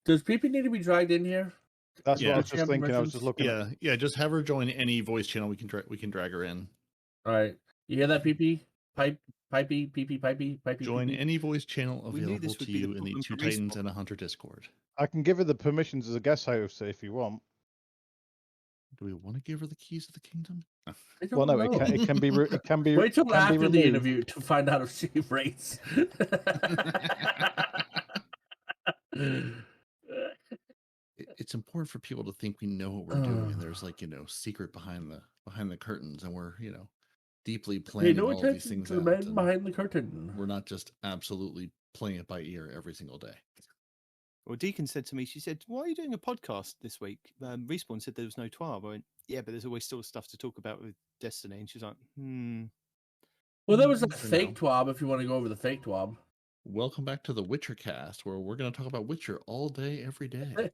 Does Peepy need to be dragged in here? That's Yeah. what I was just thinking. I was just looking. Yeah, yeah. Just have her join any voice channel. We can drag her in. All right. You hear that, Peepy? PeepyPipe. Join any voice channel We knew available this would to be the you in the problem Two for Titans Respawn. and a Hunter Discord. I can give her the permissions as a guest host if you want. Do we want to give her the keys to the kingdom? I Well, don't no, know. it can be. It can be. Wait till can be after the removed. interview to find out if she rates. It's important for people to think we know what we're doing. And there's like secret behind the curtains, and we're deeply Pay planning no all these attention things to the out. man and behind the curtain. We're not just absolutely playing it by ear every single day. Well, Deacon said to me, she said, "Why are you doing a podcast this week?" Respawn said there was no TWAB. I went, "Yeah, but there's always still stuff to talk about with Destiny." And she was like, Well, there was a For fake now. TWAB if you want to go over the fake TWAB. Welcome back to the Witcher cast, where we're going to talk about Witcher all day, every day.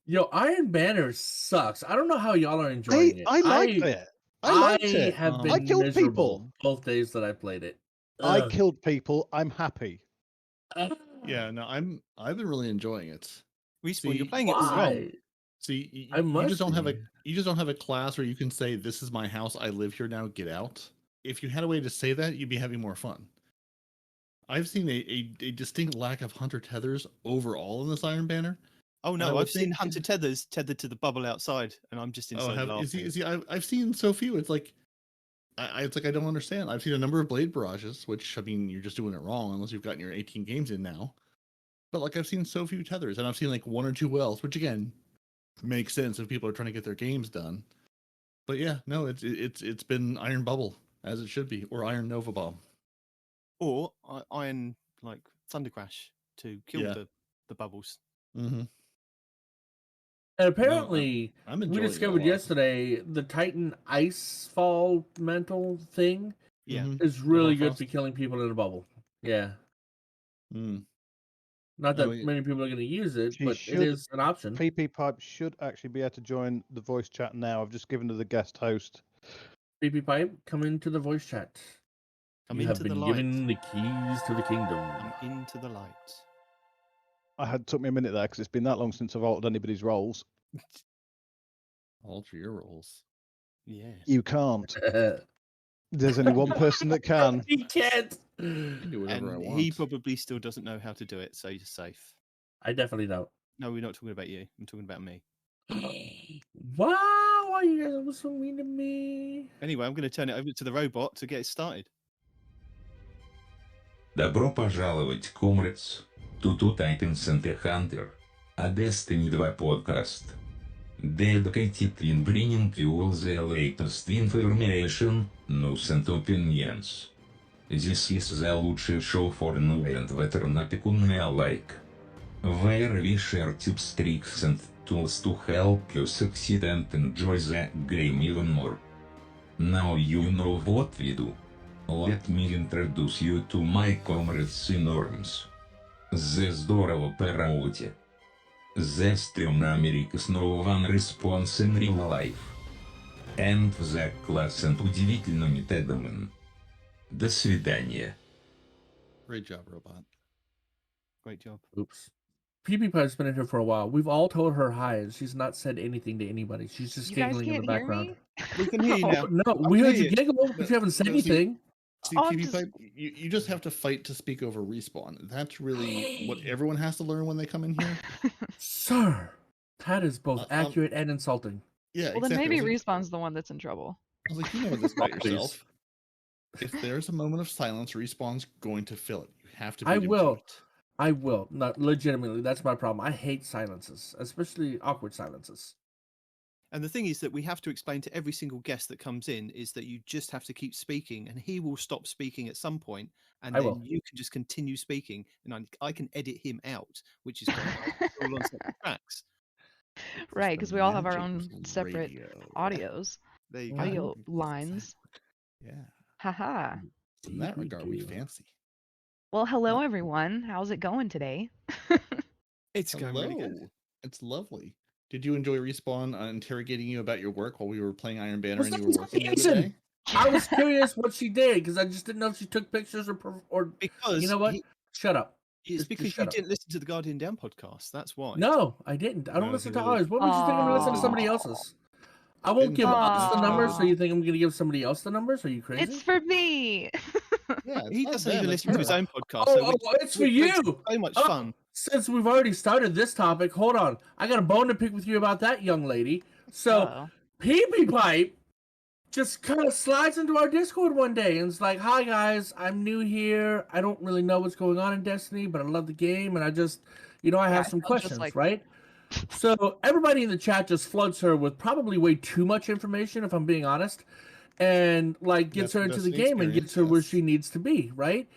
Yo, Iron Banner sucks. I don't know how y'all are enjoying it. I liked it. I liked it. have been I killed miserable people. both days that I played it. I Ugh. killed people. I'm happy. Yeah, no, I've been really enjoying it. "Respawn, See, you're playing it all wrong." Why? See, I you just don't have must you just don't have a class where you can say, "This is my house. I live here now. Get out." If you had a way to say that, you'd be having more fun. I've seen a distinct lack of hunter tethers overall in this Iron Banner. Oh I no, would I've seen think- hunter tethers tethered to the bubble outside, and I'm just inside laughing. I've seen so few. It's like I don't understand. I've seen a number of blade barrages, which I mean, you're just doing it wrong unless you've gotten your 18 games in now. But like I've seen so few tethers, and I've seen like one or two wells, which again makes sense if people are trying to get their games done. But yeah, no, it's been Iron Bubble as it should be, or Iron Nova Bomb. Or iron like Thunder Crash to kill Yeah. the bubbles. Mm-hmm. And apparently, I'm we enjoying it a discovered lot. yesterday the Titan Icefall mental thing Yeah. Mhm. is really good Frost. for killing people in a bubble. Yeah. Mm. Not that Oh, yeah. many people are going to use it, She but should- it is an option. PeepyPipe should actually be able to join the voice chat now. I've just given her the guest host. PeepyPipe, come into the voice chat. Come You have into the been light. given the keys to the kingdom. Come into the light. Took me a minute there because it's been that long since I've altered anybody's roles. Alter your roles. Yeah. You can't. There's only one person that can. He can't. I can do whatever I And want. he probably still doesn't know how to do it, so you're safe. I definitely don't. No, we're not talking about you. I'm talking about me. Wow, why you guys so mean to me? Anyway, I'm going to turn it over to the robot to get it started. Добро пожаловать, комрades, to Two Titans and a Hunter, a Destiny 2 podcast. Dedicated in bringing you all the latest information, news and opinions. This is the лучшее show for new and veteran опекуны alike. Where we share tips, tricks and tools to help you succeed and enjoy the game even more. Now you know what we do. Let me introduce you to my comrades in arms. The здорово Peroty. The stream America's no one response in real life. And the class and удивительно Nitedemon. До свидания. Great job, robot. Great job. Oops. PeepyPipe's been in here for a while. We've all told her hi, and she's not said anything to anybody. She's just You guys giggling in the can't hear background. me? We can hear you now. No, we can heard hear you you. giggle, but you haven't said No, see- anything. See, Oh, I'm PeepyPipe, you just have to fight to speak over Respawn. That's really what everyone has to learn when they come in here. Sir, that is both accurate and insulting. Yeah, Well, then exactly. maybe I was Respawn's the one that's in trouble. like, you know this about Please. yourself. If there's a moment of silence, Respawn's going to fill it. You have to. Beat I him to will. it. I will. Not legitimately. That's my problem. I hate silences, especially awkward silences. And the thing is that we have to explain to every single guest that comes in is that you just have to keep speaking, and he will stop speaking at some point, and I then will. you can just continue speaking, and I can edit him out, which is great. All on separate tracks. Right, The because we all have our magic own of separate radio. audios, There you go. audio lines. Yeah. Haha. In that regard, we fancy. Well, hello everyone. How's it going today? It's going Hello. really good. It's lovely. Did you enjoy Respawn interrogating you about your work while we were playing Iron Banner Was and you that were working the other reason? day? I was curious what she did because I just didn't know if she took pictures or Because you know what? he- Shut up. It's Just because you shut up. didn't listen to the Guardian Down podcast. That's why. No, I didn't. I don't No, listen he to really- ours. What makes you think I'm gonna listen to somebody Aw. else's? I won't Didn't give tell us the us. numbers, so Aw. you think I'm gonna give somebody else the numbers? Are you crazy? It's for me. Yeah, it's He not doesn't them, even it's listen to his her. own podcast. Oh, so which it's for makes you. So much Oh, fun. Since we've already started this topic, hold on. I got a bone to pick with you about that young lady. So, Uh-oh. PeepyPipe just kind of slides into our Discord one day and it's like, "Hi guys, I'm new here. I don't really know what's going on in Destiny, but I love the game, and I just, I have some it sounds just questions, like- right?" So everybody in the chat just floods her with probably way too much information, if I'm being honest, and like gets That's her the into the Destiny game and gets her experience, where yes. she needs to be, right?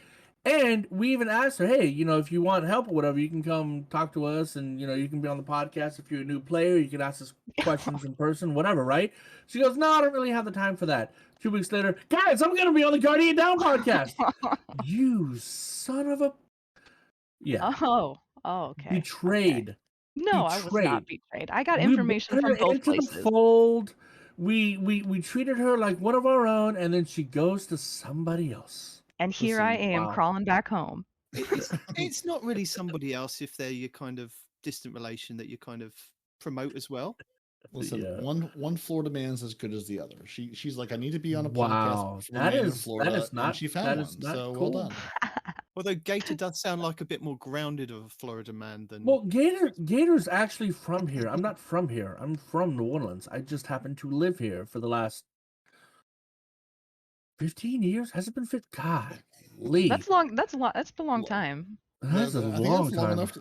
And we even asked her, "Hey, if you want help or whatever, you can come talk to us, and you can be on the podcast. If you're a new player, you can ask us questions in person, whatever, right?" She goes, "No, I don't really have the time for that." 2 weeks later, "Guys, I'm gonna be on the Guardian Down podcast." You son of a Oh, okay. betrayed. No, I was not betrayed. I got We information brought from her both into places. the fold. We treated her like one of our own, and then she goes to somebody else. And here I Listen, am wow. crawling back home. It's not really somebody else if they're your kind of distant relation that you kind of promote as well. Listen, Yeah. one Florida man's as good as the other. She's like, I need to be on a Wow, podcast. For a man in that Florida, is not and she found that one. is not So cool. well done. Although Gator does sound like a bit more grounded of a Florida man than. Well, Gator's actually from here. I'm not from here. I'm from New Orleans. I just happen to live here for the last 15 years. Has it been 15? God, Lee. That's long. That's a lot. That's a long Well, time. That's a I think long that's long time. enough.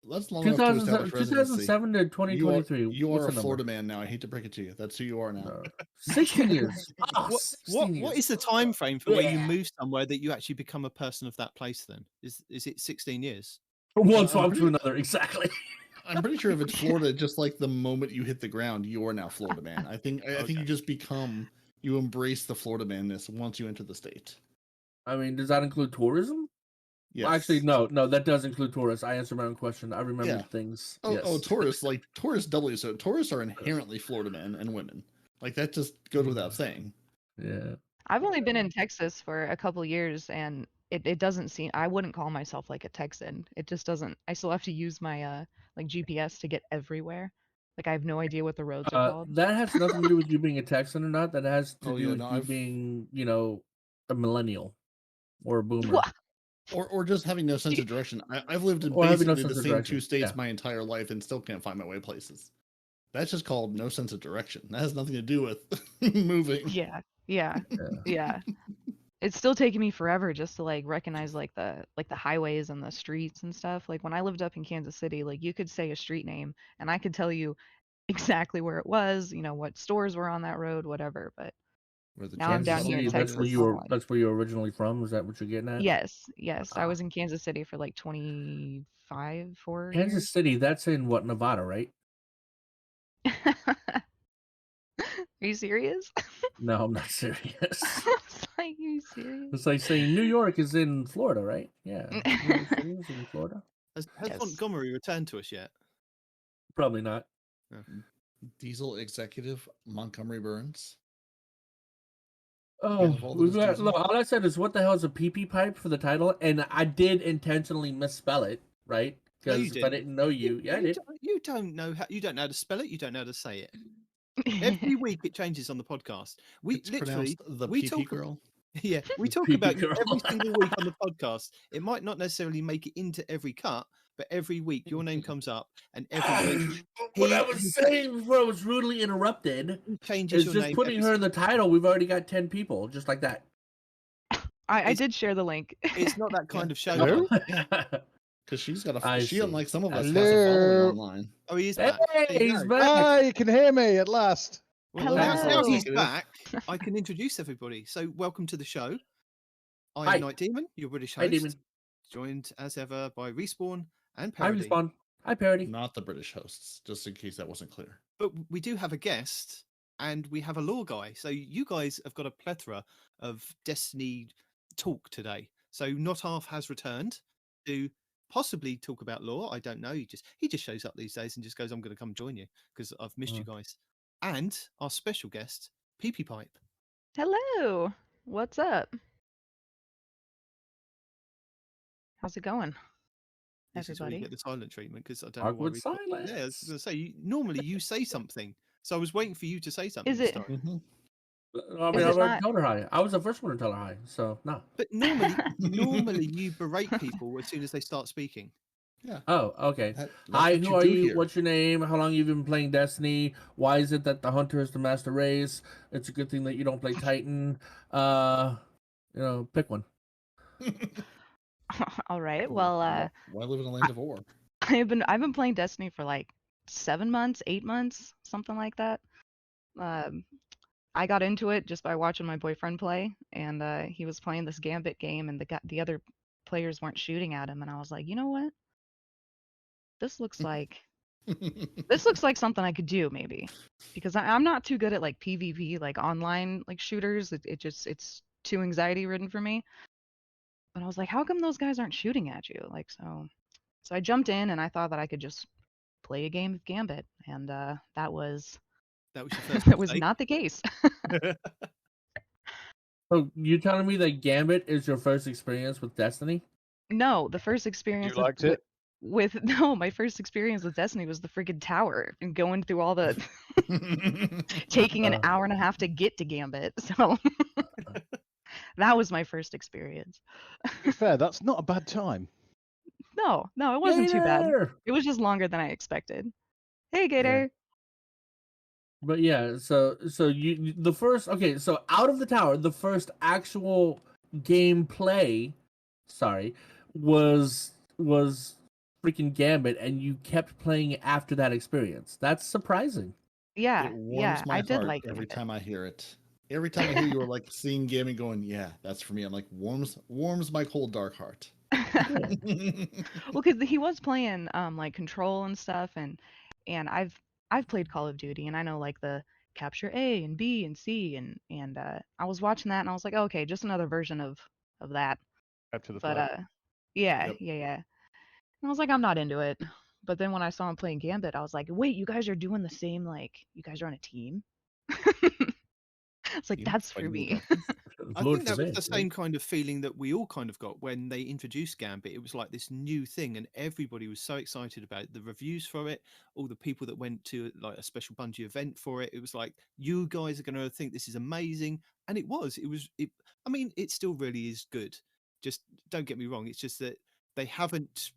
That's long enough to establish 2007 to 2023. You What's are the a number? Florida man now. I hate to break it to you. That's who you are now. No. 16 years. Ah, What 16 what years. is the time frame for where you Yeah. move somewhere that you actually become a person of that place? Then is it 16 years? From one I'm swap to pretty- another, exactly. I'm pretty sure if it's Florida, just like the moment you hit the ground, you are now Florida man. I think Okay. you just you embrace the Florida manness once you enter the state. I mean, does that include tourism? Yes. Well, actually, no, that does include tourists. I answered my own question. I remember Yeah. things. Oh, yes. tourists, like tourists doubly so. Tourists are inherently Florida men and women. Like that just goes without saying. Yeah. I've only been in Texas for a couple years, and it doesn't seem. I wouldn't call myself like a Texan. It just doesn't. I still have to use my like GPS to get everywhere. Like I have no idea what the roads are called. That has nothing to do with you being a Texan or not. That has to Oh, do yeah, with no, you I've- being, a millennial or a boomer. What? Or just having no sense of direction. I've lived in Or having no basically the sense of same direction, two states yeah. my entire life and still can't find my way places. That's just called no sense of direction. That has nothing to do with moving. Yeah. Yeah. It's still taking me forever just to like recognize like the highways and the streets and stuff. Like when I lived up in Kansas City, like you could say a street name and I could tell you exactly where it was, what stores were on that road, whatever. But Where the Now I'm Kansas down here in City, Texas. that's where you were originally from? Is that what you're getting at? yes, I Ah. was in Kansas City for like 4 Kansas years. City, that's in what, Nevada, right? Are you serious? No, I'm not serious. It's like, are you serious? It's like saying New York is in Florida, right? Yeah. New York City is in Florida? Has Yes. Montgomery returned to us yet? Probably not. Diesel executive Montgomery Burns. Oh, of all those diesel? look, all I said is, what the hell is a PeepyPipe for the title? And I did intentionally misspell it, right? No, you Because if I didn't. didn't know you, yeah, I did. You don't know how. You don't know how to spell it. You don't know how to say it. Every week it changes on the podcast. We It's literally pronounced the we PP talk girl. Yeah, we talk Peepy about you girl. every single week on the podcast. It might not necessarily make it into every cut, but every week your name comes up, and every week What I he- was saying before I was rudely interrupted he changes is your just name. putting every her in the title. We've already got 10 people, just like that. I It's- did share the link. It's not that kind of show. Hello? though. Because she's got I she, see. unlike some of us, has a following Hello? online. Oh, he is Hey, back. There you he's go. back. Ah, you can hear me at last. Well, now Hello. he's back, I can introduce everybody. So, welcome to the show. I Hi. am Nitedemon, your British Hi, host, Demon. joined as ever by Respawn and Hi, Peroty. Respawn. Hi, Peroty. Not the British hosts, just in case that wasn't clear. But we do have a guest, and we have a lore guy. So you guys have got a plethora of Destiny talk today. So Not Half has returned to possibly talk about lore. I don't know. He just shows up these days and just goes, "I'm going to come join you because I've missed you guys." And our special guest, PeepyPipe. Hello. What's up? How's it going? This is where you everybody. get the silent treatment because I don't know why Awkward we. Yeah, I was silence. going to say normally you say something, so I was waiting for you to say something. Is it? Starry. Mhm. I mean, Is I it already not? told her hi. I was the first one to tell her hi, so no. But normally you berate people as soon as they start speaking. Yeah. Oh, okay. That's Hi, what who you are do you? here. What's your name? How long have you been playing Destiny? Why is it that the Hunter is the master race? It's a good thing that you don't play Titan. Pick one. All right. Cool. Well, Why live in a land of war? I've been playing Destiny for like 7 months, 8 months, something like that. I got into it just by watching my boyfriend play, and he was playing this Gambit game, and the other players weren't shooting at him, and I was like, you know what? This looks like something I could do maybe, because I'm not too good at like PvP, like online like shooters. It's too anxiety ridden for me. But I was like, how come those guys aren't shooting at you? Like so I jumped in and I thought that I could just play a game of Gambit, and that was That was your first that was mistake. not the case. So you telling me that Gambit is your first experience with Destiny? No, the first You experience liked it? with no, my first experience with Destiny was the freaking tower and going through all the taking an Uh. hour and a half to get to Gambit. So that was my first experience. To be fair, that's not a bad time. No, it wasn't too bad. Gator! It was just longer than I expected. Hey, Gator. But yeah, so you the first so out of the tower, the first actual gameplay, was freaking Gambit, and you kept playing it after that experience. That's surprising. Yeah, It warms my I did heart like every Gambit. time I hear it. Every time I hear you are like seeing Gambit going, yeah, that's for me. I'm like warms my cold dark heart. Well, because he was playing like Control and stuff, and I've played Call of Duty, and I know like the capture A and B and C, and I was watching that, and I was like, okay, just another version of that. Up to the But flag. yeah, Yep. yeah. And I was like, I'm not into it. But then when I saw him playing Gambit, I was like, wait, you guys are doing the same, like you guys are on a team. It's like Team that's for fighting the me. darkness. I Lord think that was forbid, the right? same kind of feeling that we all kind of got when they introduced Gambit. It was like this new thing, and everybody was so excited about it. The reviews for it, all the people that went to like a special Bungie event for it. It was like, you guys are going to think this is amazing, and it was. It was. I mean, it still really is good. Just don't get me wrong. It's just that they haven't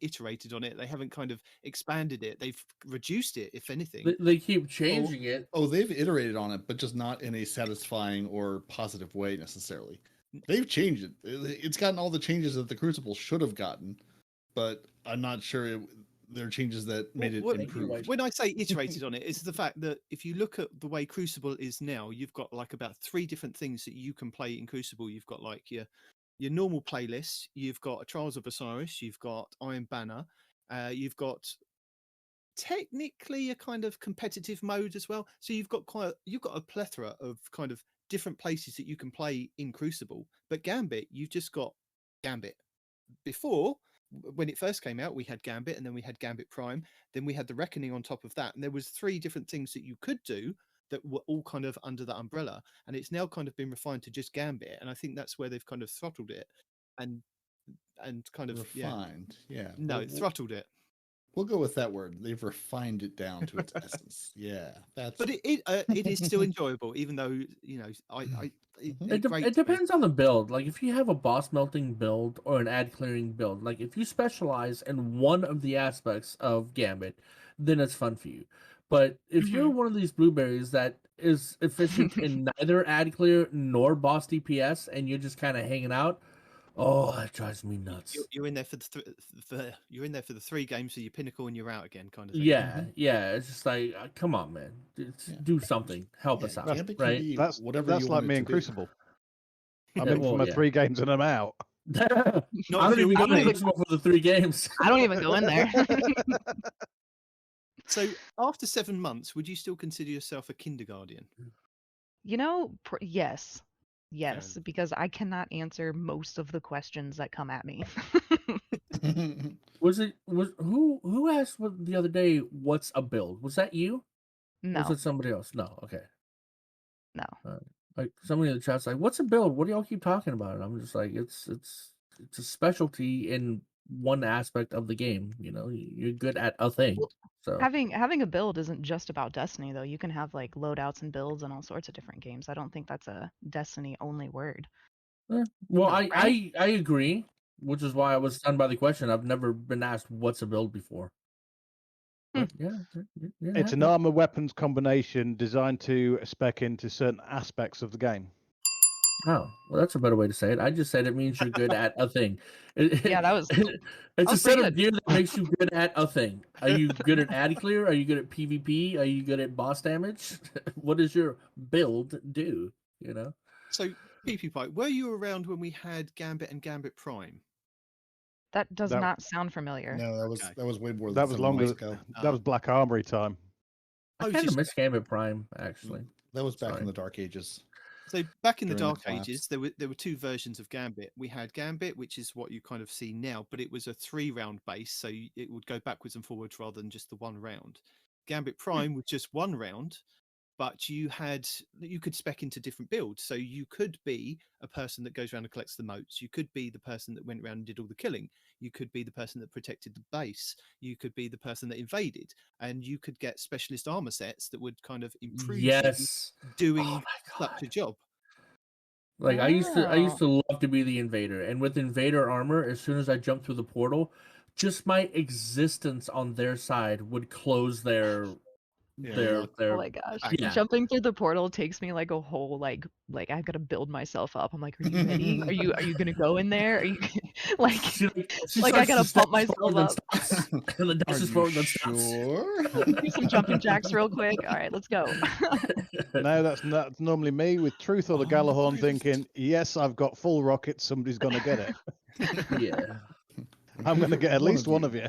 iterated on it. They haven't kind of expanded it. They've reduced it, if anything. They keep changing it. Oh, they've iterated on it, but just not in a satisfying or positive way necessarily. They've changed it. It's gotten all the changes that the Crucible should have gotten, but I'm not sure there are changes that made it improved. When I say iterated on it, it's the fact that if you look at the way Crucible is now, you've got like about 3 different things that you can play in Crucible. You've got like your normal playlist, you've got Trials of Osiris, you've got Iron Banner, you've got technically a kind of competitive mode as well. So you've got a plethora of kind of different places that you can play in Crucible. But Gambit, you've just got Gambit. Before, when it first came out, we had Gambit, and then we had Gambit Prime, then we had the Reckoning on top of that, and there was 3 different things that you could do that were all kind of under that umbrella, and it's now kind of been refined to just Gambit, and I think that's where they've kind of throttled it and kind of Refined, yeah. No, throttled it. We'll go with that word. They've refined it down to its essence. Yeah, that's. But it is still enjoyable, even though It depends on the build. Like if you have a boss melting build or an ad clearing build, like if you specialize in one of the aspects of Gambit, then it's fun for you. But if you're one of these blueberries that is efficient in neither ad clear nor boss DPS, and you're just kind of hanging out, oh, that drives me nuts. You're in there for you're in there for the 3 games, so you pinnacle and you're out again, kind of thing. Yeah. It's just like, come on, man, do something, help us out, Gambit can right? be That's whatever you like want me it in to be. Crucible. I'm Yeah, in for well, my yeah. 3 games and I'm out. I don't even go to Crucible for the 3 games. I don't even go in there. So after 7 months, would you still consider yourself a Kinderguardian? You know, yes, enough. because I cannot answer most of the questions that come at me. Was who asked the other day, what's a build? Was that you? No, Was it somebody else? No, okay. no. Like somebody in the chat's like, what's a build? What do y'all keep talking about? And I'm just like, it's a specialty in one aspect of the game. You know, you're good at a thing. Well, So having a build isn't just about Destiny though. You can have like loadouts and builds in all sorts of different games. I don't think that's a Destiny only word. well, No. I agree, which is why I was stunned by the question. I've never been asked what's a build before. But yeah, It's an armor weapons combination designed to spec into certain aspects of the game. Oh, well, that's a better way to say it. I just said it means you're good at a thing. Yeah, that was It's a was set pretty of gear that makes you good at a thing. Are you good at AD clear? Are you good at PvP? Are you good at boss damage? What does your build do? You know? So, PeepyPipe, were you around when we had Gambit and Gambit Prime? that does That- not sound familiar. No, Okay. that was way more than That was 7 longer. months ago. That was Black Armory time. I Oh, kind of just- miss Gambit Prime, actually. That was back Sorry. in the Dark Ages. So back in the During the Dark collapse. Ages, there were two versions of Gambit. We had Gambit, which is what you kind of see now, but it was a 3-round base, so it would go backwards and forwards rather than just the one round. Gambit Prime was just 1 round, but you could spec into different builds. So you could be a person that goes around and collects the moats. You could be the person that went around and did all the killing. You could be the person that protected the base. You could be the person that invaded, and you could get specialist armor sets that would kind of improve you Yes. doing Oh my such a God. job. Like I used Oh. to love to be the invader, and with invader armor, as soon as I jumped through the portal, just my existence on their side would close their Yeah, their look. their Oh my gosh. Yeah. Jumping through the portal takes me like a whole like I've got to build myself up. I'm like, are you ready? Are you gonna go in there? Are you like She like I starts gotta to step pump myself forward, then up. stops, and then Are dashes you forward, then stops. sure? Do some jumping jacks real quick. All right, let's go. No, that's normally me with Truth or the Oh, Galahorn Christ. thinking, yes, I've got full rockets. Somebody's going to get it. Yeah. I'm going to get at least one of you.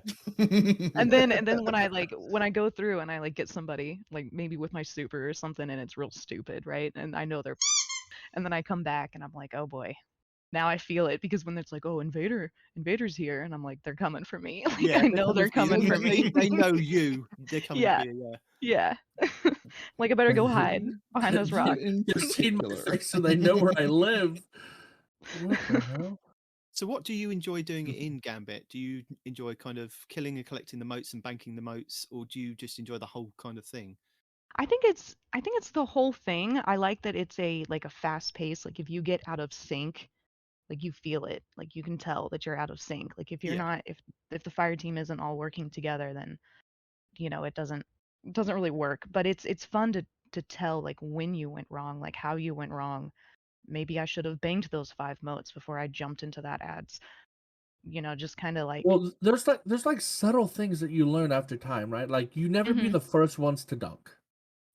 And then when I go through and I like get somebody like maybe with my super or something and it's real stupid, right? And I know they're and then I come back and I'm like, oh boy. Now I feel it because when it's like, oh, invader's here, and I'm like, they're coming for me. Like, I know they're coming for me. They know you. They're coming Yeah. for you. Yeah. Like I better go hide behind those rocks. In You've seen my particular. face, so they know where I live. What the hell? So, what do you enjoy doing in Gambit? Do you enjoy kind of killing and collecting the moats and banking the moats, or do you just enjoy the whole kind of thing? I think it's the whole thing. I like that it's a fast pace. Like if you get out of sync, like you feel it. Like you can tell that you're out of sync. Like if you're Yeah. not if the fire team isn't all working together, then it doesn't really work. But it's fun to tell like when you went wrong, like how you went wrong. Maybe I should have banged those 5 moats before I jumped into that ads. Just kind of like Well, there's like subtle things that you learn after time, right? Like you never be Mhm. the first ones to dunk,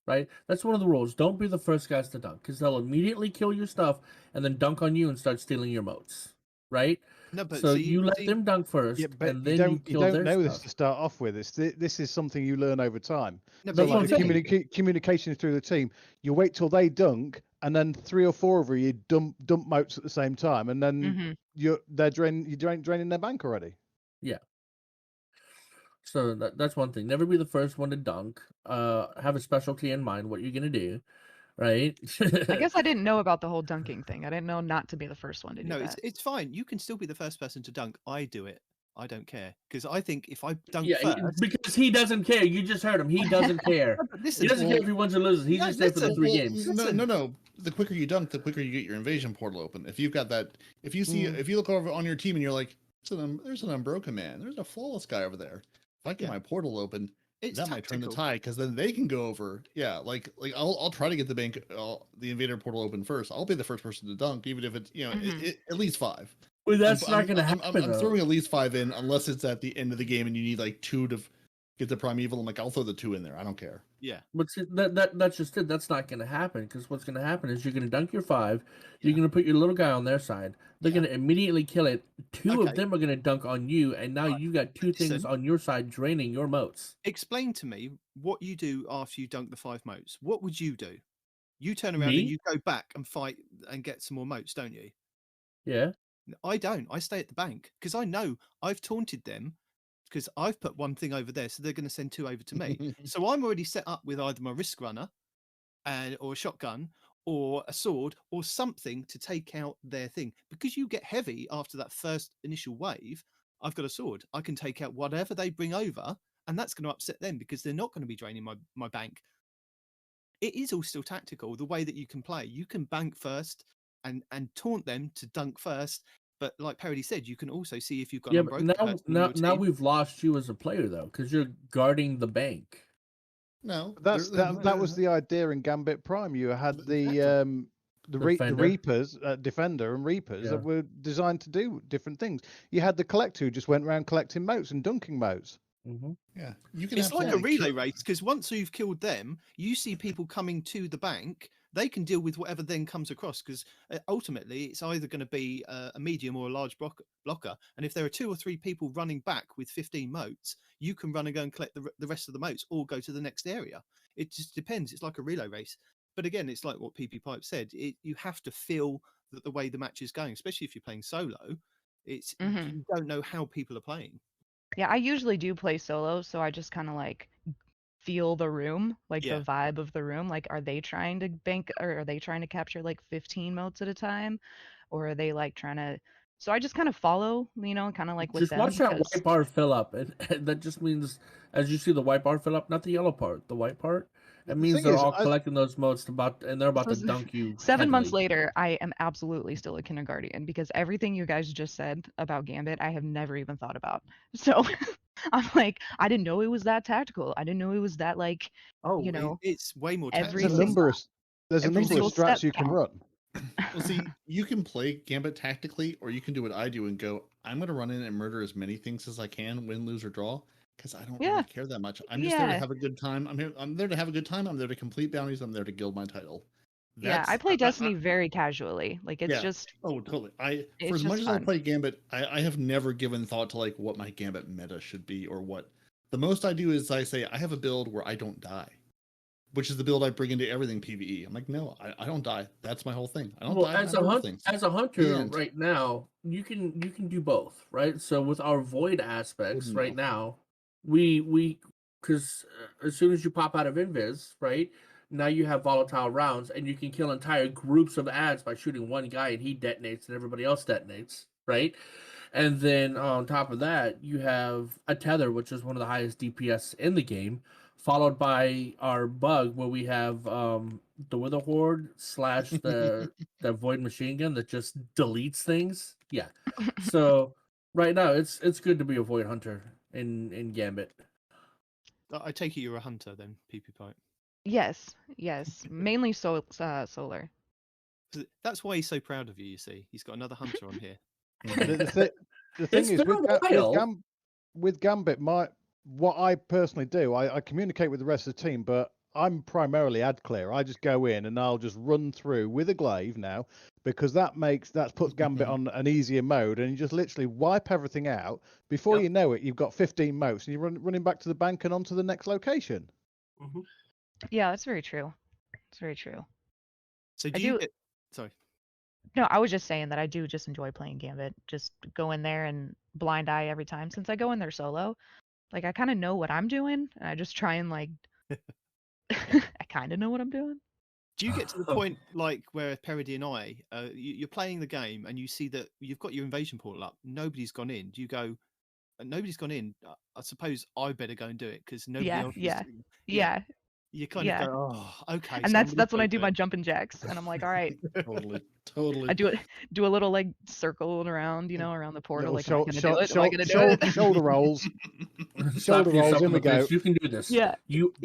right? That's one of the rules. Don't be the first guys to dunk because they'll immediately kill your stuff and then dunk on you and start stealing your moats, right? No, but So see, you let see- them dunk first, Yeah, but and you then you don't kill their know this stuff. to start off with. This is something you learn over time. No, So That's but what like I'm the saying. communication through the team, you wait till they dunk, and then 3 or 4 of you dump moats at the same time, and then mhm. you're draining their bank already. So that's one thing. Never be the first one to dunk. Have a specialty in mind. What you're gonna do, right? I guess I didn't know about the whole dunking thing. I didn't know not to be the first one to do no, that. it's fine. You can still be the first person to dunk. I do it. I don't care because I think if I dunk Yeah, first, because he doesn't care. You just heard him. He doesn't care. No, but He listen, doesn't care if he wins or loses. He's No, just there for the listen, 3 Well, games. no. The quicker you dunk, the quicker you get your invasion portal open. If you've got that, if you look over on your team and you're like, there's an unbroken man, there's a flawless guy over there. If I get Yeah. my portal open, it's that might turn the tactical. tide because then they can go over. Yeah, like I'll try to get the invader portal open first. I'll be the first person to dunk, even if it's Mhm. at least 5. Well, that's I'm- not I'm- going to I'm- happen. I'm though. throwing at least 5 in unless it's at the end of the game and you need like 2 to get the primeval. I'm like, I'll throw the 2 in there. I don't care. Yeah, But see, that's just it. That's not going to happen because what's going to happen is you're going to dunk your 5. You're Yeah. going to put your little guy on their side. They're Yeah. going to immediately kill it. 2 Okay. of them are going to dunk on you, and now Right. you got 2 things Listen. on your side draining your moats. explain to me what you do after you dunk the 5 moats. What would you do? You turn around Me? and you go back and fight and get some more moats, don't you? Yeah. I don't. I stay at the bank because I know I've taunted them because I've put 1 thing over there, so they're going to send 2 over to me. So I'm already set up with either my risk runner or a shotgun or a sword or something to take out their thing. Because you get heavy after that first initial wave, I've got a sword. I can take out whatever they bring over, and that's going to upset them because they're not going to be draining my bank. It is all still tactical, the way that you can play. You can bank first and taunt them to dunk first. But like Peroty said, you can also see if you've got Yeah, an but unbroken person in your now team. we've lost you as a player though, because you're guarding the bank. No, That was the idea in Gambit Prime. You had the Defender. Reapers, Defender and Reapers Yeah. that were designed to do different things. You had the Collector who just went around collecting motes and dunking motes. Mm-hmm. Yeah, you can. It's like a absolutely relay kill- race because once you've killed them, you see people coming to the bank. They can deal with whatever then comes across because ultimately it's either going to be a medium or a large blocker. And if there are 2 or 3 people running back with 15 motes, you can run and go and collect the rest of the motes or go to the next area. It just depends. It's like a relay race. But again, it's like what PeepyPipe said. You have to feel that the way the match is going, especially if you're playing solo. It's you don't know how people are playing. Yeah, I usually do play solo, so I just kind of like feel the room, like Yeah. the vibe of the room. Like, are they trying to bank or are they trying to capture like 15 motes at a time? Or are they like trying to. So I just kind of follow, kind of like with Just them. watch that because- white bar fill up. That just means, as you see the white bar fill up, not the yellow part, the white part. It The means thing they're is, all collecting those motes and they're about So to dunk you. 7 months heavily. later, I am absolutely still a Kinderguardian because everything you guys just said about Gambit, I have never even thought about. So I'm like, I didn't know it was that tactical. I didn't know it was that like, Oh, you know, it's way more every There's a tactical. number every of single strats step you can run. Well, see, you can play Gambit tactically, or you can do what I do and go, I'm going to run in and murder as many things as I can, win, lose, or draw, because I don't Yeah. really care that much. I'm just there to Yeah. have a good time. I'm there to have a good time. I'm there to complete bounties. I'm there to gild my title. Yeah, I play Destiny very casually. Like it's Yeah. just Oh, totally. For it's as much just as I fun. play Gambit, I have never given thought to like what my Gambit meta should be or what. The most I do is I say I have a build where I don't die, which is the build I bring into everything PvE. I'm like, no, I don't die. That's my whole thing. I don't die. As I murder a things. hunter end. right now, you can do both, right? So with our void aspects Wouldn't right know. now, we because as soon as you pop out of invis, right, now you have volatile rounds and you can kill entire groups of ads by shooting one guy and he detonates and everybody else detonates, right? And then on top of that, you have a tether, which is one of the highest DPS in the game, followed by our bug where we have the Wither Horde / the Void Machine Gun that just deletes things. Yeah. So right now it's good to be a Void Hunter in Gambit. I take it you're a hunter then, PeepyPipe. yes, mainly solar. That's why he's so proud of you. You see, he's got another hunter on here. The thing It's is, been a while. with Gambit, what I personally do, I communicate with the rest of the team, but I'm primarily ad clear. I just go in and I'll just run through with a glaive now, because that puts Gambit on an easier mode, and you just literally wipe everything out. Before you know it, you've got 15 motes, and you're running back to the bank and on to the next location. Mm-hmm. Yeah, that's very true. It's very true. So I do you do- get? Sorry. No, I was just saying that I do just enjoy playing Gambit. Just go in there and blind eye every time. Since I go in there solo, like I kind of know what I'm doing, and I just try and like. I kind of know what I'm doing. Do you get to the point like where Peroty and I, you're playing the game and you see that you've got your invasion portal up, nobody's gone in. Do you go, nobody's gone in? I suppose I better go and do it because nobody else. Yeah. You kind of go, oh, okay. And so I'm that's gonna when I go do do my it." jumping jacks, and I'm like, all right. Totally. I do a little like circle around, around the portal. Little Like, am I gonna do it? Am I gonna do it? shoulder rolls. Slap Shoulder rolls, yourself in in we the face. go. You can do this. Yeah.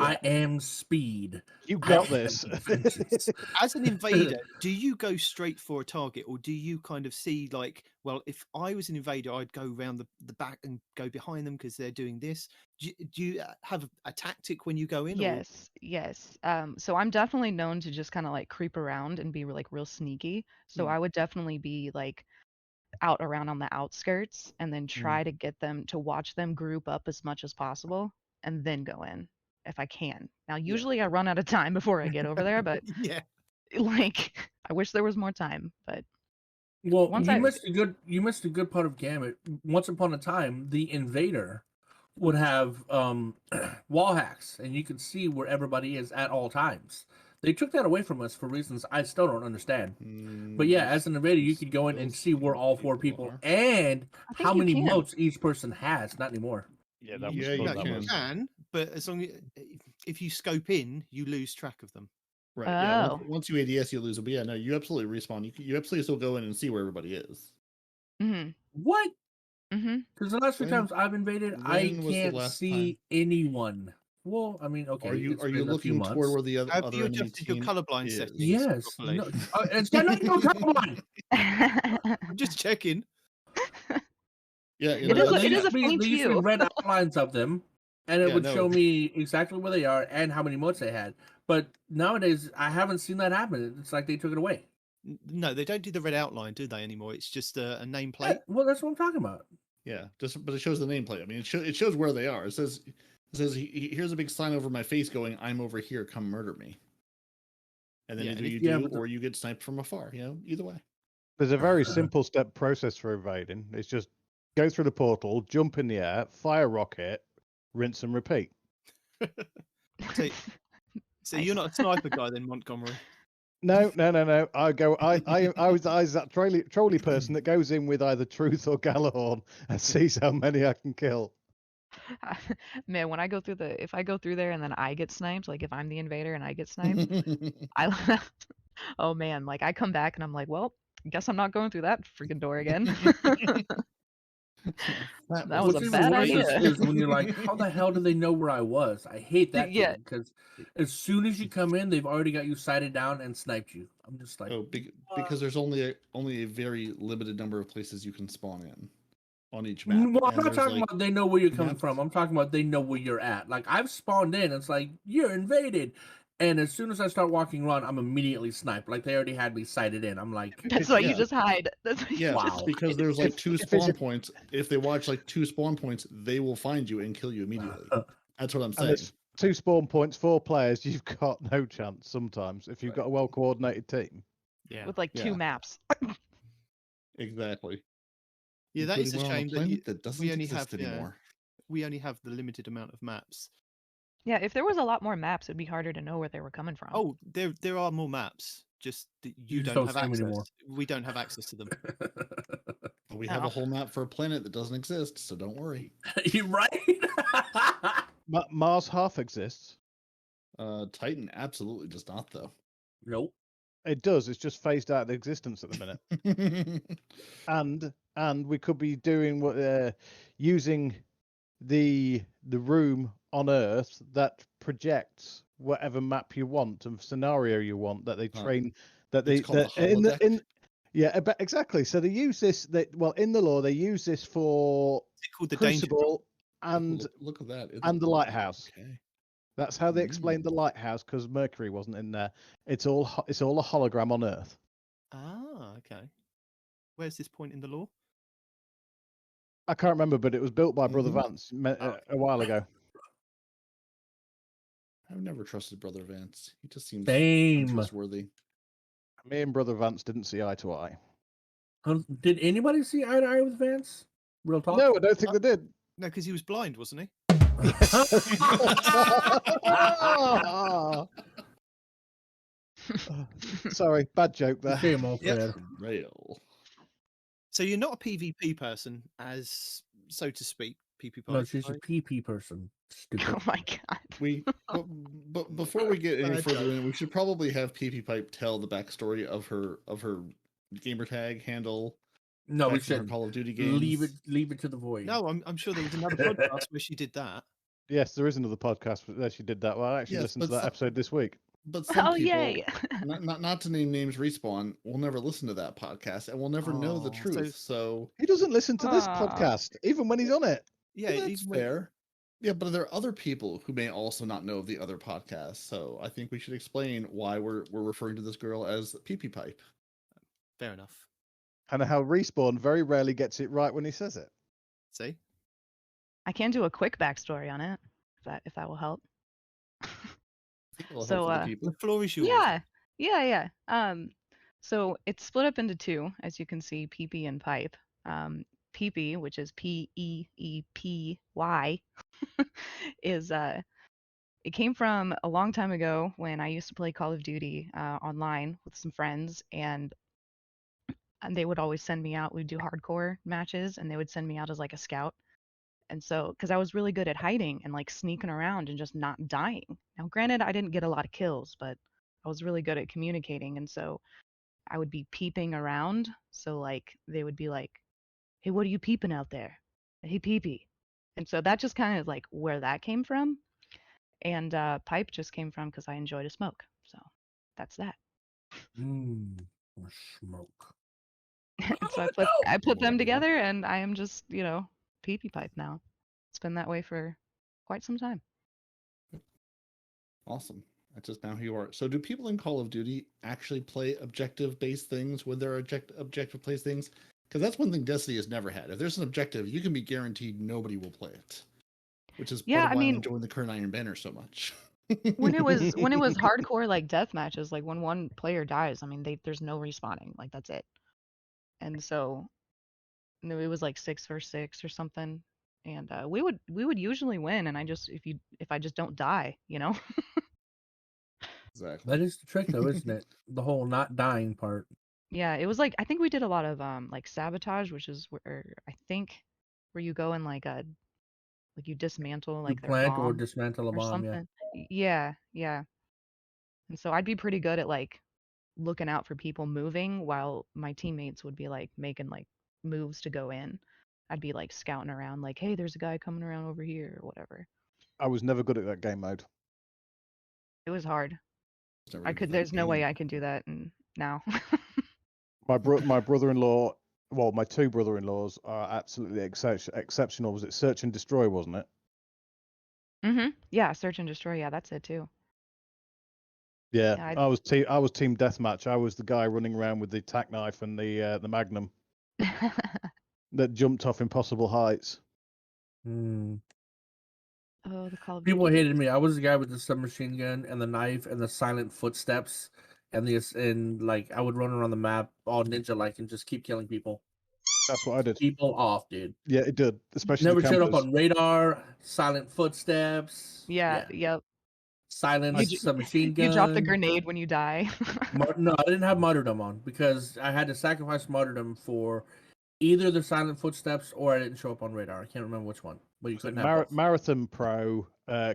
I am speed. You I got am this. vengeance. As an invader, do you go straight for a target, or do you kind of see like, well, if I was an invader, I'd go around the back and go behind them because they're doing this. Do you have a tactic when you go in? Or? Yes. So I'm definitely known to just kind of like creep around and be like real sneaky. So I would definitely be like out around on the outskirts and then try to get them to watch them group up as much as possible and then go in if I can. Now, usually I run out of time before I get over there, but Yeah. like I wish there was more time, but Well, Once you I- missed a good part of Gambit. Once upon a time, the invader would have wall hacks, and you could see where everybody is at all times. They took that away from us for reasons I still don't understand. But yeah, as an invader, you could go in and see where all 4 people and I think how you many can. motes each person has. Not anymore. Yeah, that Yeah, was you fun. No, That you was. can, but as long as if you scope in, you lose track of them. Right. Yeah. Oh. Once you ADS, you lose it. But yeah, no, you absolutely respawn. You absolutely still go in and see where everybody is. Mhm. What? Mhm. Because the last few When- times I've invaded, I when was the can't last see anyone. Well, I mean, okay, Are you it's been a few looking months. toward where the other, Have other you enemy adjusted your team colorblind is? settings? Yes. properly? No, it's not no colorblind. I'm just checking. Yeah, It is There it is used a to be- faint there used to be hue. red outlines of them, and it Yeah, would no. show me exactly where they are and how many motes they had. But nowadays, I haven't seen that happen. It's like they took it away. No, they don't do the red outline, do they anymore? It's just a Yeah, nameplate. well, that's what I'm talking about. Yeah, but it shows the nameplate. I mean, it shows where they are. It says here's a big sign over my face going, "I'm over here. Come murder me." And then Yeah, either and if- you Yeah, do but the- or you get sniped from afar. You know, either way. There's a very simple step process for invading. It's just go through the portal, jump in the air, fire rocket, rinse and repeat. So, so you're not a sniper guy then, Montgomery. No. I was that trolley person that goes in with either Truth or Galahorn and sees how many I can kill. Man, when I go through if I go through there and then I get sniped, like if I'm the invader and I get sniped, I oh man, like I come back and I'm like, well, guess I'm not going through that freaking door again. That was What's a even bad worse idea. is when you're like, how the hell do they know where I was? I hate that Yeah. because as soon as you come in, they've already got you sighted down and sniped you. I'm just like, because there's only a very limited number of places you can spawn in on each map. well, I'm and not there's, talking like, about they know where you're coming maps. from. I'm talking about they know where you're at. Like I've spawned in, it's like you're invaded, and as soon as I start walking around, I'm immediately sniped. Like they already had me sighted in. I'm like, That's why you Yeah. just hide. That's why you Yeah, just because hide. there's like If- two if it's spawn a- points. If they watch like 2 spawn points, they will find you and kill you immediately. That's what I'm And saying. there's 2 spawn points, 4 players. You've got no chance sometimes if you've got a well coordinated team. Yeah. with like 2 Yeah. maps. Exactly. Yeah, that is a Including one on shame that planet that doesn't only exist have, yeah. anymore. we only have the limited amount of maps. Yeah, if there was a lot more maps, it'd be harder to know where they were coming from. Oh, there are more maps. Just that you just don't don't have see 'em access. anymore. We don't have access to them. We have Oh. a whole map for a planet that doesn't exist, so don't worry. you're right. Mars half exists. Titan absolutely does not, though. Nope. It does. It's just phased out of existence at the minute. And we could be doing what using the room on Earth that projects whatever map you want and scenario you want that they train that they It's called that the holodeck. exactly. So they use this in the lore they use this for Is it called the danger? Crucible and Look at that. and the lighthouse. Okay. That's how they explained the lighthouse because Mercury wasn't in there. It's all a hologram on Earth. Ah, okay. Where's this point in the lore? I can't remember, but it was built by Brother Mhm. Vance a while ago. I've never trusted Brother Vance. He just seems Same. untrustworthy. Me and Brother Vance didn't see eye to eye. Did anybody see eye to eye with Vance? Real talk. No, I don't think they did. No, because he was blind, wasn't he? Sorry, bad joke there. Shame on Fred. Rail. So you're not a PvP person, as so to speak, PvP. No, she's a right? PP person. Stupid. Oh my god. But before we get any Bad further joke. in, we should probably have PeepyPipe tell the backstory of her gamer tag handle. No, we back from her should Call of Duty games. leave it to the void. No, I'm sure there was another podcast where she did that. Yes, there is another podcast where she did that. Well, I actually Yes, listened to but that some- episode this week. But some Oh people, yay. not to name names, Respawn will never listen to that podcast and will never know the Oh, so- truth. So He doesn't listen to this Aw. podcast, even when he's on it. Yeah, well, that's even when- fair. Yeah, but there are other people who may also not know of the other podcasts. So I think we should explain why we're referring to this girl as PeepyPipe. Fair enough. And how Respawn very rarely gets it right when he says it. See? I can do a quick backstory on it, if that will help. Well, So, hopefully the people. The floor is yours. Yeah. So it's split up into 2, as you can see, Peepy and Pipe. Peepy, which is Peepy, is It came from a long time ago when I used to play Call of Duty online with some friends, and they would always send me out. We'd do hardcore matches, and they would send me out as like a scout. And so, because I was really good at hiding and like sneaking around and just not dying. Now, granted, I didn't get a lot of kills, but I was really good at communicating. And so I would be peeping around. So, like, they would be like, hey, what are you peeping out there? Hey, peepee. And so that just kind of like where that came from. And pipe just came from because I enjoy to smoke. So that's that. Smoke. And so I put them together, and I am just, PeepyPipe now. It's been that way for quite some time. Awesome. That's just now who you are. So do people in Call of Duty actually play objective-based things when they're objective-based things? Because that's one thing Destiny has never had. If there's an objective, you can be guaranteed nobody will play it. Which is part of why I'm enjoying the current Iron Banner so much. when it was hardcore like death matches, like when one player dies, I mean there's no respawning, like that's it. And so it was like 6 versus 6 or something, and we would usually win, and if I just don't die, Exactly. That is the trick, though, isn't it? The whole not dying part. Yeah, it was like I think we did a lot of like sabotage, which is where I think where you go and like you dismantle You like their plant or bomb dismantle a or bomb, yeah. something. Yeah, yeah. And so I'd be pretty good at like looking out for people moving while my teammates would be like making like moves to go in. I'd be like scouting around like, hey, there's a guy coming around over here or whatever. I was never good at that game mode. It was hard. There's There's no way I can do that now. My brother-in-law, well, my two brother-in-laws are absolutely exceptional. Was it Search and Destroy, wasn't it? Yeah, search and destroy. Yeah, that's it too. Yeah, Yeah, I was team deathmatch. I was the guy running around with the tack knife and the magnum that jumped off impossible heights. Mm. Oh, the Call of People Duty. hated me. I was the guy with the submachine gun and the knife and the silent footsteps and like I would run around the map all ninja like and just keep killing people. That's what I did. People off, dude. Yeah, it did. Especially Never the showed up campers. on radar. Silent footsteps. Yeah, yep. Silent submachine gun. You drop the grenade when you die. No, I didn't have martyrdom on because I had to sacrifice martyrdom for either the silent footsteps or I didn't show up on radar. I can't remember which one. But you couldn't have both. Marathon Pro,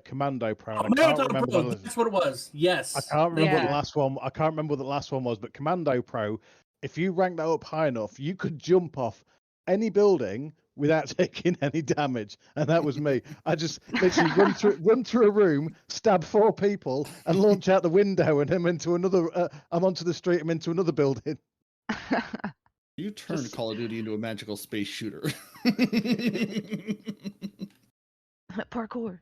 Commando Pro. Oh, Marathon Pro. That's what it was. Yes. I can't remember what the last one. I can't remember what the last one was. But Commando Pro, if you rank that up high enough, you could jump off any building without taking any damage, and that was me. I just literally run through a room, stab 4 people, and launch out the window, and I'm into another. I'm onto the street. I'm into another building. You turned Call of Duty into a magical space shooter. Parkour.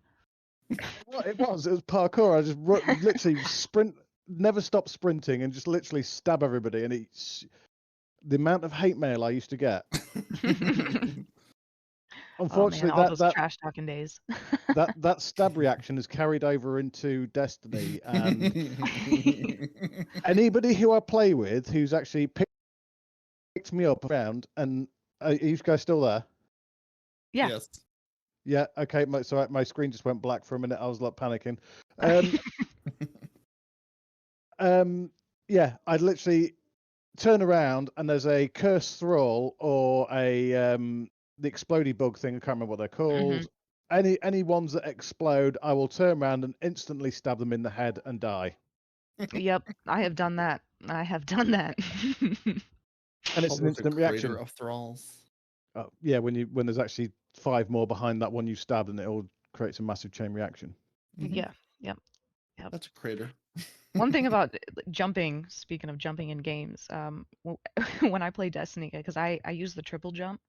What it was parkour. I just literally sprint, never stop sprinting, and just literally stab everybody. And it's the amount of hate mail I used to get. Unfortunately, all those trash talking days. that stab reaction is carried over into Destiny, and anybody who I play with who's actually picked me up around, and are you guys still there? Yeah. Yes. Yeah. Okay. My screen just went black for a minute. I was like panicking. Yeah. I'd literally turn around and there's a cursed thrall or a the explodey bug thing. I can't remember what they're called. Any ones that explode, I will turn around and instantly stab them in the head and die. Yep, I have done that. And it's an instant reaction of thralls. Yeah, when there's actually 5 more behind that one you stabbed, and it all creates a massive chain reaction. Yeah. Yep. That's a crater. One thing about jumping, speaking of jumping in games, when I play Destiny, because I use the triple jump,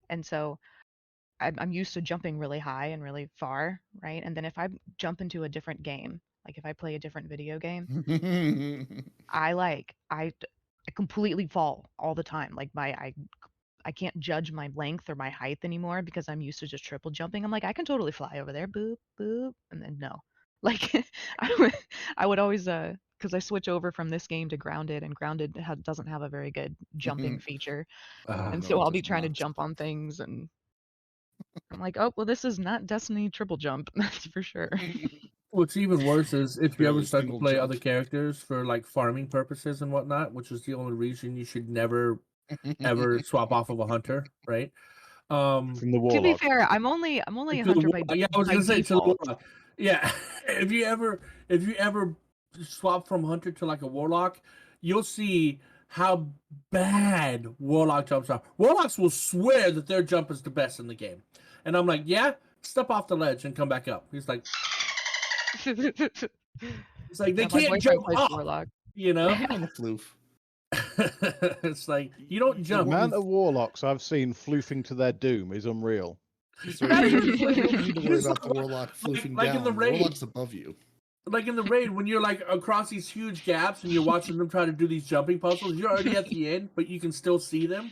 and so I'm used to jumping really high and really far, right? And then if I jump into a different game, like if I play a different video game, I completely fall all the time. Like I can't judge my length or my height anymore because I'm used to just triple jumping. I'm like, I can totally fly over there, boop, boop, and then no. Like I would always because I switch over from this game to Grounded, and Grounded doesn't have a very good jumping feature, and so I'll be trying to jump on things, and I'm like, oh well, this is not Destiny triple jump, that's for sure. What's even worse is if you ever Barely start to single play jump. other characters for like farming purposes and whatnot, which is the only reason you should never ever swap off of a hunter, right? From the To be warlock. fair, I'm only a To the hunter by warlock. Yeah, I was by gonna say to the default. warlock. Yeah, if you ever swap from hunter to like a warlock, you'll see how bad warlock jumps are. Warlocks will swear that their jump is the best in the game, and I'm like, yeah, step off the ledge and come back up. He's like, they Yeah, my can't boyfriend jump plays up, warlock. you know. I'm on the floof. It's like you don't The jump. amount of warlocks I've seen floofing to their doom is unreal. So Not even you like- don't need to worry it's about the like- warlock floofing like in down. the The raid. warlock's above you. Like in the raid, when you're like across these huge gaps and you're watching them try to do these jumping puzzles, you're already at the end, but you can still see them.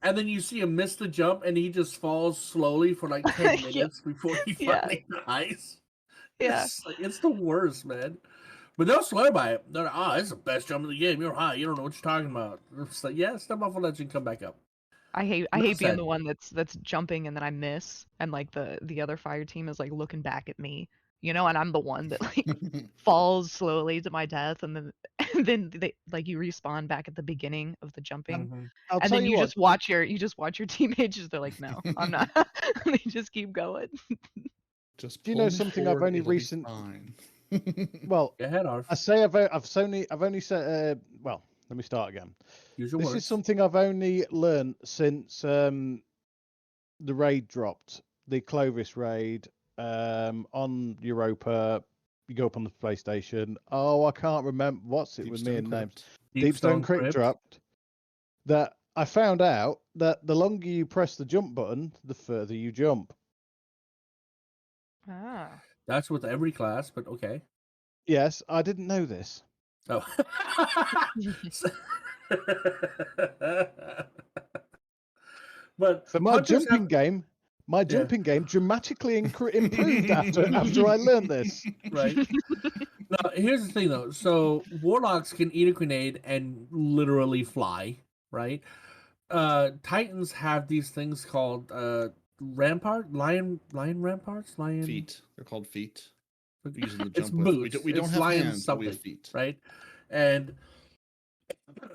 And then you see him miss the jump and he just falls slowly for like 10 Yeah. minutes before he Yeah. finally dies. Yeah. It's the worst, man. But they'll swear by it. They're like, it's the best jump of the game. You're high. You don't know what you're talking about. It's like, yeah, step off a ledge and come back up. I hate Enough being said. the one that's jumping and then I miss and like the other fire team is like looking back at me, you know, and I'm the one that like falls slowly to my death and then they like you respawn back at the beginning of the jumping Mhm. I'll and tell then you you what. just watch your teammates just they're like no I'm not they just keep going. Just Do you know pull me something I've forward, only it'll be recent- fine. Well, Go ahead, Arf. I say I've only said. Well, let me start again. Use your This words. is something I've only learned since the raid dropped, the Clovis raid on Europa. You go up on the PlayStation. Oh, I can't remember what's it with me and names. Deepstone Crypt dropped. That I found out that the longer you press the jump button, the further you jump. Ah. That's with every class, but okay. Yes, I didn't know this. Oh. But So my hunters jumping have- game, dramatically improved after I learned this. right. Now, here's the thing, though. So warlocks can eat a grenade and literally fly, right? Titans have these things called lion ramparts, lion Feet. They're called feet. We're using the It's jump with. boots. We don't It's have lion hands, but we have something. feet. right? And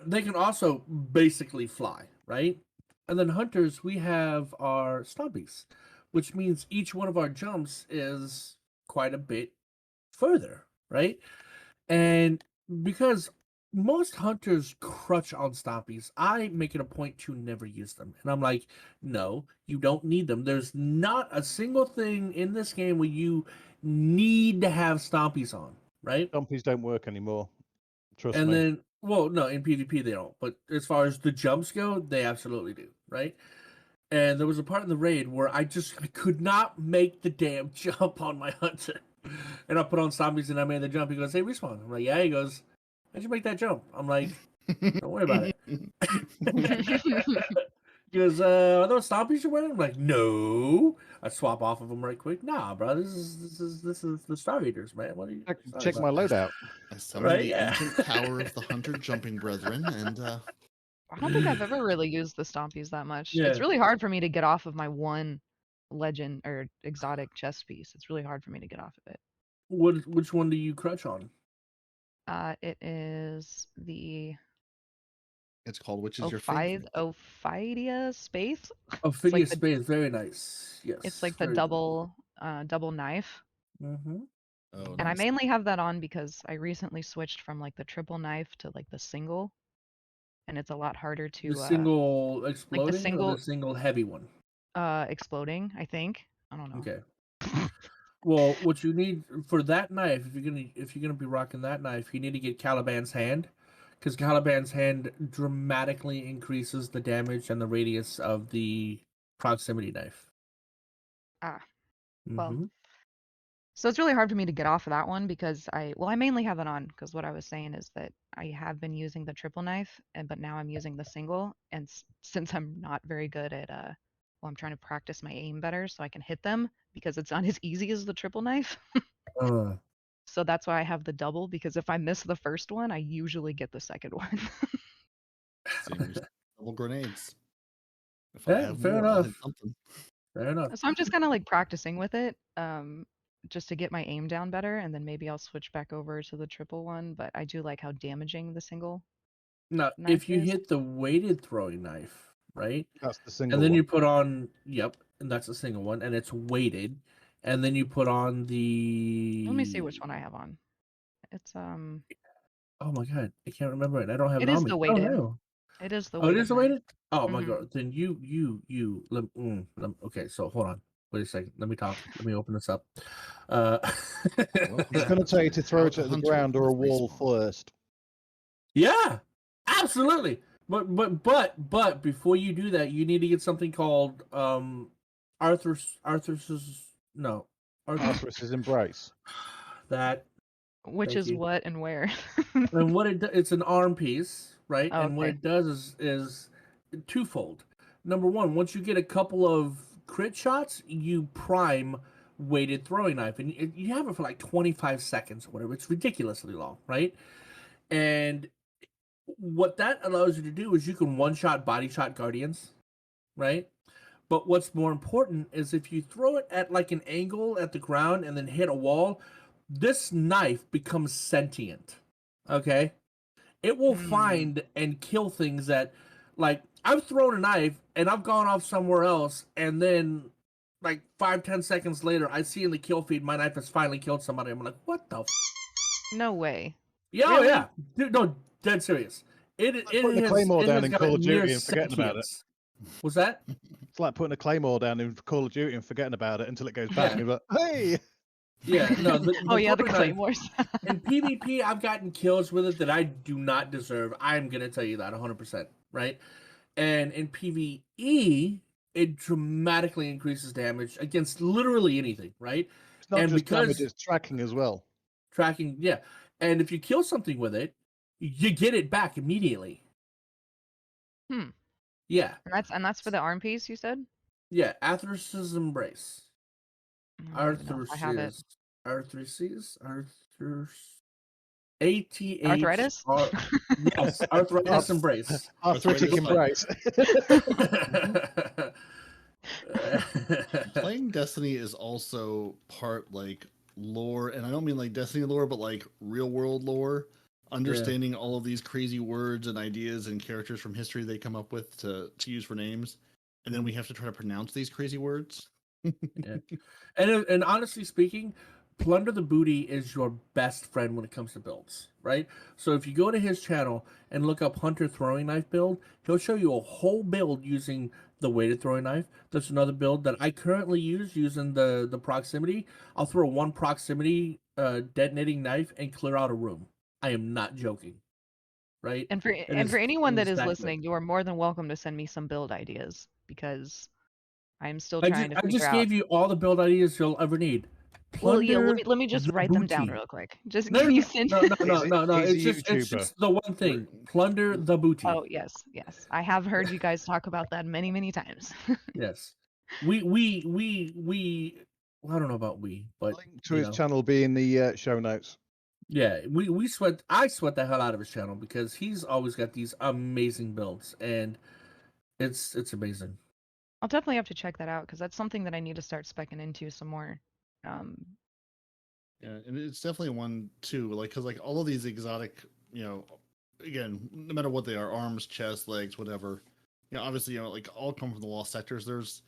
they can also basically fly, right? And then hunters, we have our stubbies, which means each one of our jumps is quite a bit further, right? And because most hunters crutch on stompies, I make it a point to never use them. And I'm like, no, you don't need them. There's not a single thing in this game where you need to have stompies on, right? Stompies don't work anymore. Trust And me. then, well, no, in PvP they don't. But as far as the jumps go, they absolutely do, right? And there was a part in the raid where I could not make the damn jump on my hunter. And I put on zombies and I made the jump. He goes, hey, respawn. I'm like, yeah. He goes, how'd you make that jump? I'm like, don't worry about it. He goes, are those stompies you're wearing? I'm like, no. I swap off of them right quick. Nah, bro, this is the Star Eaters, man. What are you Check my loadout. I summoned Right, the yeah. ancient power of the hunter jumping brethren, and I don't think I've ever really used the stompies that much. Yeah. It's really hard for me to get off of my one legend or exotic chest piece. It's really hard for me to get off of it. which one do you crutch on? It is the it's called which is your favorite? Ophidia space. Ophidia the- Space, very nice. Yes. It's like the double knife. Mm-hmm. Oh, And I nice. mainly have that on because I recently switched from like the triple knife to like the single. And it's a lot harder to The single exploding or single- the single heavy one? exploding, I think. I don't know. Okay. Well, what you need for that knife, if you're gonna be rocking that knife, you need to get Caliban's hand, because Caliban's hand dramatically increases the damage and the radius of the proximity knife. Ah, well, Mhm. So it's really hard for me to get off of that one because I mainly have it on because what I was saying is that I have been using the triple knife but now I'm using the single and since I'm not very good at I'm trying to practice my aim better so I can hit them because it's not as easy as the triple knife. Uh, So that's why I have the double because if I miss the first one, I usually get the second one. Same as double grenades. If Yeah, I have fair more, I'll hit enough. something. Fair enough. So I'm just kind of like practicing with it. just to get my aim down better, and then maybe I'll switch back over to the triple one. But I do like how damaging the single Now, knife if you is. hit the weighted throwing knife, right, That's the single and then one. you put on, yep, and that's a single one, and it's weighted, and then you put on the. Let me see which one I have on. It's Oh my god, I can't remember it. I don't have it it is on me. the Oh weighted. no. It is the Oh, it weighted is the knife. weighted. Oh my Mhm. god. Then okay. So hold on. Wait a second. Let me talk. Let me open this up. Well, It's going to tell you to throw How it to at the hunt ground or a with wall respawn. first. Yeah, absolutely. But before you do that, you need to get something called Arthur's no Arthur Arthur's embrace. that. Which Thank is you. what and where? And what it's an arm piece, right? Oh, And what okay. it does is twofold. Number one, once you get a couple of crit shots, you prime weighted throwing knife, and you have it for like 25 seconds or whatever. It's ridiculously long, right? And what that allows you to do is you can one shot body shot guardians, right? But what's more important is if you throw it at like an angle at the ground and then hit a wall, this knife becomes sentient. Okay? It will Hmm. find and kill things that, like, I've thrown a knife and I've gone off somewhere else, and then like 5-10 seconds later I see in the kill feed my knife has finally killed somebody. I'm like, what the No way. yeah, Really? oh yeah. Dude, no, dead serious. Like putting a claymore down in Call of Duty and forgetting about it. Was that? It's like putting a claymore down in Call of Duty and forgetting about it until it goes bang. Yeah. You're like, hey! Yeah, no. Oh yeah, the throwing knife- claymores. In PvP, I've gotten kills with it that I do not deserve. I'm gonna tell you that 100%, right? And in PvE, it dramatically increases damage against literally anything, right? It's not And just damage, because it's tracking as well. tracking, yeah. And if you kill something with it, you get it back immediately. Hmm. Yeah, And that's for the arm piece, you said? yeah. Arthur's embrace. I don't even know if I have it. Arthur's ATH. Arthritis? Yes, arthritis embrace. Arthritic Arthritis. embrace. Playing Destiny is also part like lore, and I don't mean like Destiny lore, but like real world lore. Understanding all of these crazy words and ideas and characters from history they come up with to use for names, and then we have to try to pronounce these crazy words. Yeah. And honestly speaking, Plunder the Booty is your best friend when it comes to builds, right? So if you go to his channel and look up Hunter Throwing Knife build, he'll show you a whole build using the weighted throwing knife. There's another build that I currently use using the proximity. I'll throw one proximity detonating knife and clear out a room. I am not joking, right? And for It anyone that is is that good. listening, you are more than welcome to send me some build ideas because I'm still I trying to just figure out. gave you all the build ideas you'll ever need. Well, yeah, Plunder let me just the write them down Booty. real quick. Just No, can you send? no. He's a It's just the one thing. Plunder the booty. Oh yes. I have heard you guys talk about that many times. Yes. We I don't know about we, but Link to you his know, channel be in the show notes. yeah, I sweat the hell out of his channel because he's always got these amazing builds, and it's amazing. I'll definitely have to check that out because that's something that I need to start specking into some more. Yeah, and it's definitely one too, like because like all of these exotic, again, no matter what they are, arms, chest, legs, whatever, obviously, like all come from the lost sectors. There's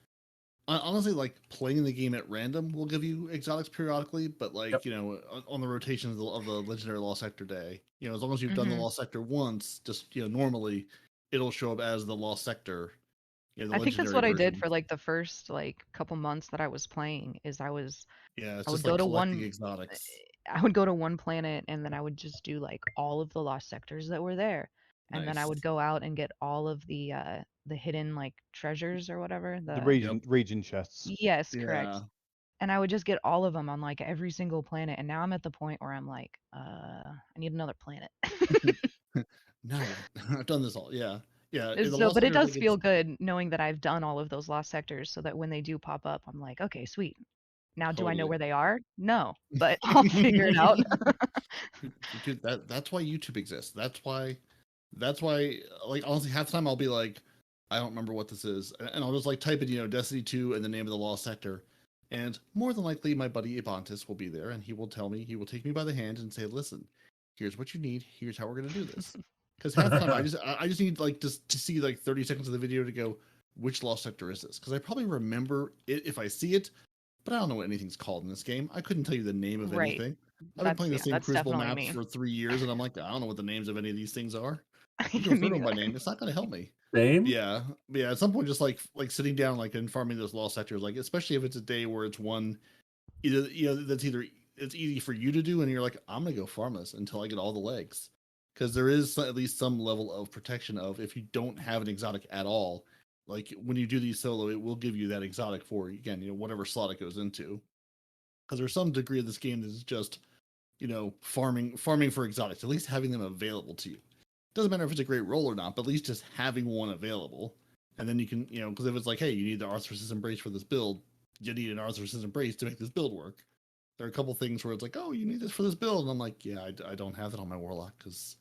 honestly like playing the game at random will give you exotics periodically, but like Yep. on the rotation of the legendary lost sector day, as long as you've done the lost sector once, just normally it'll show up as the lost sector. The I think that's legendary what I did version. for like the first like couple months that I was playing. Is I Yeah, it's would just go like to collecting one exotics. I would go to one planet and then I would just do like all of the lost sectors that were there. And then I would Nice. go out and get all of the hidden like treasures or whatever. The region chests. Yes, correct. Yeah. And I would just get all of them on like every single planet. And now I'm at the point where I'm like, I need another planet. No, I've done this all. Yeah. Yeah. So, but it does feel good knowing that I've done all of those lost sectors so that when they do pop up, I'm like, okay, sweet. Now, do I know Totally. where they are? No, but I'll figure it out. Dude, that's why YouTube exists. That's why, like, honestly, half the time I'll be like, I don't remember what this is. And I'll just like type in, Destiny 2 and the name of the lost sector. And more than likely, my buddy Ibantis will be there, and he will take me by the hand and say, "Listen, here's what you need. Here's how we're gonna do this." Because half the time, I just need like just to see like 30 seconds of the video to go, which lost sector is this? Because I probably remember it if I see it, but I don't know what anything's called in this game. I couldn't tell you the name of Right. anything. I've been playing the same that's Crucible definitely maps me. for 3 years, and I'm like, I don't know what the names of any of these things are. Me You can refer to them by neither. name. It's not going to help me. Same. Yeah. At some point, just like sitting down, like and farming those lost sectors, like especially if it's a day where it's one, either it's easy for you to do, and you're like, I'm gonna go farm this until I get all the legs, because there is at least some level of protection of if you don't have an exotic at all. Like when you do these solo, it will give you that exotic for again, whatever slot it goes into. Because there's some degree of this game that is just, farming for exotics, at least having them available to you. Doesn't matter if it's a great roll or not, but at least just having one available. And then you can, because if it's like, hey, you need the Arthur's Embrace for this build, you need an Arthur's Embrace to make this build work. There are a couple things where it's like, oh, you need this for this build. And I'm like, yeah, I don't have that on my Warlock because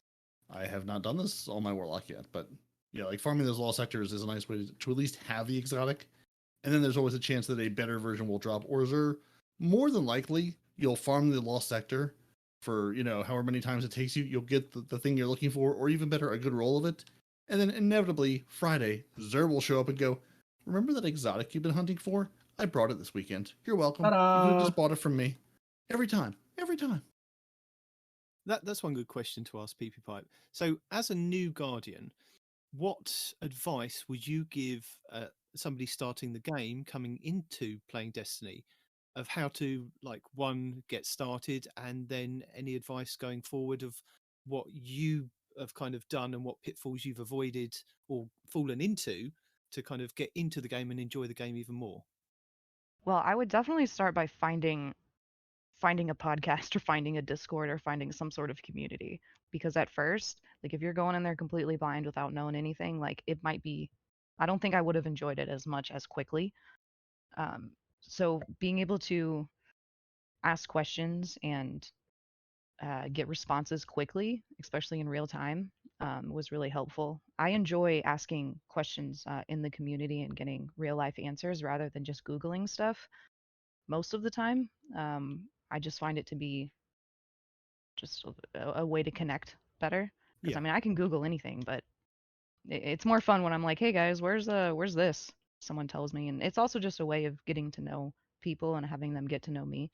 I have not done this on my Warlock yet. But yeah, like farming those lost sectors is a nice way to at least have the exotic. And then there's always a chance that a better version will drop. Or is there more than likely you'll farm the lost sector for, however many times it takes you, you'll get the thing you're looking for, or even better, a good roll of it. And then inevitably Friday, Zer will show up and go, remember that exotic you've been hunting for? I brought it this weekend. You're welcome. Ta-da! You just bought it from me. Every time. That's one good question to ask PeepyPipe. So, as a new Guardian, what advice would you give somebody starting the game, coming into playing Destiny, of how to, get started, and then any advice going forward of what you have kind of done and what pitfalls you've avoided or fallen into to kind of get into the game and enjoy the game even more? Well, I would definitely start by finding a podcast or finding a Discord or finding some sort of community. Because at first, if you're going in there completely blind without knowing anything, it might be, I don't think I would have enjoyed it as much as quickly. So being able to ask questions and get responses quickly, especially in real time, was really helpful. I enjoy asking questions in the community and getting real life answers rather than just Googling stuff most of the time. I just find it to be just a way to connect better. Because Yeah. I can Google anything, but it's more fun when I'm like, hey guys, where's this? Someone tells me, and it's also just a way of getting to know people and having them get to know me.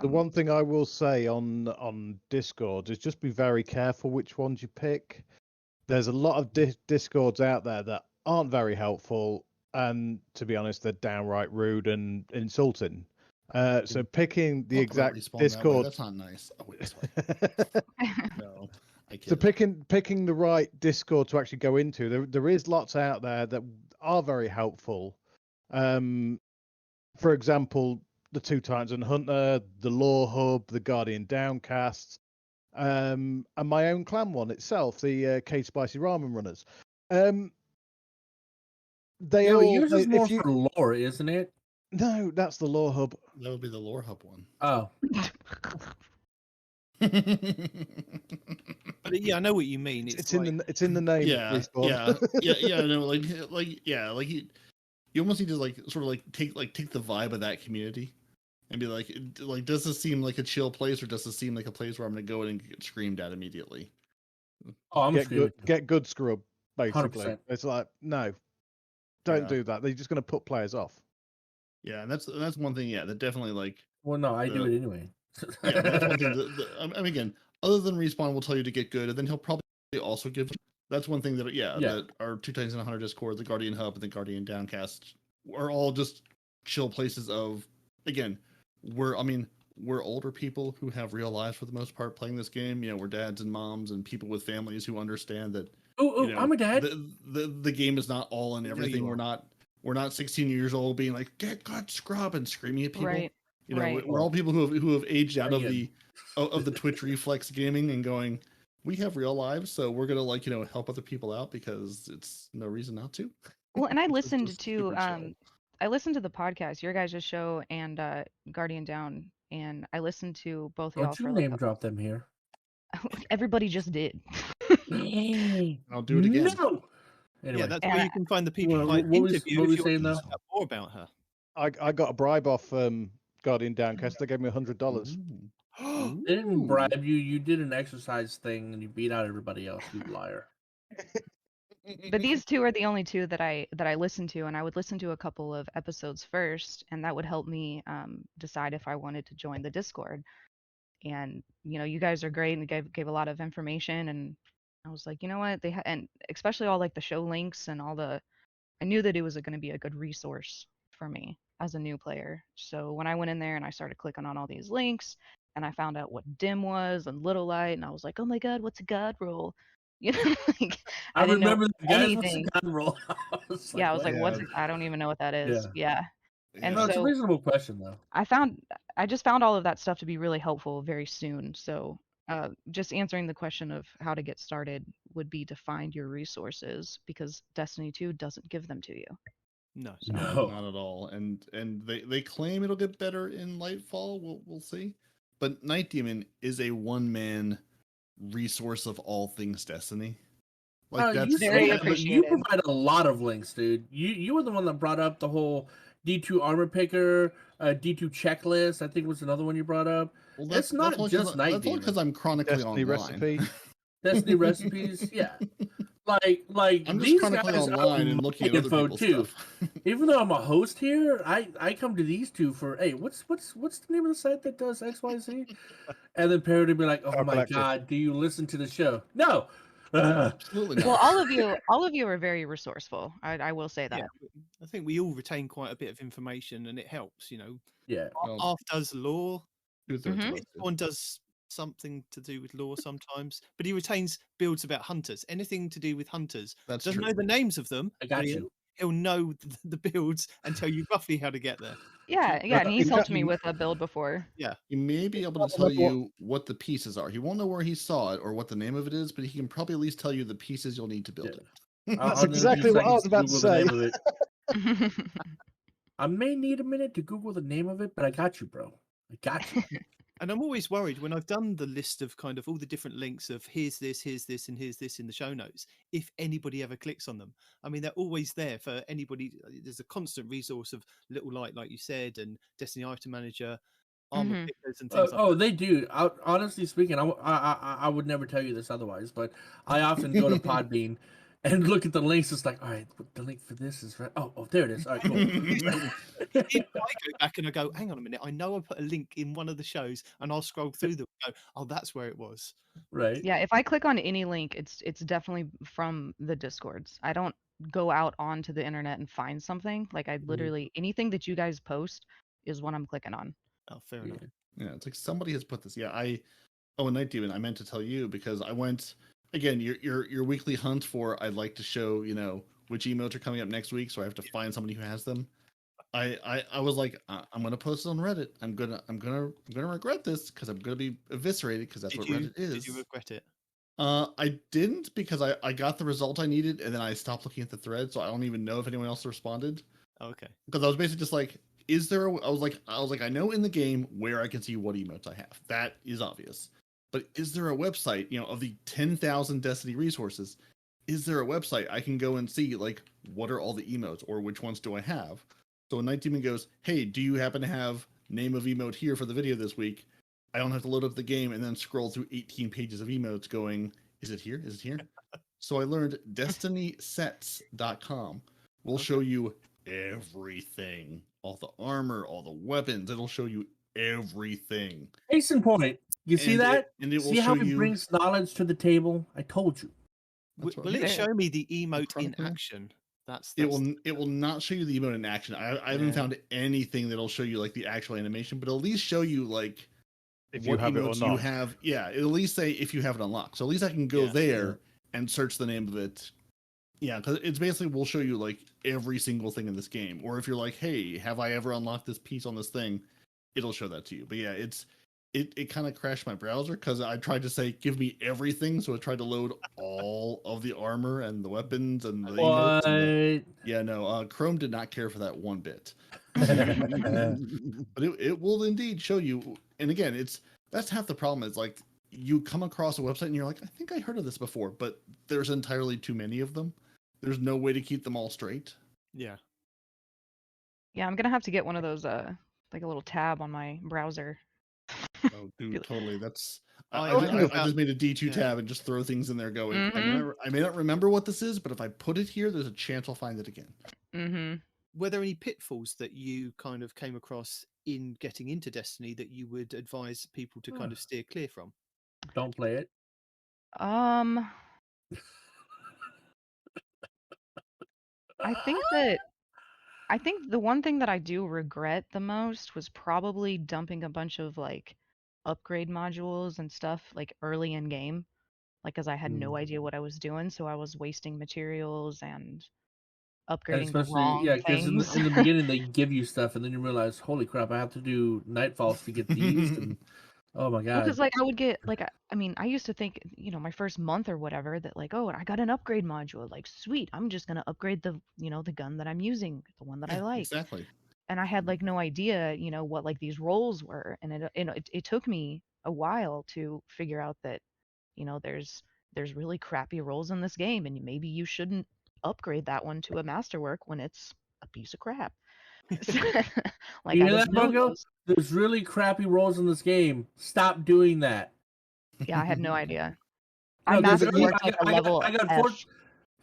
The one thing I will say on Discord is just be very careful which ones you pick. There's a lot of Discords out there that aren't very helpful, and to be honest, they're downright rude and insulting. So picking the exact Discord. That's not nice. Oh, wait, this way. No, I So can't. picking the right Discord to actually go into. There is lots out there that are very helpful. For example, the Two Titans and Hunter, the Lore Hub, the Guardian Downcast, and my own clan one itself, the K Spicy Ramen Runners. They all. Yours is more for lore, isn't it? No, that's the Lore Hub. That would be the Lore Hub one. Oh. But yeah, I know what you mean. It's in the name. Yeah. No, you almost need to take the vibe of that community and be like, does this seem like a chill place, or does this seem like a place where I'm going to go in and get screamed at immediately? Oh, I'm get good scrub, basically. 100%. It's like, no, don't do that. They're just going to put players off. Yeah, and that's one thing. Yeah, that definitely Well, no, I do it anyway. Yeah, that's one thing. Again, other than Respawn will tell you to get good, and then he'll probably also give. That's one thing that that our Two Titans and 100 Discord, the Guardian Hub, and the Guardian Downcast are all just chill places of. Again, we're older people who have real lives for the most part playing this game. We're dads and moms and people with families who understand that. I'm a dad. The game is not all and everything. We're not 16 years old being like, get good scrub and screaming at people. Right. We're all people who have aged out of the Twitch reflex gaming and going, we have real lives, so we're gonna help other people out because it's no reason not to. Well, and I listened to the podcast, your guys' show, and Guardian Down, and I listened to both of y'all. Don't you name drop them here? Everybody just did. I'll do it again. No. Anyway. Yeah, that's where you can find the PeepyPipe interview if you want to find out more about her. I got a bribe off Guardian Downcast. They gave me $100. They didn't bribe you. You did an exercise thing and you beat out everybody else. You liar. But these two are the only two that I listen to, and I would listen to a couple of episodes first, and that would help me decide if I wanted to join the Discord. And you guys are great, and gave a lot of information, and I was like, you know what, and especially all like the show links and all the, I knew that it was going to be a good resource for me as a new player. So when I went in there and I started clicking on all these links, and I found out what dim was and little light, and I was like, oh my god, what's a god roll? Like I didn't know remember the guys. What's the anything. gun roll? I was Yeah, I was like, what? I don't even know what that is. Yeah. And No, it's a so reasonable question though. I just found all of that stuff to be really helpful very soon. So just answering the question of how to get started would be to find your resources, because Destiny 2 doesn't give them to you. No. No. Not at all. And they claim it'll get better in Nightfall. We'll see. But Nitedemon is a one-man resource of all things Destiny. Like you that's very say that, but you appreciated. provide a lot of links, dude. You were the one that brought up the whole D2 armor picker, D2 checklist. I think was another one you brought up. well, It's not only just Night That's only because Demon. I'm chronically Destiny online. recipe. Destiny recipes, yeah. Like I'm just these chronically guys online are and my looking at other info people's too. stuff. Even though I'm a host here, I come to these two for, hey, what's the name of the site that does XYZ? And then Peroty be like, oh Power my Collective. god, do you listen to the show? No. Absolutely not. Well, all of you are very resourceful. I will say that. Yeah, I think we all retain quite a bit of information, and it helps. Yeah. Well, Arf does lore. 2/3 Mhm. of us do. One does something to do with lore sometimes, but he retains builds about hunters. Anything to do with hunters. That's Doesn't true. know the names of them. I got but you. He'll know the builds and tell you roughly how to get there. Yeah, and he's in helped fact, me with a build before. He may be able to tell you what the pieces are. He won't know where he saw it or what the name of it is, but he can probably at least tell you the pieces you'll need to build it. That's I'll need a few exactly what I was seconds about to Google the say. name of it. I may need a minute to Google the name of it, but I got you, bro. I got you. And I'm always worried when I've done the list of kind of all the different links of here's this, and here's this in the show notes, if anybody ever clicks on them. I mean, they're always there for anybody. There's a constant resource of Little Light, like you said, and Destiny Item Manager, armor Mhm. pickers, and things like Oh, they do. Honestly speaking, I would never tell you this otherwise, but I often go to Podbean and look at the links. It's like, all right, the link for this is right. Oh, there it is. All right, cool. I go back and I go, hang on a minute. I know I put a link in one of the shows, and I'll scroll through them and go, oh, that's where it was. Right. Yeah, if I click on any link, it's definitely from the Discords. I don't go out onto the internet and find something. Like I literally anything that you guys post is what I'm clicking on. Oh, fair enough. Yeah, it's like somebody has put this. Yeah, and Nitedemon, I meant to tell you because I went again. Your weekly hunt for I'd like to show which emotes are coming up next week, so I have to find somebody who has them. I was like, I'm gonna post it on Reddit. I'm gonna regret this because I'm gonna be eviscerated because that's what Reddit is. Did you regret it? I didn't because I got the result I needed and then I stopped looking at the thread, so I don't even know if anyone else responded. Oh, okay. Because I was basically just like, I was like, I know in the game where I can see what emotes I have. That is obvious. But is there a website, of the 10,000 Destiny resources, is there a website I can go and see, like, what are all the emotes or which ones do I have? So when Nitedemon goes, hey, do you happen to have name of emote here for the video this week? I don't have to load up the game and then scroll through 18 pages of emotes going, is it here? Is it here? So I learned destinysets.com will show you everything. All the armor, all the weapons. It'll show you everything. Case in point. You see that? And it will See how show it you. brings knowledge to the table? I told you. That's what Will I'm it saying. show me the emote in Chronicle? action? That's It will not show you the emote in action. I haven't Yeah. found anything that'll show you like the actual animation, but at least show you like If you what have it or emotes not. you have. Yeah, it'll at least say if you have it unlocked. So at least I can go Yeah. there and search the name of it. Yeah, because it's basically will show you like every single thing in this game. Or if you're like, hey, have I ever unlocked this piece on this thing? It'll show that to you. But yeah, it kind of crashed my browser because I tried to say give me everything, so it tried to load all of the armor and the weapons and the emotes. And yeah, no, Chrome did not care for that one bit. But it will indeed show you. And again, that's half the problem. Is like you come across a website and you're like, I think I heard of this before, but there's entirely too many of them. There's no way to keep them all straight. Yeah. Yeah, I'm gonna have to get one of those like a little tab on my browser. Oh, dude, totally. That's I I, know I, I about- just made a D2 yeah. tab and just throw things in there going. Mhm. I may not remember what this is, but if I put it here, there's a chance I'll find it again. Mhm. Were there any pitfalls that you kind of came across in getting into Destiny that you would advise people to kind of steer clear from? Don't play it. Um, I think the one thing that I do regret the most was probably dumping a bunch of like upgrade modules and stuff like early in game, like because I had no idea what I was doing, so I was wasting materials and And upgrading the especially, yeah, wrong because in things. the beginning they give you stuff, and then you realize, holy crap, I have to do Nightfalls to get these, and oh my Well, god. because like I would get like I mean I used to think my first month or whatever that like oh I got an upgrade module like sweet I'm just gonna upgrade the the gun that I'm using the one that I Yeah, like exactly. and I had like no idea what like these roles were and it took me a while to figure out that there's really crappy roles in this game and maybe you shouldn't upgrade that one to a masterwork when it's a piece of crap. Like You I hear that, didn't know Bungo? those. There's really crappy roles in this game. Stop doing that. Yeah, I had no idea. I No, because masterworked like a level I got F. four.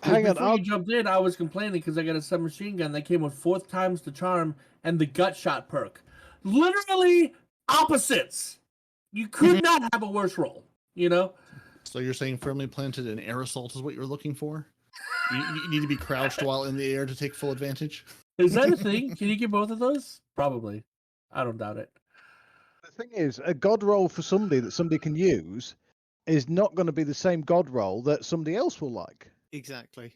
Hang on, Before you jumped in, I was complaining because I got a submachine gun that came with 4th times the charm and the gut shot perk. Literally opposites. You could not have a worse roll. So you're saying firmly planted and air assault is what you're looking for? You need to be crouched while in the air to take full advantage? Is that a thing? Can you get both of those? Probably. I don't doubt it. The thing is, a god roll for somebody that somebody can use is not going to be the same god roll that somebody else will like. Exactly.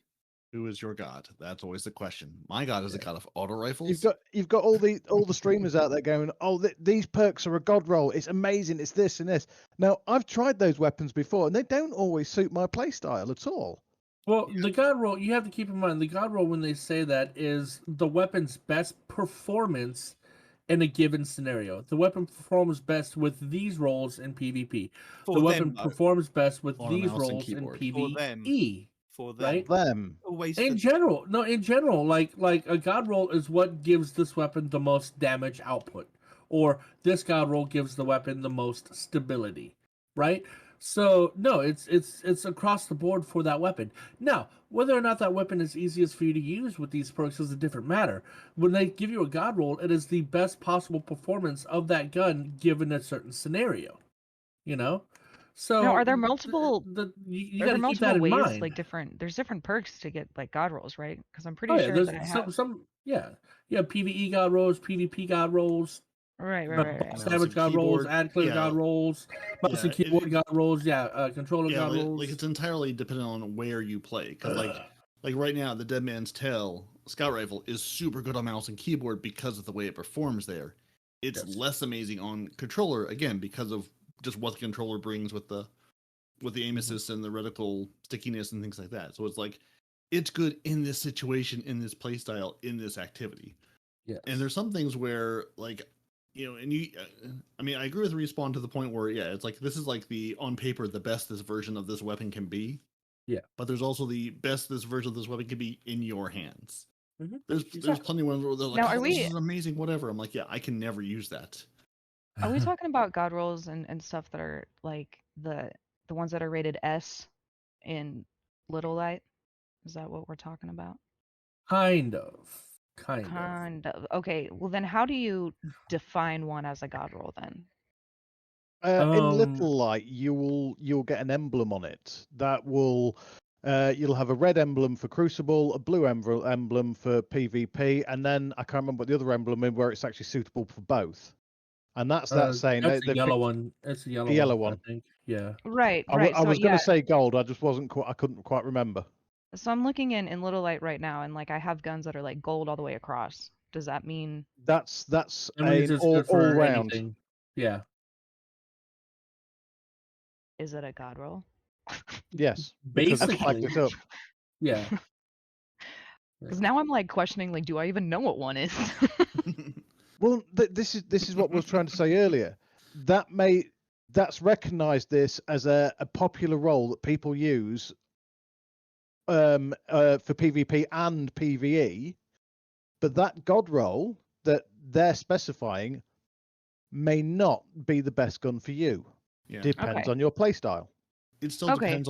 Who is your god? That's always the question. My god is a god of auto rifles. You've got all the streamers out there going, oh, these perks are a god roll. It's amazing. It's this and this. Now I've tried those weapons before, and they don't always suit my playstyle at all. Well, the god roll, you have to keep in mind, the god roll when they say that is the weapon's best performance in a given scenario. The weapon performs best with these rolls in PvP. For The them, weapon though. performs best with On a these mouse and rolls in keyboard. For them. PvE. For them. Right? Them. Always In for general, like a god roll is what gives this weapon the most damage output, or this god roll gives the weapon the most stability, right? So no, it's across the board for that weapon. Now, whether or not that weapon is easiest for you to use with these perks is a different matter. When they give you a god roll, it is the best possible performance of that gun given a certain scenario. So Now, are there multiple? you Are got there to keep that multiple in ways? mind. Like there's different perks to get like god rolls, right? Because I'm pretty Oh yeah, sure there's that I have. yeah, PvE god rolls, PvP god rolls, Right. Mouse damage and god rolls, keyboard. ad clear Yeah. god rolls, mouse and Yeah, keyboard god rolls, controller Yeah, god rolls. like it's entirely dependent on where you play. Because like right now, the Dead Man's Tale scout rifle is super good on mouse and keyboard because of the way it performs there. It's Yes. less amazing on controller again because of just what the controller brings with the aim assist and the reticle stickiness and things like that. So it's like it's good in this situation, in this playstyle, in this activity. Yes. And there's some things where like and you, I mean, I agree with Respawn to the point where, yeah, it's like this is like the on paper the best this version of this weapon can be. Yeah. But there's also the best this version of this weapon can be in your hands. Mhm. There's plenty of ones where they're like, Now, oh, are this we- is amazing, whatever. I'm like, yeah, I can never use that. Are we talking about god rolls and stuff that are like the ones that are rated S in Little Light? Is that what we're talking about? Kind of. Kind of. Okay. Well, then how do you define one as a god roll then? In Little Light, you'll get an emblem on it that will. You'll have a red emblem for Crucible, a blue emblem for PvP, and then I can't remember what the other emblem is where it's actually suitable for both. And that's saying that's they a yellow picked one. It's a yellow, yellow one. one. I think. Yeah. Right. I Right. So was going yeah. to say gold. I just wasn't. I couldn't quite remember. So I'm looking in Little Light right now, and like I have guns that are like gold all the way across. Does that mean That's That means an it's all good for round. anything. Yeah. is it a god roll? Yes, because I flagged it up. Yeah. Because now I'm like questioning, like, do I even know what one is? Well, this is what I was trying to say earlier. That's recognised this as a popular role that people use for PvP and PvE, but that god roll they're specifying may not be the best gun for you. Yeah. Depends Okay. on your playstyle. It still depends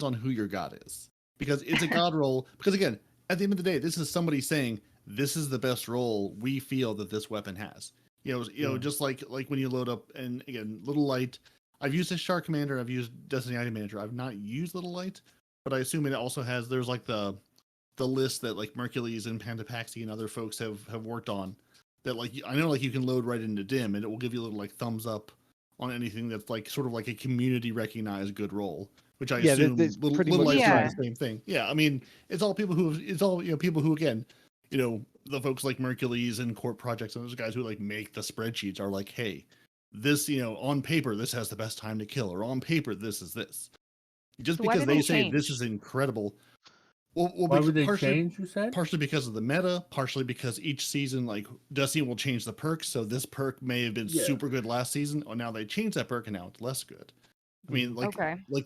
on who your god is, because it's a god roll. Because again, at the end of the day, this is somebody saying this is the best roll we feel that this weapon has. Just like when you load up, and again, Little Light. I've used this Shark Commander. I've used Destiny Item Manager. I've not used Little Light, but I assume it also has. There's like the list that like Mercules and Pandapaxi and other folks have worked on. That like I know like you can load right into Dim, and it will give you a little like thumbs up on anything that's like sort of like a community recognized good roll, which I assume Little Light's doing the same thing. Yeah, I mean it's all people who people who again, the folks like Mercules and Court Projects and those guys who like make the spreadsheets are like, hey, this on paper this has the best time to kill, or on paper this is this. Just because they say this is incredible. Well, why would they change, you said? Partially because of the meta, partially because each season, like, Destiny will change the perks, so this perk may have been super good last season, or now they changed that perk and now it's less good. I mean, like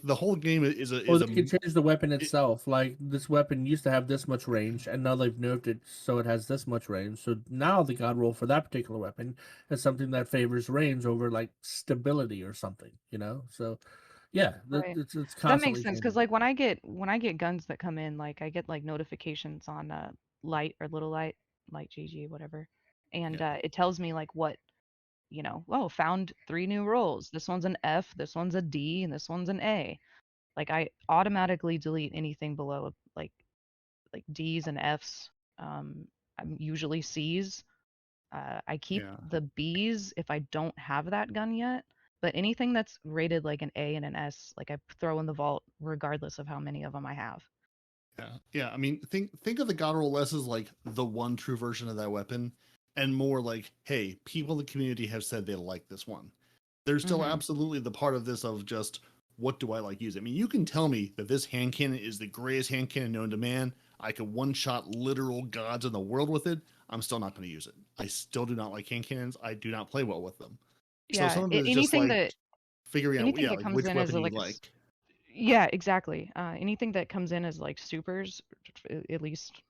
the whole game is a... Well, they can change the weapon itself. Like, this weapon used to have this much range, and now they've nerfed it so it has this much range. So now the god roll for that particular weapon is something that favors range over, like, stability or something, So... Yeah, right. It's that makes sense, because like when I get guns that come in, like I get like notifications on Light or Little Light, like GG, whatever, and it tells me like what, found 3 new rolls. This one's an F, this one's a D, and this one's an A. Like I automatically delete anything below like D's and F's. I'm usually C's. I keep the B's if I don't have that gun yet. But anything that's rated like an A and an S, like I throw in the vault regardless of how many of them I have. Yeah. I mean, think of the God Roll less as like the one true version of that weapon, and more like, hey, people in the community have said they like this one. There's still absolutely the part of this of just, what do I like using? I mean, you can tell me that this hand cannon is the greatest hand cannon known to man. I could one-shot literal gods in the world with it. I'm still not going to use it. I still do not like hand cannons. I do not play well with them. Yeah, so some of it is just like figuring out like which weapon you like. Yeah, exactly. Anything that comes in as like supers, at least,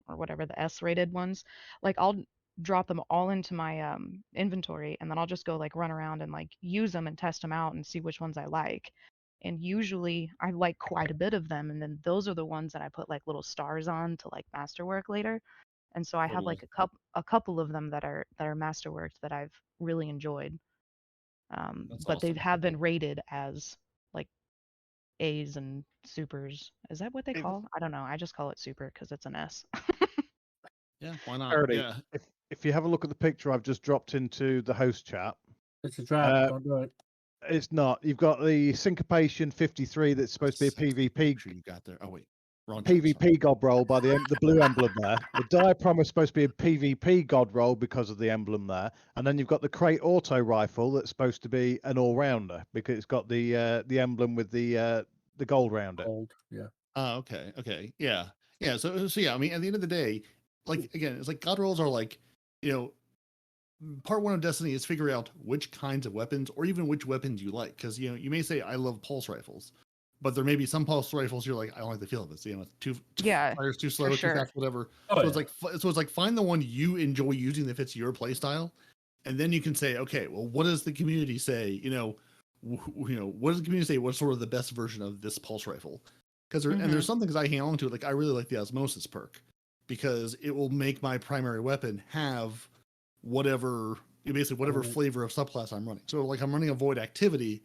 or whatever, the S-rated ones, like I'll drop them all into my inventory, and then I'll just go like run around and like use them and test them out and see which ones I like. And usually I like quite a bit of them, and then those are the ones that I put like little stars on to like masterwork later. And so I have like a couple of them that are masterworked that I've really enjoyed. But they have been rated as like A's and supers. Is that what they call? I don't know. I just call it super because it's an S. Yeah, why not? Peroty, Yeah. If you have a look at the picture I've just dropped into the host chat. It's a trap. Don't do it. It's not. You've got the Syncopation 53 that's supposed to be a PvP. Sure you got there. Oh wait. PvP god roll by the blue emblem there. The diaprom is supposed to be a PvP god roll because of the emblem there, and then you've got the crate auto rifle that's supposed to be an all rounder because it's got the emblem with the gold round it. Gold, yeah. Okay, yeah. So yeah. I mean, at the end of the day, like again, it's like god rolls are like, part one of Destiny is figure out which kinds of weapons or even which weapons you like, because you may say I love pulse rifles. But there may be some pulse rifles you're like, I don't like the feel of it. So, it's fire's too slow, too fast, whatever. It's like find the one you enjoy using that fits your play style, and then you can say, okay, well, what does the community say? What does the community say? What's sort of the best version of this pulse rifle? Because there's some things I hang on to. Like I really like the osmosis perk because it will make my primary weapon have whatever flavor of subclass I'm running. So like I'm running a void activity.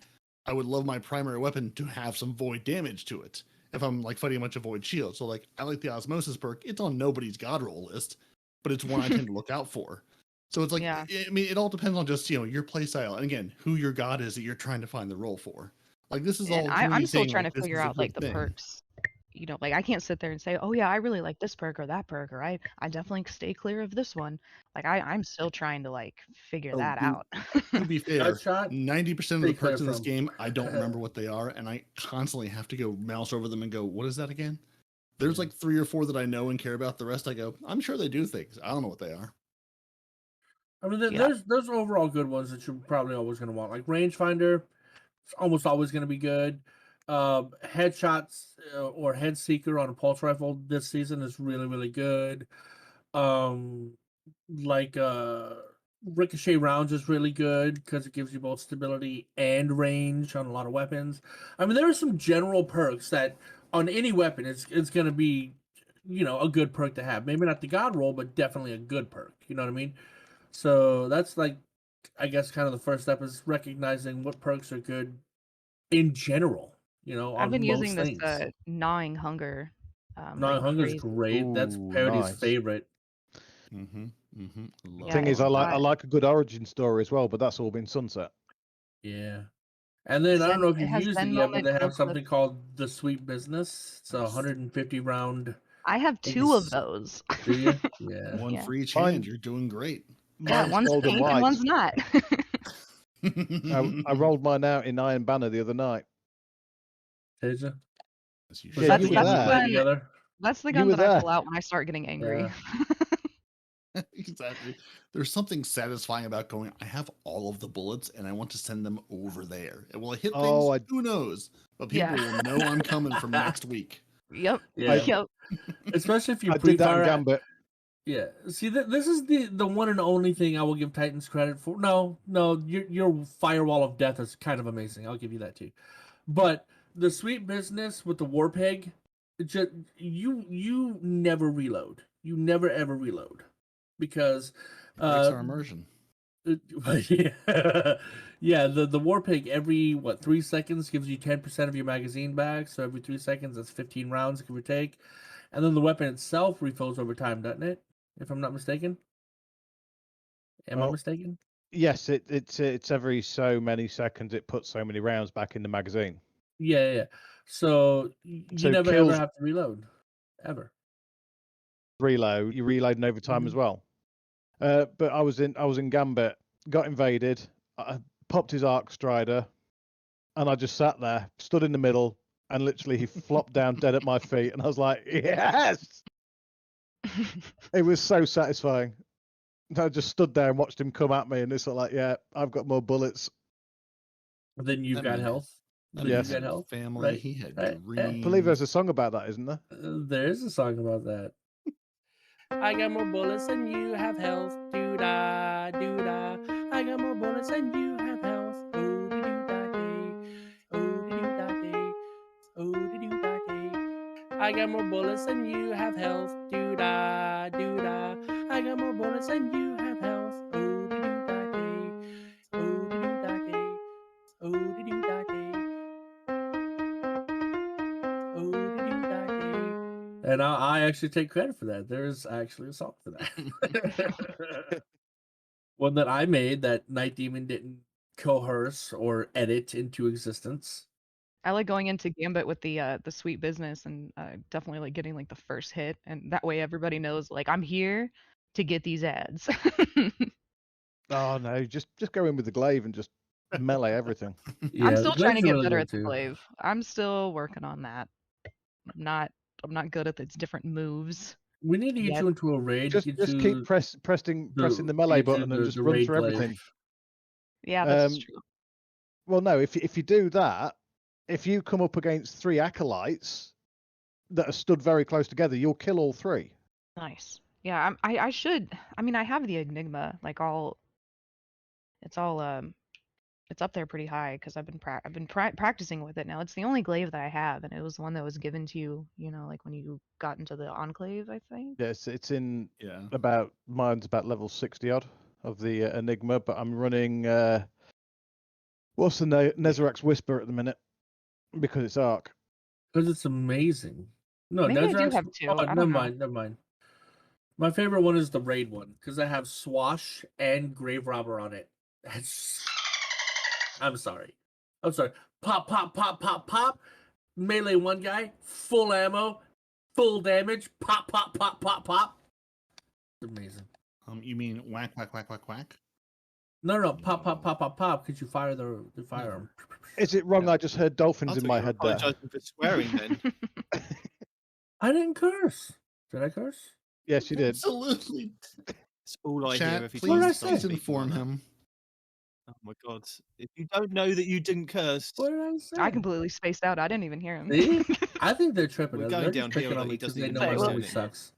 I would love my primary weapon to have some void damage to it if I'm like fighting a bunch of void shields. So like I like the osmosis perk. It's on nobody's god roll list, but it's one I tend to look out for. So it's like I mean, it all depends on just your play style and again who your god is that you're trying to find the role for. Like this is all. I'm still trying to figure out like the perks. Like I can't sit there and say, oh yeah, I really like this perk or that perk, or I definitely stay clear of this one. Like I'm still trying to like figure that out. To be fair, 90% of the perks in this game, I don't remember what they are, and I constantly have to go mouse over them and go, what is that again? There's like 3 or 4 that I know and care about. The rest I go, I'm sure they do things. I don't know what they are. I mean, there's overall good ones that you're probably always going to want. Like rangefinder, it's almost always going to be good. Headshots or head seeker on a pulse rifle this season is really, really good. like ricochet rounds is really good because it gives you both stability and range on a lot of weapons. I mean, there are some general perks that on any weapon it's going to be, a good perk to have. Maybe not the god roll, but definitely a good perk. You know what I mean? So that's like, I guess, kind of the first step is recognizing what perks are good in general. I've On been using most this things. gnawing hunger. Gnawing hunger's crazy. great. That's Ooh, Peroty's nice. favorite. Yeah, Thing is, it's I got- like a good origin story as well, but that's all been sunset. Yeah. And then I don't know if It you've has used it Zen yet, but moment, they have Cold Clip. something called the Sweet Business. It's a 150 round. I have 2 of those. Do you? Yeah. One Yeah. for each Mine- hand. You're doing great. Yeah, Mine's one's gold and pink and white. one's not. I rolled mine out in Iron Banner the other night. Did you? As you Was Yeah, that you the were gun we there. played together? That's the You gun were that I there. pull out when I start getting angry. Yeah. Exactly. There's something satisfying about going, I have all of the bullets and I want to send them over there. And will I hit things? Oh, Who knows? But people Yeah. will know I'm coming from next week. Yep. Yeah. Yep. Especially if you I did that in pre-fire. Gambit. Yeah. See, this is the one and only thing I will give Titans credit for. No, your firewall of death is kind of amazing. I'll give you that too. But the Sweet Business with the war pig, just you never reload. You never ever reload because It breaks our immersion. yeah, the war pig every 3 seconds gives you 10% of your magazine back. So every 3 seconds, that's 15 rounds give or take. And then the weapon itself refills over time, doesn't it? If I'm not mistaken. Am I mistaken? Yes, it's every so many seconds it puts so many rounds back in the magazine. Yeah. So you So never kills- ever have to reload, ever. Reload, you're reloading over time as well. But I was in Gambit, got invaded, I popped his Arc Strider, and I just sat there, stood in the middle, and literally he flopped down dead at my feet, and I was like, yes! It was so satisfying. I just stood there and watched him come at me, and it's like, yeah, I've got more bullets. Then you've That got man- health. That Then man you've had got health. family. Right, He had right, dreams. I believe there's a song about that, isn't there? There is a song about that. I got more bullets than you have health. Doo-da, doo-da. I got more bullets than you have health. Oh-de-doo-da-day. Oh-de-doo-da-day. Oh-de-doo-da-day. I got more bullets than you have health. Doo-da, doo-da. I got more bullets than you have health. Oh-de-doo-da-day. Oh-de-doo-da-day. Oh-de-doo-da-day. Oh-de-doo-da-day. And I actually take credit for that. There's actually a song for that. One that I made that Nitedemon didn't coerce or edit into existence. I like going into Gambit with the Sweet Business and definitely like getting like the first hit, and that way everybody knows like I'm here to get these ads. Oh no, just go in with the glaive and just melee everything. I'm still trying to Glaive's get really better good at the too. glaive. I'm still working on that. I'm not good at its different moves. We need to get Yep. you into a raid. Just keep pressing the melee button and just run raid through glaive. everything. Yeah, that's true. Well, no, if you do that, if you come up against 3 acolytes that are stood very close together, you'll kill all 3. Nice. Yeah, I should. I mean, I have the Enigma. Like it's up there pretty high because I've been practicing with it now. It's the only glaive that I have, and it was the one that was given to you. You know, like when you got into the Enclave, I think. Yes, it's in Yeah. mine's about level 60 odd of the Enigma, but I'm running what's the Nezarac's Whisper at the minute because it's Arc. Because it's amazing. No, Maybe I do Nezarac's- have 2. Oh, I never don't know. mind. My favorite one is the raid one because I have Swash and Grave Robber on it. I'm sorry. Pop. Melee one guy, full ammo, full damage. Pop. It's amazing. You mean whack, whack, whack, whack, whack? No. Pop. Because you fire the firearm. Is it wrong? Yeah. I just heard dolphins I in thought my you were head there. apologising for swearing then. I didn't curse. Did I curse? Yes, you did. Absolutely. It's all I hear Chat, every What did I time. say? please inform him. Oh my god! If you don't know that you didn't curse, What did I say? I completely spaced out. I didn't even hear him. See? I think they're tripping. We're They're going just downhill picking on that me he because doesn't they even know my know he's voice doing it. sucks.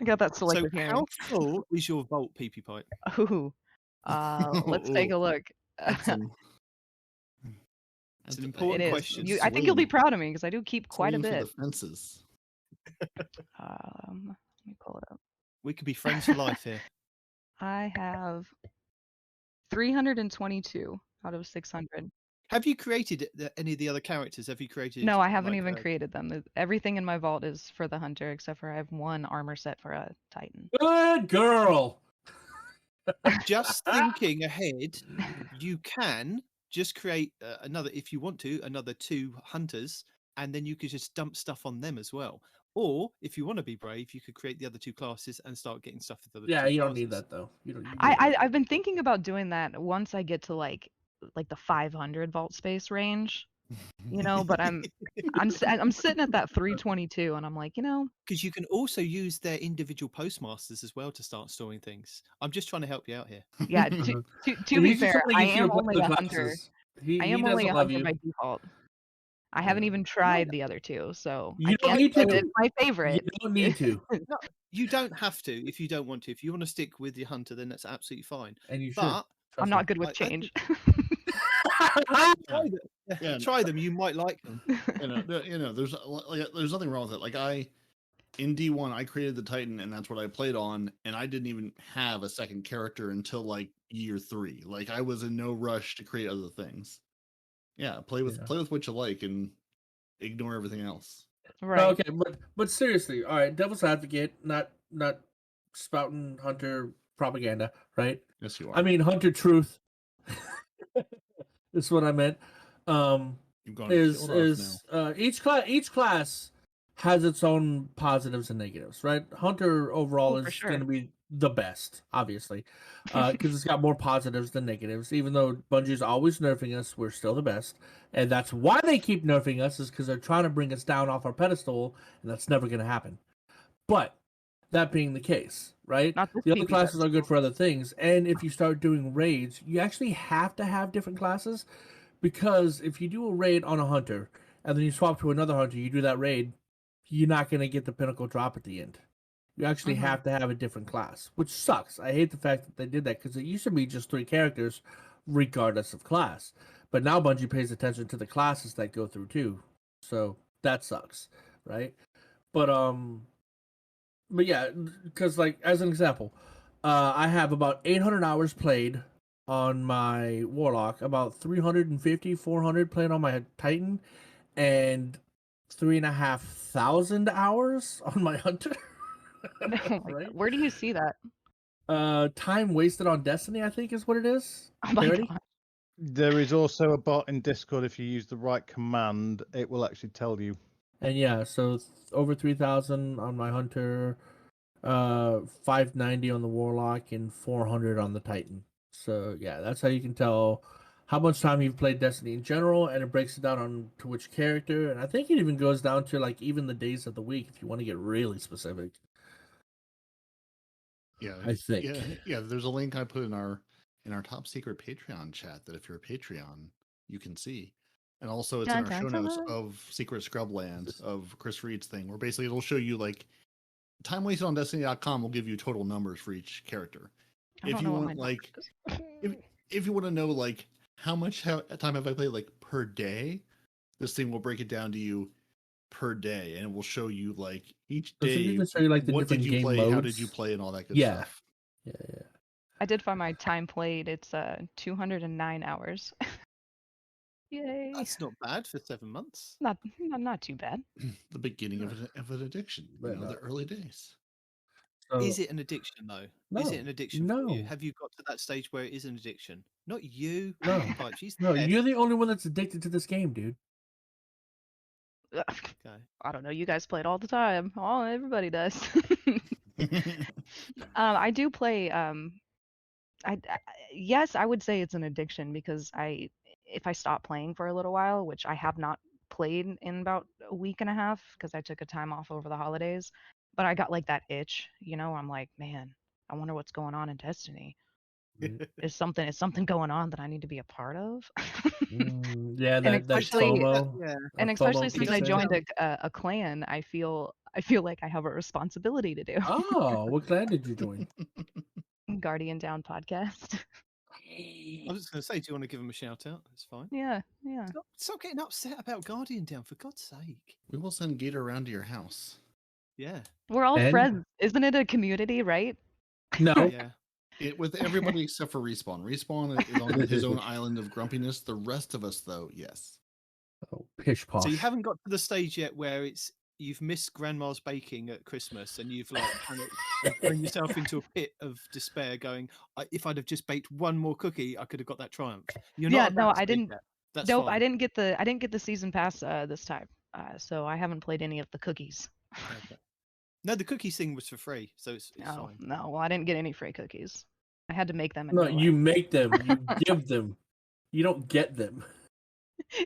I got that So selected here. how full is your vault, PeepyPipe? Ooh. Let's take a look. That's an It's an It important is. question. I think you'll be Swing. proud of me because I do keep quite a Swing for bit. the fences. Let me pull it up. We could be friends for life here. I have 322 out of 600. Have you created any of the other characters? Have you created? No, I haven't like, even created them. Everything in my vault is for the hunter, except for I have one armor set for a titan. Good girl. Just thinking ahead, you can just create another, if you want to, another 2 hunters, and then you could just dump stuff on them as well. Or if you want to be brave, you could create the other 2 classes and start getting stuff with the other Yeah, 2 you don't classes. need that though. You don't. I've been thinking about doing that once I get to like the 500 vault space range, you know. But I'm sitting at that 322, and I'm like, you know, because you can also use their individual postmasters as well to start storing things. I'm just trying to help you out here. yeah. To He's be just fair, trying to I get you am to play only the a hunter. classes. I He am only doesn't a love hunter you. by default. I haven't even tried the other 2, so You I don't can't need say that to. it's my favorite. You don't need to, No, you don't have to if you don't want to. If you want to stick with your hunter, then that's absolutely fine. and you should. But I'm not good with I change. try them. Yeah. Try them. You might like them. There's nothing wrong with it. Like in D1, I created the Titan, and that's what I played on, and I didn't even have a second character until like year 3. Like I was in no rush to create other things. Yeah, play with what you like and ignore everything else. Right. Okay, but seriously, all right, devil's advocate, not spouting hunter propaganda, right? Yes, you are. I mean hunter truth. Is what I meant. You've gone killed off Each class has its own positives and negatives, right? Hunter overall for is sure. going to be the best, obviously, because it's got more positives than negatives. Even though Bungie's always nerfing us, we're still the best, and that's why they keep nerfing us, is because they're trying to bring us down off our pedestal, and that's never going to happen. But that being the case, right? Not this The other PvP classes pedestal. are good for other things, and if you start doing raids, you actually have to have different classes, because if you do a raid on a hunter and then you swap to another hunter, you do that raid, you're not going to get the pinnacle drop at the end. You actually have to have a different class, which sucks. I hate the fact that they did that, because it used to be just 3 characters regardless of class. But now Bungie pays attention to the classes that go through too. So that sucks, right? But yeah, because like as an example, I have about 800 hours played on my Warlock, about 350, 400 played on my Titan, and 3,500 hours on my Hunter. Right? Where do you see that? Time wasted on Destiny, I think is what it is. Oh my Peroty? god. There is also a bot in Discord. If you use the right command, it will actually tell you. And yeah, so over 3,000 on my Hunter, 590 on the Warlock, and 400 on the Titan. So yeah, that's how you can tell how much time you've played Destiny in general, and it breaks it down on to which character, and I think it even goes down to like even the days of the week if you want to get really specific. Yeah, I think. Yeah. There's a link I put in our top secret Patreon chat that if you're a Patreon, you can see. And also it's in our show notes of Secret Scrubland of Chris Reed's thing, where basically it'll show you like time wasted on Destiny.com will give you total numbers for each character. If you want like if you want to know like how much time have I played like per day, this thing will break it down to you per day, and it will show you like each day show you, like, the what did you game play, modes. how did you play, and all that good Yeah. stuff. Yeah. I did find my time played. It's 209 hours. Yay. That's not bad for 7 months. Not too bad. The beginning of an addiction, the early days. So, Is it an addiction though? Is No. it an addiction for you? No. Have you got to that stage where it is an addiction? Not you. No. PeepyPipe, she's No, the you're the only one that's addicted to this game, dude. best. Okay. I don't know. You guys play it all the time. Oh, everybody does. I do play. Yes, I would say it's an addiction because if I stop playing for a little while, which I have not played in about a week and a half because I took a time off over the holidays, but I got like that itch, you know. I'm like, man, I wonder what's going on in Destiny. Is something going on that I need to be a part of? Yeah, And that especially- FOMO. Yeah. And FOMO especially since I kicks in. joined a clan, I feel I feel like I have a responsibility to do. Oh, what clan did you join? Guardian Down podcast. I was just going to say, do you want to give him a shout out? It's fine. Yeah. Stop getting upset about Guardian Down, for God's sake. We will send Gator around to your house. Yeah. We're all And- friends. Isn't it a community, right? No. Yeah. With everybody except for Respawn. Respawn is on his own island of grumpiness. The rest of us, though, yes. Oh, pish posh. So you haven't got to the stage yet where you've missed Grandma's baking at Christmas and you've like kind of thrown yourself into a pit of despair, going, "If I'd have just baked one more cookie, I could have got that triumph." You're Yeah, not. at no, that I stage didn't- yet. That's Nope, fine. I didn't get the season pass this time. So I haven't played any of the cookies. Okay. No, the cookies thing was for free, so it's No, fine. no, well, I didn't get any free cookies. I had to make them. in No, real you life. make them. You give them. You don't get them.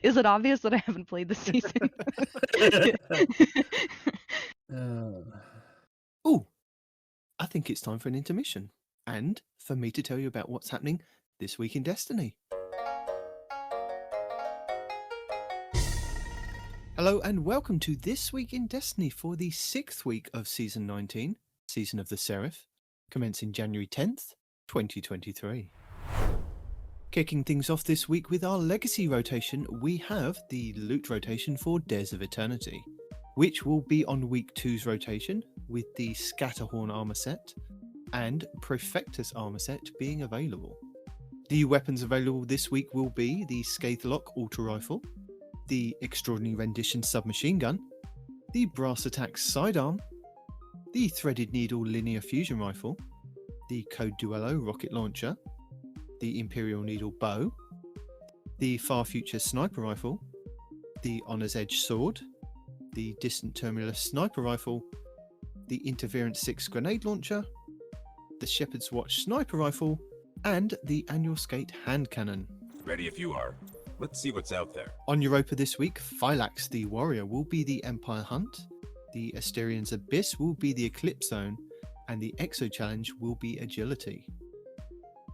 Is it obvious that I haven't played the season? Oh, I think it's time for an intermission and for me to tell you about what's happening this week in Destiny. Hello and welcome to This Week in Destiny for the 6th week of Season 19, Season of the Seraph, commencing January 10th, 2023. Kicking things off this week with our Legacy rotation, we have the loot rotation for Dares of Eternity, which will be on Week 2's rotation with the Scatterhorn armor set and Profectus armor set being available. The weapons available this week will be the Scathelock Auto Rifle, the Extraordinary Rendition Submachine Gun, the Brass Attack Sidearm, the Threaded Needle Linear Fusion Rifle, the Code Duello Rocket Launcher, the Imperial Needle Bow, the Far Future Sniper Rifle, the Honor's Edge Sword, the Distant Terminus Sniper Rifle, the Interference 6 Grenade Launcher, the Shepherd's Watch Sniper Rifle, and the Annual Skate Hand Cannon. Ready if you are. Let's see what's out there. On Europa this week, Phylax the Warrior will be the Empire Hunt, the Asterian's Abyss will be the Eclipse Zone, and the Exo Challenge will be Agility.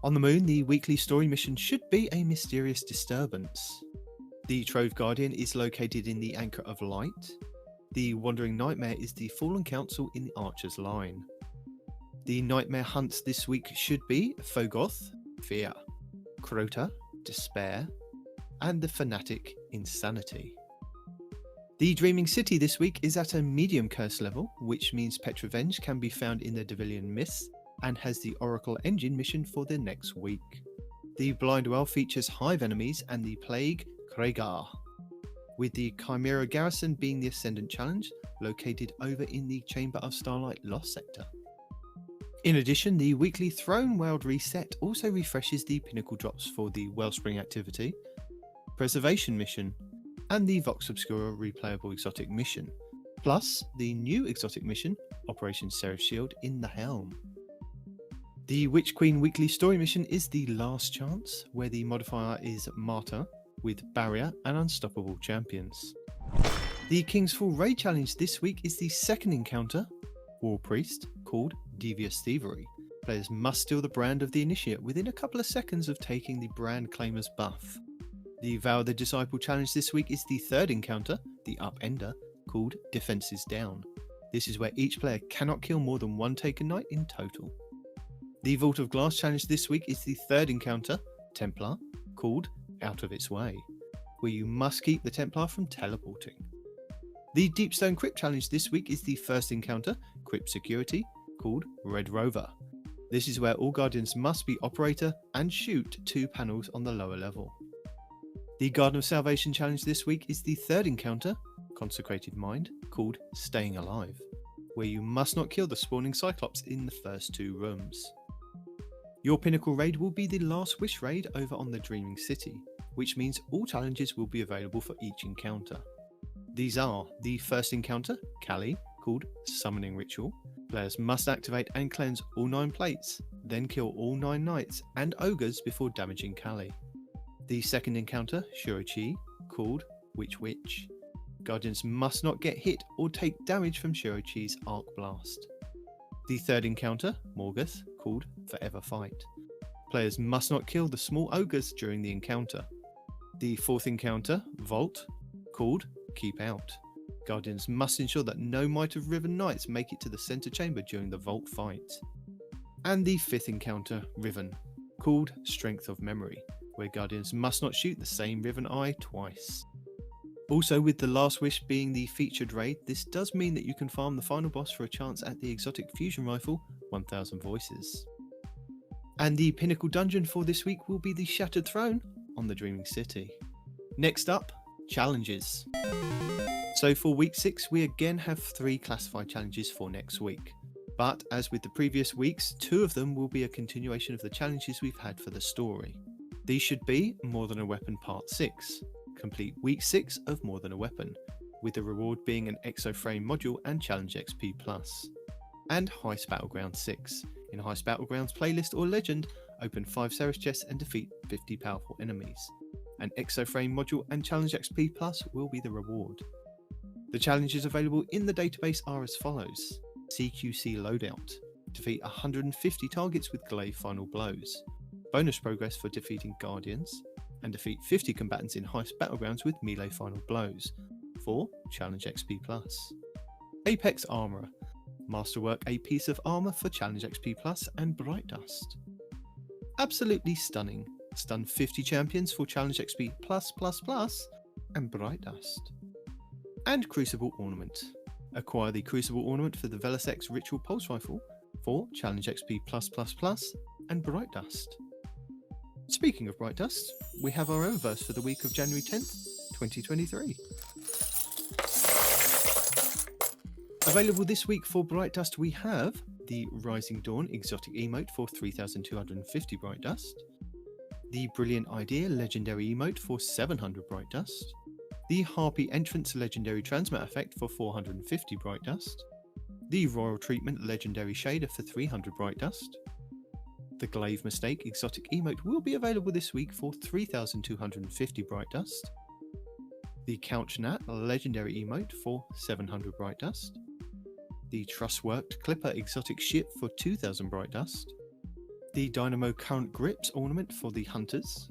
On the Moon, the weekly story mission should be a mysterious disturbance. The Trove Guardian is located in the Anchor of Light. The Wandering Nightmare is the Fallen Council in the Archer's Line. The Nightmare hunts this week should be Fogoth, Fear, Crota, Despair, and the Fanatic, Insanity. The Dreaming City this week is at a medium curse level, which means Petrovenge can be found in the Devillian Mists and has the Oracle Engine mission for the next week. The Blind Well features Hive enemies and the Plague Kregar, with the Chimera Garrison being the Ascendant Challenge, located over in the Chamber of Starlight Lost sector. In addition, the weekly Throne World reset also refreshes the pinnacle drops for the Wellspring activity, Preservation mission, and the Vox Obscura replayable exotic mission, plus the new exotic mission, Operation Seraph Shield in the Helm. The Witch Queen weekly story mission is the Last Chance, where the modifier is Martyr, with Barrier and Unstoppable champions. The King's Fall Raid challenge this week is the second encounter, War Priest, called Devious Thievery. Players must steal the brand of the Initiate within a couple of seconds of taking the brand claimer's buff. The Vow the Disciple challenge this week is the third encounter, the Upender, called Defenses Down. This is where each player cannot kill more than one Taken Knight in total. The Vault of Glass challenge this week is the third encounter, Templar, called Out of Its Way, where you must keep the Templar from teleporting. The Deepstone Crypt challenge this week is the first encounter, Crypt Security, called Red Rover. This is where all Guardians must be Operator and shoot 2 panels on the lower level. The Garden of Salvation challenge this week is the third encounter, Consecrated Mind, called Staying Alive, where you must not kill the spawning Cyclops in the first 2 rooms. Your Pinnacle raid will be the Last Wish raid over on the Dreaming City, which means all challenges will be available for each encounter. These are the first encounter, Kali, called Summoning Ritual. Players must activate and cleanse all 9 plates, then kill all 9 knights and ogres before damaging Kali. The second encounter, Shirochi, called Witch Witch. Guardians must not get hit or take damage from Shirochi's Arc Blast. The third encounter, Morgoth, called Forever Fight. Players must not kill the small ogres during the encounter. The fourth encounter, Vault, called Keep Out. Guardians must ensure that no Might of Riven Knights make it to the centre chamber during the Vault fight. And the 5th encounter, Riven, called Strength of Memory, where Guardians must not shoot the same Riven Eye twice. Also, with the Last Wish being the featured raid, this does mean that you can farm the final boss for a chance at the exotic fusion rifle, 1000 Voices. And the pinnacle dungeon for this week will be the Shattered Throne on the Dreaming City. Next up, challenges. So for week 6, we again have 3 classified challenges for next week. But as with the previous weeks, 2 of them will be a continuation of the challenges we've had for the story. These should be More Than a Weapon Part 6, complete week 6 of More Than a Weapon, with the reward being an Exoframe module and Challenge XP+, and Heist Battleground 6. In Heist Battlegrounds playlist or legend, open 5 Seraph chests and defeat 50 powerful enemies. An Exoframe module and Challenge XP Plus will be the reward. The challenges available in the database are as follows. CQC Loadout. Defeat 150 targets with Glaive Final Blows. Bonus progress for defeating Guardians. And defeat 50 combatants in Heist Battlegrounds with Melee Final Blows. For Challenge XP Plus. Apex Armourer. Masterwork a piece of armour for Challenge XP Plus and Bright Dust. Absolutely Stunning. Stun 50 champions for Challenge XP Plus and Bright Dust. And Crucible Ornament. Acquire the Crucible Ornament for the Velocex Ritual Pulse Rifle for Challenge XP Plus and Bright Dust. Speaking of Bright Dust, we have our Oververse for the week of January 10th, 2023. Available this week for Bright Dust we have the Rising Dawn exotic emote for 3250 Bright Dust, the Brilliant Idea legendary emote for 700 Bright Dust, the Harpy Entrance legendary transmit effect for 450 Bright Dust, the Royal Treatment legendary shader for 300 Bright Dust. The Glaive Mistake exotic emote will be available this week for 3250 Bright Dust, the Couch Nat legendary emote for 700 Bright Dust, the Trustworked Clipper exotic ship for 2000 Bright Dust, the Dynamo Current Grips ornament for the Hunters,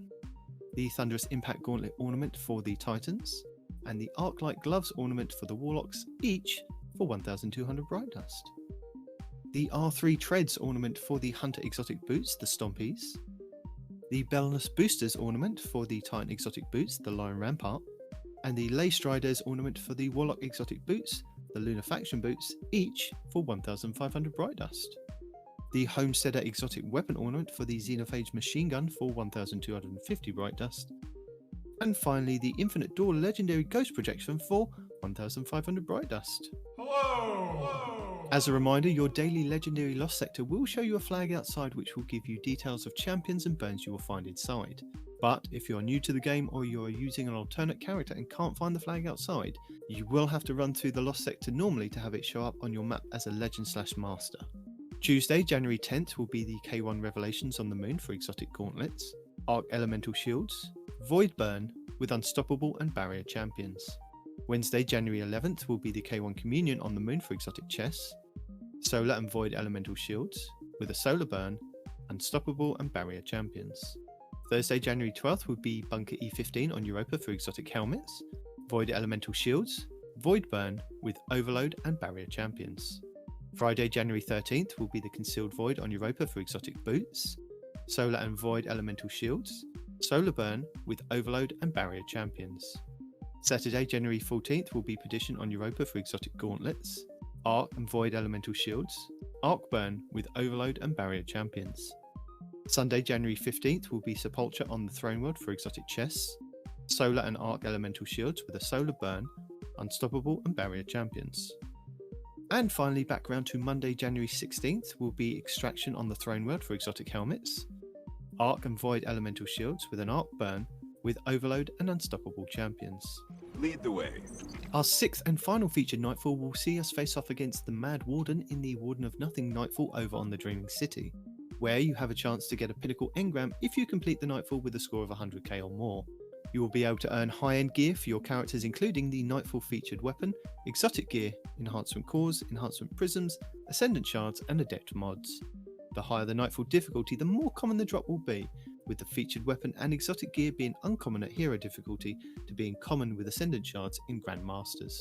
the Thunderous Impact Gauntlet ornament for the Titans, and the Arc-Light Gloves ornament for the Warlocks, each for 1200 Bright Dust. The R3 Treads ornament for the Hunter exotic boots, the Stompies, the Bellness Boosters ornament for the Titan exotic boots, the Lion Rampart, and the Lay Striders ornament for the Warlock exotic boots, the Lunar Faction boots, each for 1500 Bright Dust. The Homesteader exotic weapon ornament for the Xenophage machine gun for 1250 Bright Dust. And finally, the Infinite Door legendary ghost projection for 1500 Bright Dust. Hello! As a reminder, your daily legendary Lost Sector will show you a flag outside which will give you details of champions and burns you will find inside. But if you are new to the game or you are using an alternate character and can't find the flag outside, you will have to run through the Lost Sector normally to have it show up on your map as a Legend/Master. Tuesday, January 10th will be the K1 Revelations on the Moon for exotic gauntlets, Arc Elemental Shields, Void Burn with Unstoppable and Barrier champions. Wednesday, January 11th will be the K1 Communion on the Moon for exotic chests, Solar and Void Elemental Shields with a Solar Burn, Unstoppable and Barrier champions. Thursday, January 12th will be Bunker E15 on Europa for exotic helmets, Void Elemental Shields, Void Burn with Overload and Barrier champions. Friday, January 13th will be the Concealed Void on Europa for exotic boots, Solar and Void Elemental Shields, Solar Burn with Overload and Barrier champions. Saturday, January 14th will be Perdition on Europa for exotic gauntlets, Arc and Void Elemental Shields, Arc Burn with Overload and Barrier champions. Sunday, January 15th will be Sepulture on the Throne World for exotic chests, Solar and Arc Elemental Shields with a Solar Burn, Unstoppable and Barrier champions. And finally, back round to Monday, January 16th will be Extraction on the Throne World for exotic helmets, Arc and Void Elemental Shields with an Arc Burn with Overload and Unstoppable champions. Lead the way. Our 6th and final featured Nightfall will see us face off against the Mad Warden in the Warden of Nothing Nightfall over on the Dreaming City, where you have a chance to get a pinnacle engram if you complete the Nightfall with a score of 100k or more. You will be able to earn high-end gear for your characters, including the Nightfall featured weapon, exotic gear, enhancement cores, enhancement prisms, ascendant shards and adept mods. The higher the Nightfall difficulty, the more common the drop will be, with the featured weapon and exotic gear being uncommon at hero difficulty to being common with ascendant shards in Grandmasters.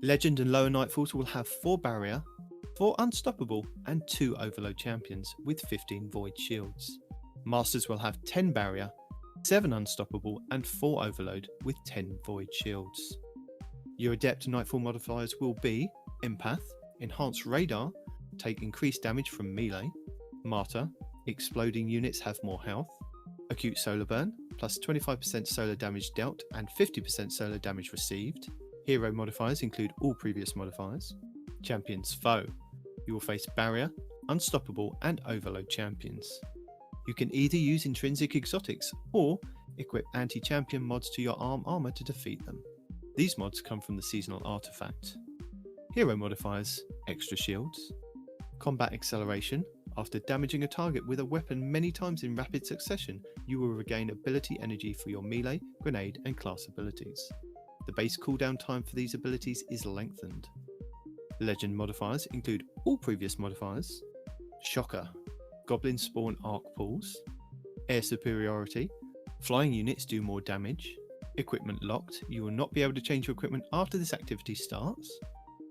Legend and lower Nightfalls will have 4 barrier, 4 unstoppable, and 2 overload champions with 15 void shields. Masters will have 10 barrier, 7 unstoppable, and 4 overload with 10 void shields. Your Adept Nightfall modifiers will be Empath, Enhanced Radar, take increased damage from melee, Martyr, exploding units have more health, Acute Solar Burn, plus 25% solar damage dealt and 50% solar damage received. Hero modifiers include all previous modifiers. Champions Foe, you will face Barrier, Unstoppable, and Overload champions. You can either use intrinsic exotics or equip anti-champion mods to your armor to defeat them. These mods come from the seasonal artifact. Hero modifiers, extra shields, combat acceleration. After damaging a target with a weapon many times in rapid succession, you will regain ability energy for your melee, grenade, and class abilities. The base cooldown time for these abilities is lengthened. Legend modifiers include all previous modifiers. Shocker, Goblin spawn arc pools, air superiority, flying units do more damage, equipment locked, you will not be able to change your equipment after this activity starts.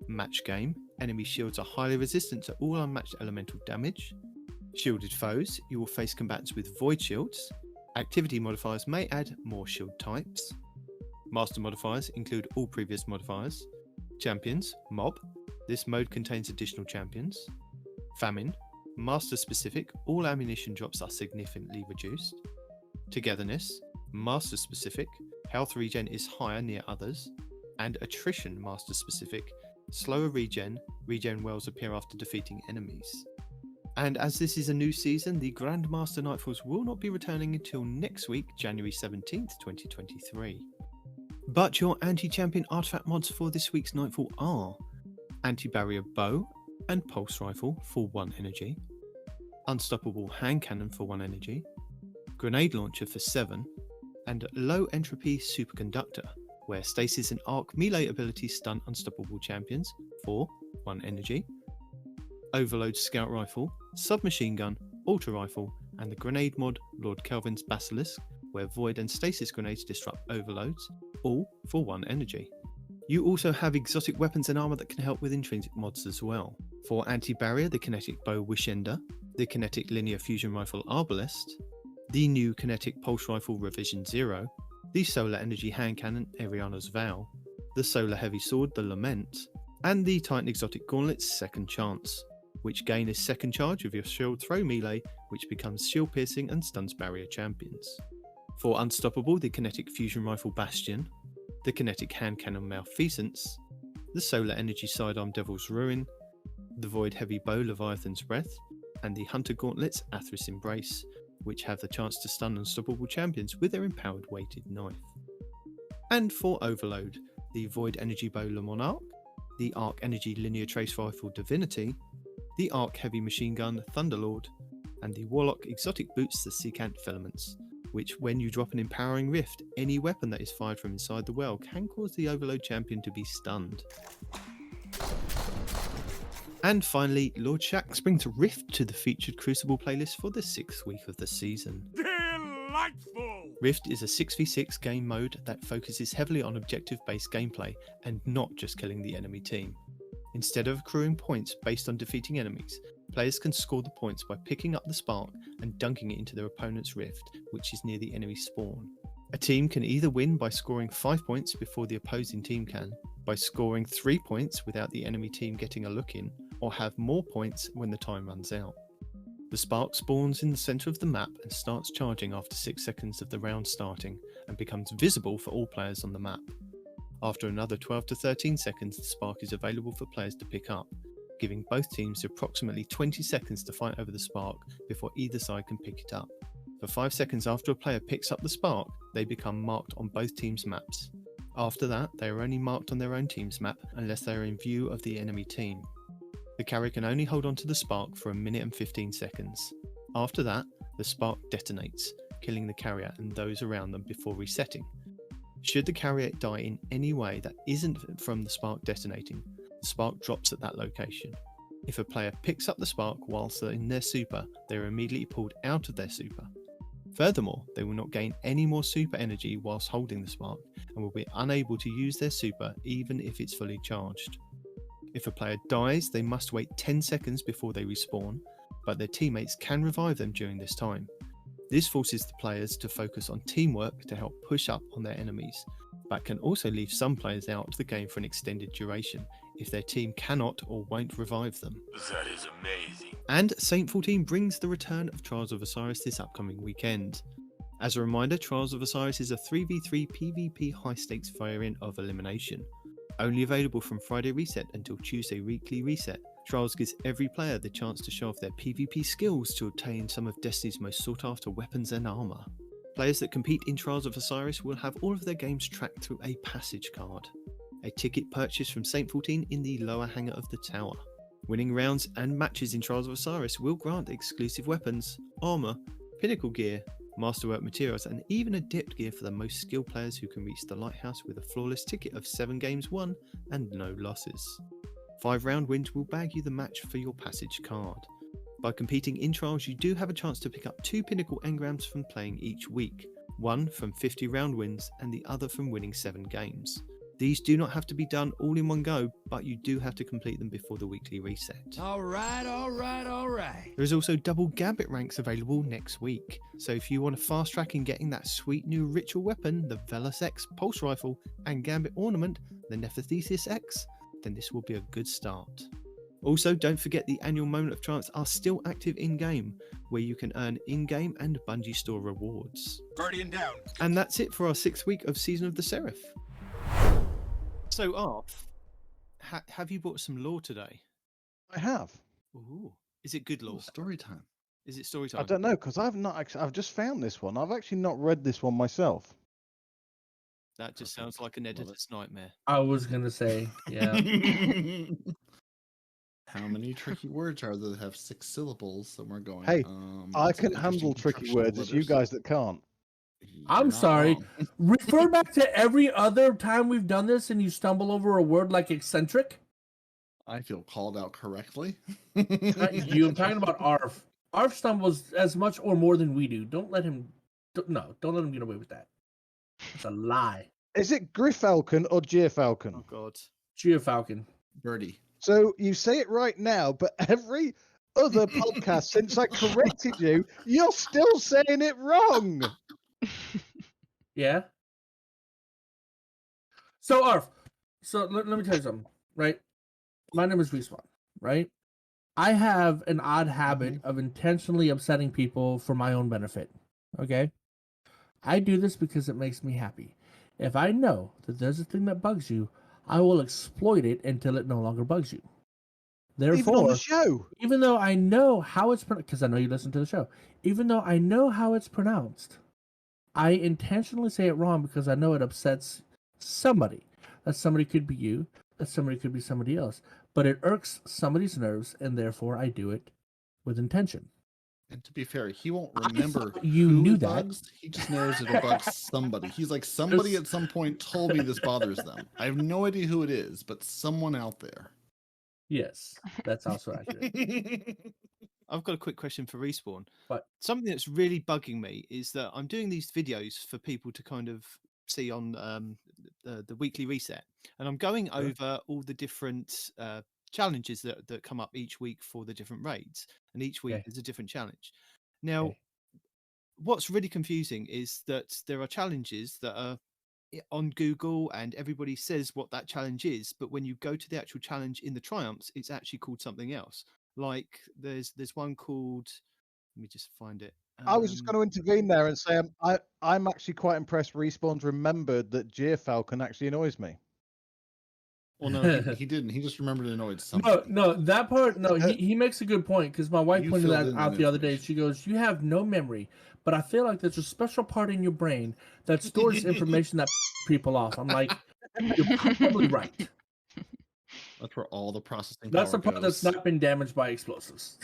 Match game, enemy shields are highly resistant to all unmatched elemental damage. Shielded foes, you will face combatants with void shields. Activity modifiers may add more shield types. Master modifiers include all previous modifiers. Champions, Mob, this mode contains additional champions. Famine, Master specific, all ammunition drops are significantly reduced. Togetherness, Master specific, health regen is higher near others. And Attrition, Master specific, slower regen wells appear after defeating enemies. And as this is a new season, the Grandmaster Nightfalls will not be returning until next week, January 17th, 2023. But your anti-champion artifact mods for this week's Nightfall are Anti-Barrier Bow and Pulse Rifle for 1 energy, Unstoppable Hand Cannon for 1 energy, Grenade Launcher for 7, and Low Entropy Superconductor, where Stasis and Arc melee abilities stun unstoppable champions for 1 energy, Overload Scout Rifle, Submachine Gun, Ultra Rifle, and the grenade mod Lord Kelvin's Basilisk, where Void and Stasis grenades disrupt overloads, all for 1 energy. You also have exotic weapons and armor that can help with intrinsic mods as well. For Anti-Barrier, the Kinetic Bow Wishender, the Kinetic Linear Fusion Rifle Arbalest, the new Kinetic Pulse Rifle Revision 0, the Solar Energy Hand Cannon Ariana's Vow, the Solar Heavy Sword The Lament, and the Titan Exotic Gauntlets Second Chance, which gain a second charge of your shield throw melee, which becomes shield piercing and stuns barrier champions. For Unstoppable, the Kinetic Fusion Rifle Bastion, the Kinetic Hand Cannon Malfeasance, the Solar Energy Sidearm Devil's Ruin, the Void Heavy Bow Leviathan's Breath, and the Hunter Gauntlets Athris Embrace, which have the chance to stun unstoppable champions with their empowered weighted knife. And for Overload, the Void Energy Bow Le Monarch, the Arc Energy Linear Trace Rifle Divinity, the Arc Heavy Machine Gun Thunderlord, and the Warlock Exotic Boots the Secant Filaments, which when you drop an Empowering Rift, any weapon that is fired from inside the well can cause the Overload champion to be stunned. And finally, Lord Shax brings Rift to the featured Crucible playlist for the 6th week of the season. Delightful! Rift is a 6v6 game mode that focuses heavily on objective-based gameplay and not just killing the enemy team. Instead of accruing points based on defeating enemies, players can score the points by picking up the spark and dunking it into their opponent's rift, which is near the enemy spawn. A team can either win by scoring 5 points before the opposing team can, by scoring 3 points without the enemy team getting a look in, or have more points when the time runs out. The spark spawns in the centre of the map and starts charging after 6 seconds of the round starting, and becomes visible for all players on the map. After another 12 to 13 seconds, the spark is available for players to pick up, giving both teams approximately 20 seconds to fight over the spark before either side can pick it up. For 5 seconds after a player picks up the spark, they become marked on both teams' maps. After that, they are only marked on their own team's map unless they are in view of the enemy team. The carrier can only hold on to the spark for 1 minute and 15 seconds. After that, the spark detonates, killing the carrier and those around them before resetting. Should the carrier die in any way that isn't from the spark detonating, the spark drops at that location. If a player picks up the spark whilst they're in their super, they are immediately pulled out of their super. Furthermore, they will not gain any more super energy whilst holding the spark and will be unable to use their super even if it's fully charged. If a player dies, they must wait 10 seconds before they respawn, but their teammates can revive them during this time. This forces the players to focus on teamwork to help push up on their enemies, but can also leave some players out of the game for an extended duration if their team cannot or won't revive them. That is amazing. And Saint 14 brings the return of Trials of Osiris this upcoming weekend. As a reminder, Trials of Osiris is a 3v3 PvP high stakes variant of elimination. Only available from Friday reset until Tuesday weekly reset, Trials gives every player the chance to show off their PvP skills to obtain some of Destiny's most sought after weapons and armour. Players that compete in Trials of Osiris will have all of their games tracked through a passage card, a ticket purchased from Saint 14 in the lower hangar of the tower. Winning rounds and matches in Trials of Osiris will grant exclusive weapons, armour, pinnacle gear, masterwork materials, and even adept gear for the most skilled players who can reach the lighthouse with a flawless ticket of 7 games won and no losses. 5-round wins will bag you the match for your passage card. By competing in Trials, you do have a chance to pick up 2 pinnacle engrams from playing each week, one from 50 round wins and the other from winning 7 games. These do not have to be done all in one go, but you do have to complete them before the weekly reset. All right. There is also double Gambit ranks available next week, so if you want to fast track in getting that sweet new ritual weapon, the Velos X Pulse Rifle, and Gambit ornament, the Nephthesis X, then this will be a good start. Also, don't forget the annual Moment of Chance are still active in-game, where you can earn in-game and Bungie store rewards. Guardian down. And that's it for our 6th week of Season of the Seraph. So, Arf, have you brought some lore today? I have. Ooh, is it good lore? Story time. Is it story time? I don't know, because I've not actually. I've just found this one. I've actually not read this one myself. That just sounds like an editor's nightmare. I was gonna say, yeah. How many tricky words are there that have 6 syllables that we're going? Hey, I that's an can handle interesting tricky construction words. of It's you letters. guys that can't. You're I'm not sorry. wrong. Refer back to every other time we've done this and you stumble over a word like eccentric. I feel called out correctly. Not you. I'm talking about Arf. Arf stumbles as much or more than we do. Don't let him get away with that. It's a lie. Is it Griffalcon or Gearfalcon? Oh, God. Geofalcon. Birdie. So you say it right now, but every other podcast since I corrected you, you're still saying it wrong. Yeah. So Arf. So let me tell you something, right? My name is Respawn, right? I have an odd habit of intentionally upsetting people for my own benefit. Okay? I do this because it makes me happy. If I know that there's a thing that bugs you, I will exploit it until it no longer bugs you. Therefore, Even on the show. even though I know how it's pronounced, because I know you listen to the show, even though I know how it's pronounced, I intentionally say it wrong because I know it upsets somebody. That somebody could be you, that somebody could be somebody else. But it irks somebody's nerves, and therefore I do it with intention. And to be fair, he won't I remember thought you who knew it that. bugs. He just knows it'll bug somebody. He's like, somebody There's- at some point told me this bothers them. I have no idea who it is, but someone out there. Yes, that's also accurate. I've got a quick question for Respawn. What? Something that's really bugging me is that I'm doing these videos for people to kind of see on the weekly reset, and I'm going Sure. over all the different challenges that come up each week for the different raids, and each week Okay. is a different challenge. Now, Okay. what's really confusing is that there are challenges that are on Google and everybody says what that challenge is, but when you go to the actual challenge in the triumphs, it's actually called something else. Like there's one called, let me just find it. I was just going to intervene there and say I'm actually quite impressed Respawn's remembered that Gearfalcon actually annoys me. Well, no, he didn't. He just remembered it annoyed somebody. No, that part, no, he makes a good point because my wife You pointed filled that in out that the other day. information. She goes, "You have no memory, but I feel like there's a special part in your brain that stores information that people off." I'm like, "You're probably right." That's where all the processing That's the power part that's goes. not been damaged by explosives.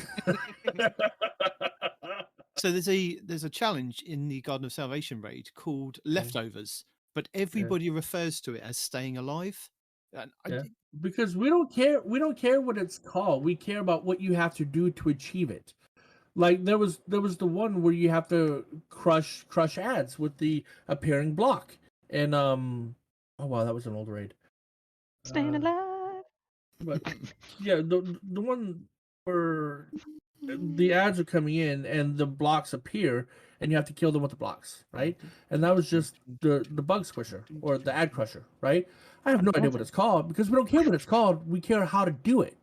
So there's a challenge in the Garden of Salvation raid called Leftovers, but everybody refers to it as staying alive. And Yeah. Because we don't care. We don't care what it's called. We care about what you have to do to achieve it. Like there was the one where you have to crush ads with the appearing block, and oh wow, that was an old raid. Staying alive. But yeah, the one where the ads are coming in and the blocks appear, and you have to kill them with the blocks, right? And that was just the bug squisher or the ad crusher, right? I have no idea what it's called because we don't care what it's called. We care how to do it.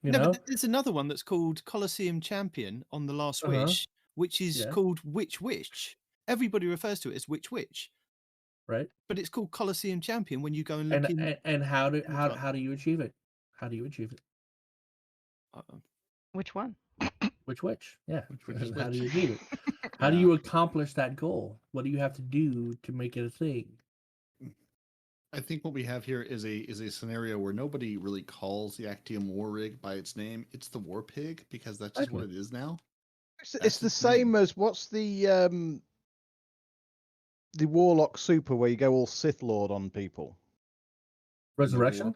You know? But there's another one that's called Colosseum Champion on the Last Uh-huh. Wish, which is Yeah. called Witch. Everybody refers to it as Witch, Right? but it's called Colosseum Champion when you go and look in. And how do you achieve it? How do you achieve it? Which one? Which? Yeah. Which is How do you which? achieve it? How do you accomplish that goal? What do you have to do to make it a thing? I think what we have here is a scenario where nobody really calls the Actium War Rig by its name. It's the War Pig because that's just what it is now. It's the same as what's the Warlock Super where you go all Sith Lord on people. Resurrection?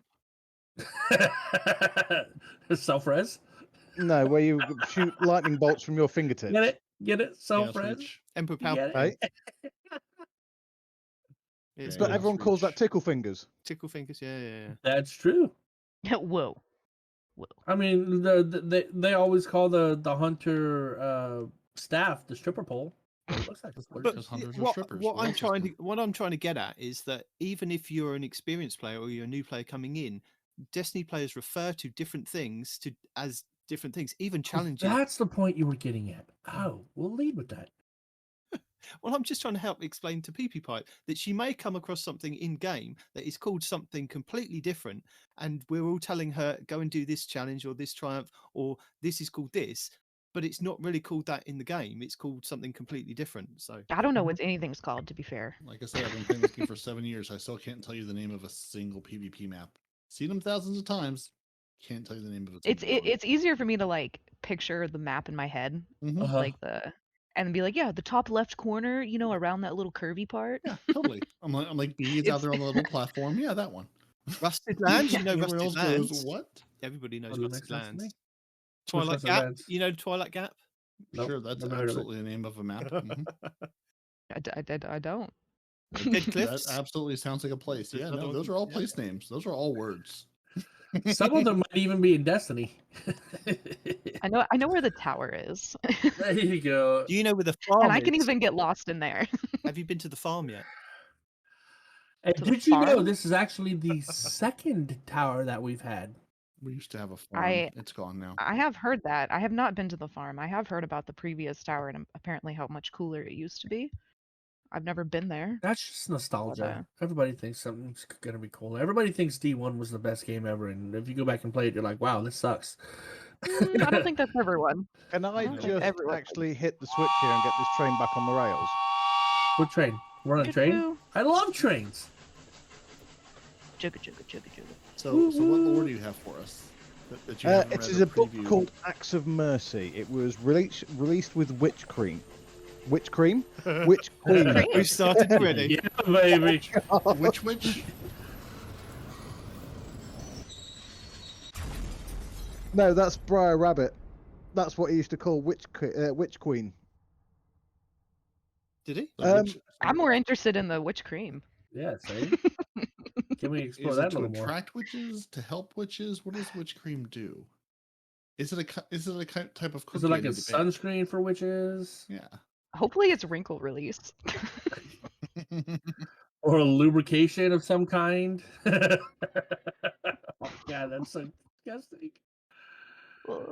Self-res? No, where you shoot lightning bolts from your fingertips. Get it? Self-res? Reach. Emperor Get it? Palpatine. Right? It's But Yeah, everyone calls that tickle fingers. Tickle Fingers. Yeah. That's true. Whoa. I mean, they always call the hunter staff the stripper pole. It looks like it's But Because hunters are strippers. what What I'm else is trying there? to what I'm trying to get at is that even if you're an experienced player or you're a new player coming in, Destiny players refer to different things as different things, even challenges. That's the point you were getting at. Oh, we'll lead with that. Well, I'm just trying to help explain to PeepyPipe that she may come across something in game that is called something completely different, and we're all telling her go and do this challenge or this triumph or this is called this, but it's not really called that in the game. It's called something completely different. So I don't know what anything's called, to be fair. Like I said, I've been playing this game for 7 years. I still can't tell you the name of a single PvP map. Seen them thousands of times. Can't tell you the name of it. It's easier for me to like picture the map in my head, Uh-huh. like and be like, yeah, the top left corner, you know, around that little curvy part. Yeah, totally. I'm like, B is out there on the little platform. Yeah, that one. Rusted Lands, you know, Everyone Rusted else Lands. goes, what? Everybody knows Totally Rusted makes sense to me. Lands. What's Twilight Rusted Gap, Lands? you know Twilight Gap. Nope, Sure, that's never heard of it. absolutely the name of a map. Mhm. I don't. Dead That Cliffs. absolutely sounds like a place. There's Yeah, another no, one. those are all Yeah. place names. Those are all words. Some of them might even be in Destiny. I know where the tower is, There you go. Do you know where the farm and I can is? even get lost in there. Have you been to the farm yet? And To the did you know farm? this is actually the second tower that we've had? We used to have a farm. I- It's gone now. I have heard that. I have not been to the farm. I have heard about the previous tower and apparently how much cooler it used to be. I've never been there. That's just nostalgia. But, Everybody thinks something's gonna be cool. Everybody thinks D1 was the best game ever, and if you go back and play it, you're like, wow, this sucks. I don't think that's everyone. Can I don't think just everyone- actually hit the switch here and get this train back on the rails? What train? We're on a train? Choo-choo. I love trains. Chugga chugga chugga chugga. So what lore do you have for us? That you haven't It read is or a book previewed? called Acts of Mercy. It was released with Witch Cream. Witch Cream? Witch Queen. We started already. Yeah, baby. Which? No, that's Briar Rabbit. That's what he used to call Witch Queen. Did he? The Um, I'm more interested in the witch cream. Yeah, see? Can we explore Is that it a to little more? attract witches? To help witches? What does witch cream do? Is it a type of cookie? Is it like I a need to bake? sunscreen for witches? Yeah. Hopefully it's wrinkle release. Or a lubrication of some kind? Oh, God, that's so disgusting.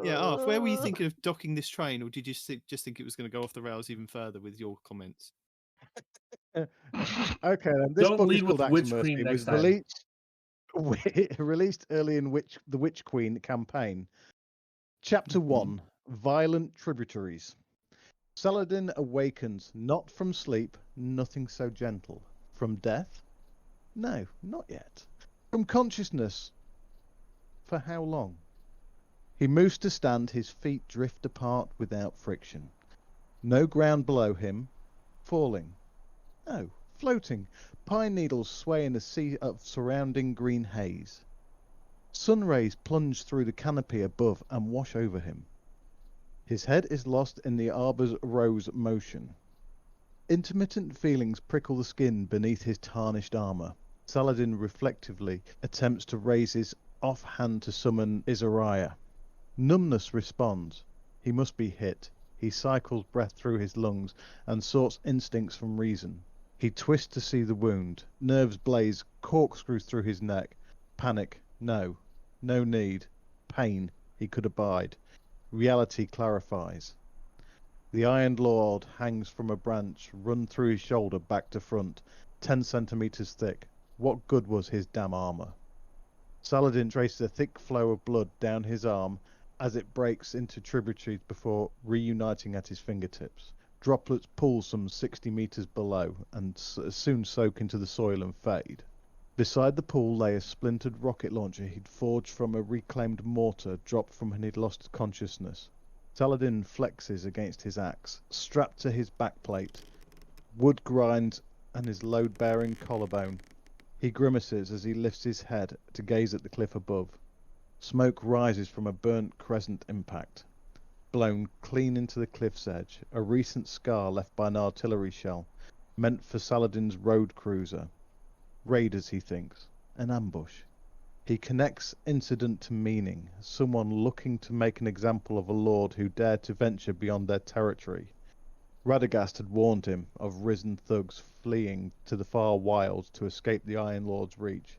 Yeah, Arf, where were you thinking of docking this train, or did you just think it was going to go off the rails even further with your comments? Okay, then this Don't book is lead with called Acts Witch of Mercy. Queen It was next time. released early in the Witch Queen campaign. Chapter 1: Violent Tributaries. Saladin awakens, not from sleep, nothing so gentle. From death? No, not yet. From consciousness? For how long? He moves to stand, his feet drift apart without friction. No ground below him. Falling. No, floating. Pine needles sway in a sea of surrounding green haze. Sun rays plunge through the canopy above and wash over him. His head is lost in the arbor's rose motion. Intermittent feelings prickle the skin beneath his tarnished armor. Saladin reflectively attempts to raise his offhand to summon Izariah. Numbness responds. He must be hit. He cycles breath through his lungs and sorts instincts from reason. He twists to see the wound. Nerves blaze, corkscrews through his neck. Panic. No. No need. Pain. He could abide. Reality clarifies. The Iron Lord hangs from a branch run through his shoulder back to front, 10 centimeters thick. What good was his damn armor? Saladin traces a thick flow of blood down his arm as it breaks into tributaries before reuniting at his fingertips. Droplets pool some 60 meters below and soon soak into the soil and fade. Beside the pool lay a splintered rocket launcher he'd forged from a reclaimed mortar dropped from when he'd lost consciousness. Saladin flexes against his axe, strapped to his backplate. Wood grinds and his load-bearing collarbone. He grimaces as he lifts his head to gaze at the cliff above. Smoke rises from a burnt crescent impact. Blown clean into the cliff's edge, a recent scar left by an artillery shell, meant for Saladin's road cruiser. Raiders, he thinks. An ambush. He connects incident to meaning, someone looking to make an example of a lord who dared to venture beyond their territory. Radagast had warned him of risen thugs fleeing to the far wilds to escape the Iron Lord's reach.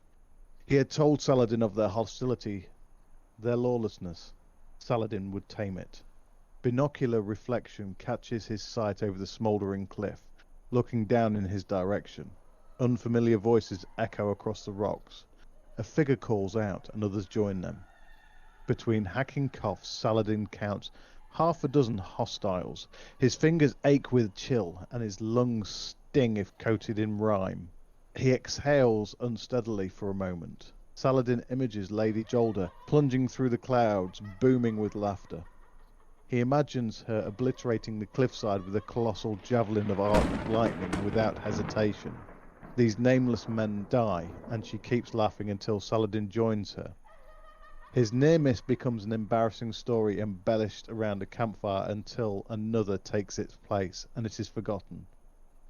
He had told Saladin of their hostility, their lawlessness. Saladin would tame it. Binocular reflection catches his sight over the smouldering cliff, looking down in his direction. Unfamiliar voices echo across the rocks. A figure calls out, and others join them. Between hacking coughs, Saladin counts half a dozen hostiles. His fingers ache with chill, and his lungs sting if coated in rime. He exhales unsteadily for a moment. Saladin images Lady Jolda plunging through the clouds, booming with laughter. He imagines her obliterating the cliffside with a colossal javelin of ardent lightning without hesitation. These nameless men die, and she keeps laughing until Saladin joins her. His near miss becomes an embarrassing story embellished around a campfire until another takes its place, and it is forgotten.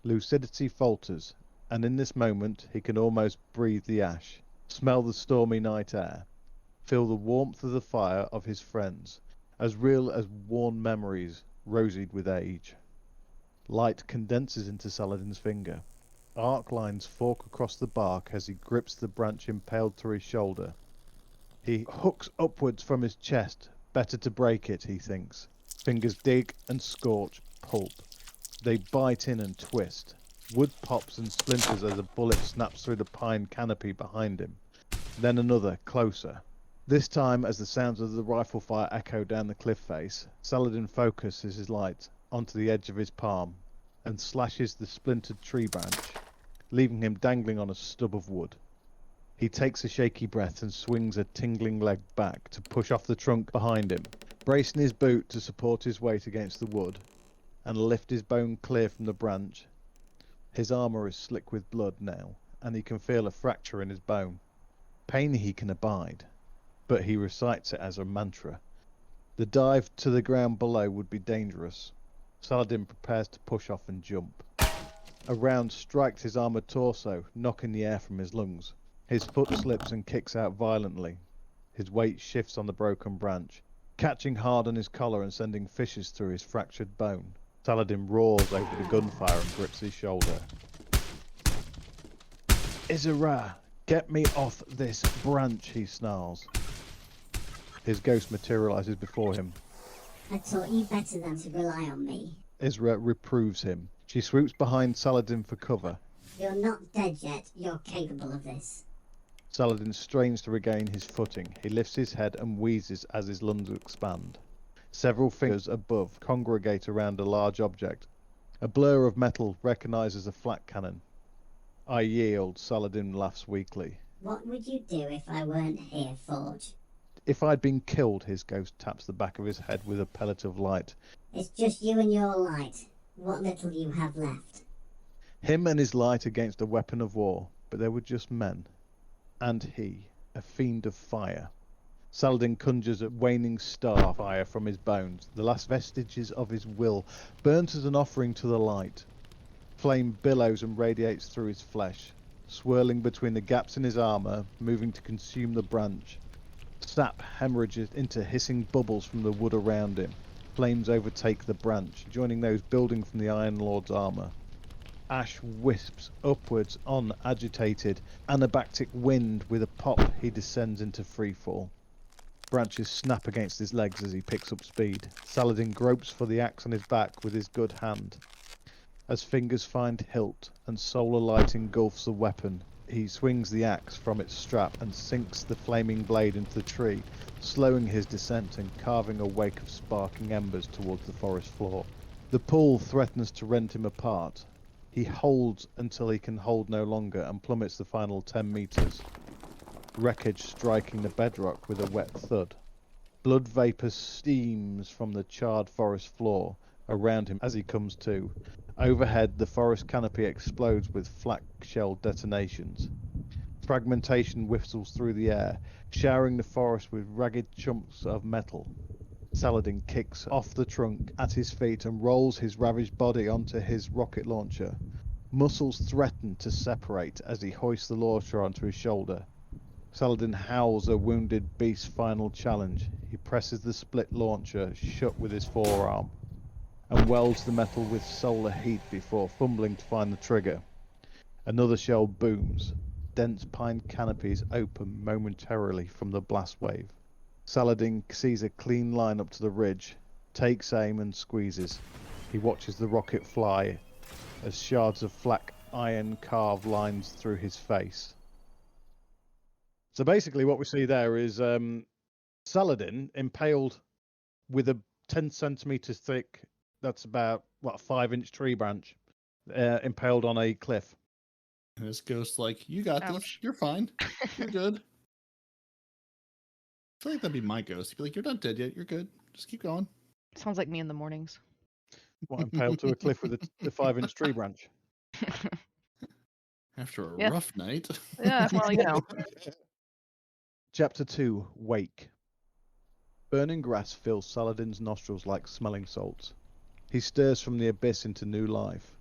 Lucidity falters, and in this moment he can almost breathe the ash, smell the stormy night air, feel the warmth of the fire of his friends, as real as worn memories, rosied with age. Light condenses into Saladin's finger. Arc lines fork across the bark as he grips the branch impaled through his shoulder. He hooks upwards from his chest. Better to break it, he thinks. Fingers dig and scorch pulp. They bite in and twist. Wood pops and splinters as a bullet snaps through the pine canopy behind him. Then another, closer. This time, as the sounds of the rifle fire echo down the cliff face, Saladin focuses his light onto the edge of his palm and slashes the splintered tree branch, leaving him dangling on a stub of wood. He takes a shaky breath and swings a tingling leg back to push off the trunk behind him, bracing his boot to support his weight against the wood, and lift his bone clear from the branch. His armour is slick with blood now, and he can feel a fracture in his bone. Pain he can abide, but he recites it as a mantra. The dive to the ground below would be dangerous. Saladin prepares to push off and jump. A round strikes his armoured torso, knocking the air from his lungs. His foot slips and kicks out violently. His weight shifts on the broken branch, catching hard on his collar and sending fissures through his fractured bone. Saladin roars over the gunfire and grips his shoulder. Izariah, get me off this branch, he snarls. His ghost materializes before him. I taught you better than to rely on me. Izra reproves him. She swoops behind Saladin for cover. You're not dead yet. You're capable of this. Saladin strains to regain his footing. He lifts his head and wheezes as his lungs expand. Several fingers above congregate around a large object. A blur of metal recognizes a flak cannon. I yield, Saladin laughs weakly. What would you do if I weren't here, Forge? If I'd been killed, his ghost taps the back of his head with a pellet of light. It's just you and your light. What little you have left. Him and his light against a weapon of war, but they were just men. And he, a fiend of fire. Saladin conjures a waning star fire from his bones, the last vestiges of his will, burnt as an offering to the light. Flame billows and radiates through his flesh, swirling between the gaps in his armor, moving to consume the branch. Sap hemorrhages into hissing bubbles from the wood around him. Flames overtake the branch, joining those building from the Iron Lord's armor. Ash wisps upwards on agitated, anabactic wind. With a pop, he descends into freefall. Branches snap against his legs as he picks up speed. Saladin gropes for the axe on his back with his good hand. As fingers find hilt and solar light engulfs the weapon, he swings the axe from its strap and sinks the flaming blade into the tree, slowing his descent and carving a wake of sparking embers towards the forest floor. The pull threatens to rend him apart. He holds until he can hold no longer and plummets the final 10 meters. Wreckage striking the bedrock with a wet thud. Blood vapour steams from the charred forest floor around him as he comes to. Overhead, the forest canopy explodes with flak shell detonations. Fragmentation whistles through the air, showering the forest with ragged chunks of metal. Saladin kicks off the trunk at his feet and rolls his ravaged body onto his rocket launcher. Muscles threaten to separate as he hoists the launcher onto his shoulder. Saladin howls a wounded beast's final challenge. He presses the split launcher shut with his forearm and welds the metal with solar heat before fumbling to find the trigger. Another shell booms. Dense pine canopies open momentarily from the blast wave. Saladin sees a clean line up to the ridge, takes aim and squeezes. He watches the rocket fly as shards of flak iron carve lines through his face. So basically what we see there is Saladin impaled with a 10 centimeters thick, that's about, what, a 5-inch tree branch, impaled on a cliff. And this ghost like, you got this. You're fine. You're good. I feel like that'd be my ghost. He'd be like, you're not dead yet. You're good. Just keep going. Sounds like me in the mornings. What, impaled to a cliff with a 5-inch tree branch? After a Yeah. rough night. Yeah, well, you know. Chapter 2, Wake. Burning grass fills Saladin's nostrils like smelling salts. He stirs from the abyss into new life.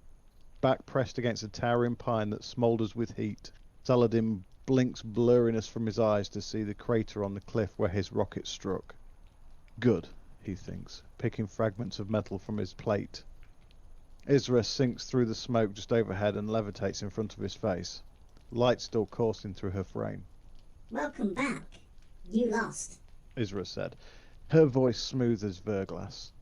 Back pressed against a towering pine that smoulders with heat, Saladin blinks blurriness from his eyes to see the crater on the cliff where his rocket struck. Good, he thinks, picking fragments of metal from his plate. Isra sinks through the smoke just overhead and levitates in front of his face, light still coursing through her frame. Welcome back. You lost. Isra said, her voice smooth as verglass.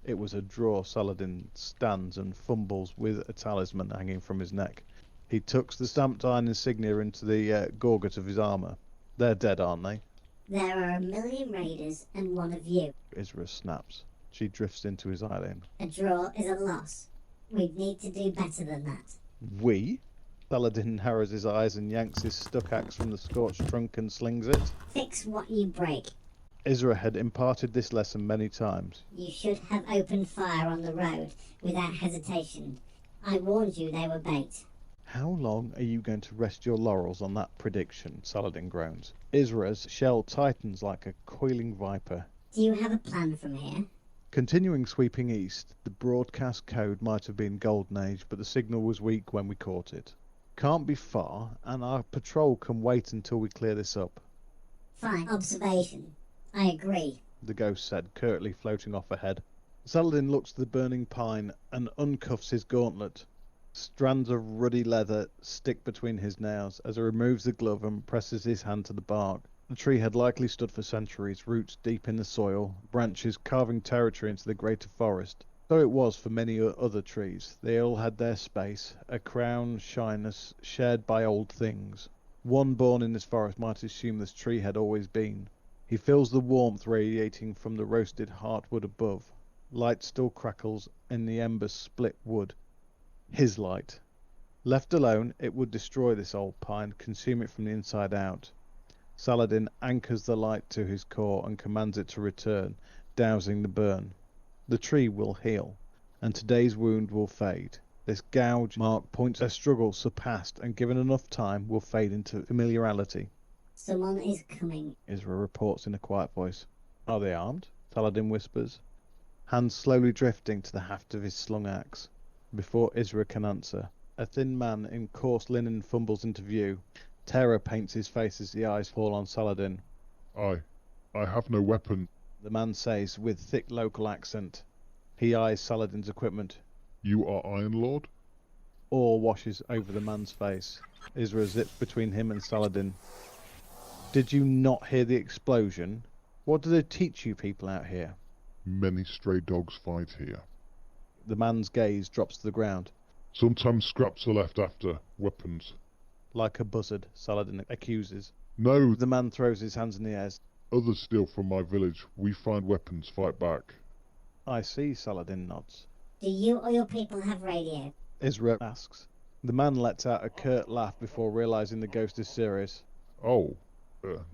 It was a draw. Saladin stands and fumbles with a talisman hanging from his neck. He tucks the stamped iron insignia into the gorget of his armour. They're dead, aren't they? There are 1 million raiders and one of you. Isra snaps. She drifts into his island. A draw is a loss. We'd need to do better than that. We? Saladin narrows his eyes and yanks his stuck axe from the scorched trunk and slings it. Fix what you break. Isra had imparted this lesson many times. You should have opened fire on the road without hesitation. I warned you they were bait. How long are you going to rest your laurels on that prediction? Saladin groans. Isra's shell tightens like a coiling viper. Do you have a plan from here? Continuing sweeping east, the broadcast code might have been Golden Age, but the signal was weak when we caught it. Can't be far, and our patrol can wait until we clear this up. Fine observation. I agree. The ghost said, curtly floating off ahead. Saladin looks at the burning pine and uncuffs his gauntlet. Strands of ruddy leather stick between his nails as he removes the glove and presses his hand to the bark. The tree had likely stood for centuries, roots deep in the soil, branches carving territory into the greater forest. So it was for many other trees. They all had their space, a crown shyness shared by old things. One born in this forest might assume this tree had always been. He feels the warmth radiating from the roasted heartwood above. Light still crackles in the embers split wood. His light. Left alone, it would destroy this old pine, consume it from the inside out. Saladin anchors the light to his core and commands it to return, dousing the burn. The tree will heal, and today's wound will fade. This gouge mark points a struggle surpassed, and given enough time, will fade into familiarity. Someone is coming. Isra reports in a quiet voice. Are they armed? Saladin whispers, hands slowly drifting to the haft of his slung axe. Before Isra can answer, a thin man in coarse linen fumbles into view. Terror paints his face as the eyes fall on Saladin. I have no weapon. The man says with thick local accent. He eyes Saladin's equipment. You are Iron Lord? Awe washes over the man's face. Isra zips between him and Saladin. Did you not hear the explosion? What do they teach you people out here? Many stray dogs fight here. The man's gaze drops to the ground. Sometimes scraps are left after weapons. Like a buzzard, Saladin accuses. No, The man throws his hands in the air. others steal from my village. We find weapons, fight back. I see, Saladin nods. Do you or your people have radio? Isra asks. The man lets out a curt laugh before realizing the ghost is serious. Oh,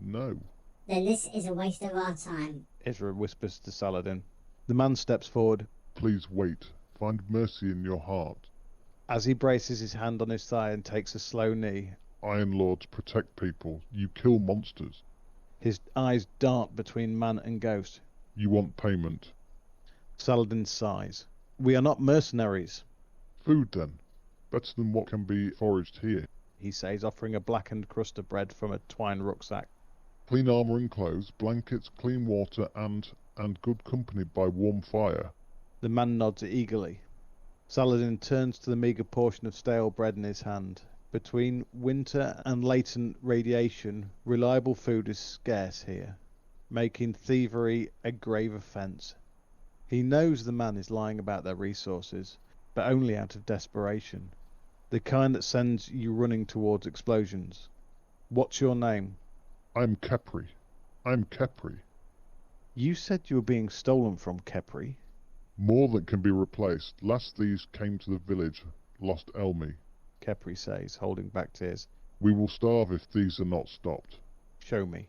no. Then this is a waste of our time. Isra whispers to Saladin. The man steps forward. Please wait. Find mercy in your heart. As he braces his hand on his thigh and takes a slow knee, Iron Lords protect people. You kill monsters. his eyes dart between man and ghost. You want payment. Saladin sighs. We are not mercenaries, Food then. Better than what can be foraged here. he says, offering a blackened crust of bread from a twine rucksack. Clean armour and clothes, blankets, clean water, and good company by warm fire. The man nods eagerly. Saladin turns to the meagre portion of stale bread in his hand. Between winter and latent radiation, reliable food is scarce here, making thievery a grave offence. He knows the man is lying about their resources, but only out of desperation, the kind that sends you running towards explosions. What's your name? I'm Kepri. You said you were being stolen from Kepri. More than can be replaced. Last thieves came to the village, lost Elmi. Kepri says, holding back tears. We will starve if these are not stopped. Show me.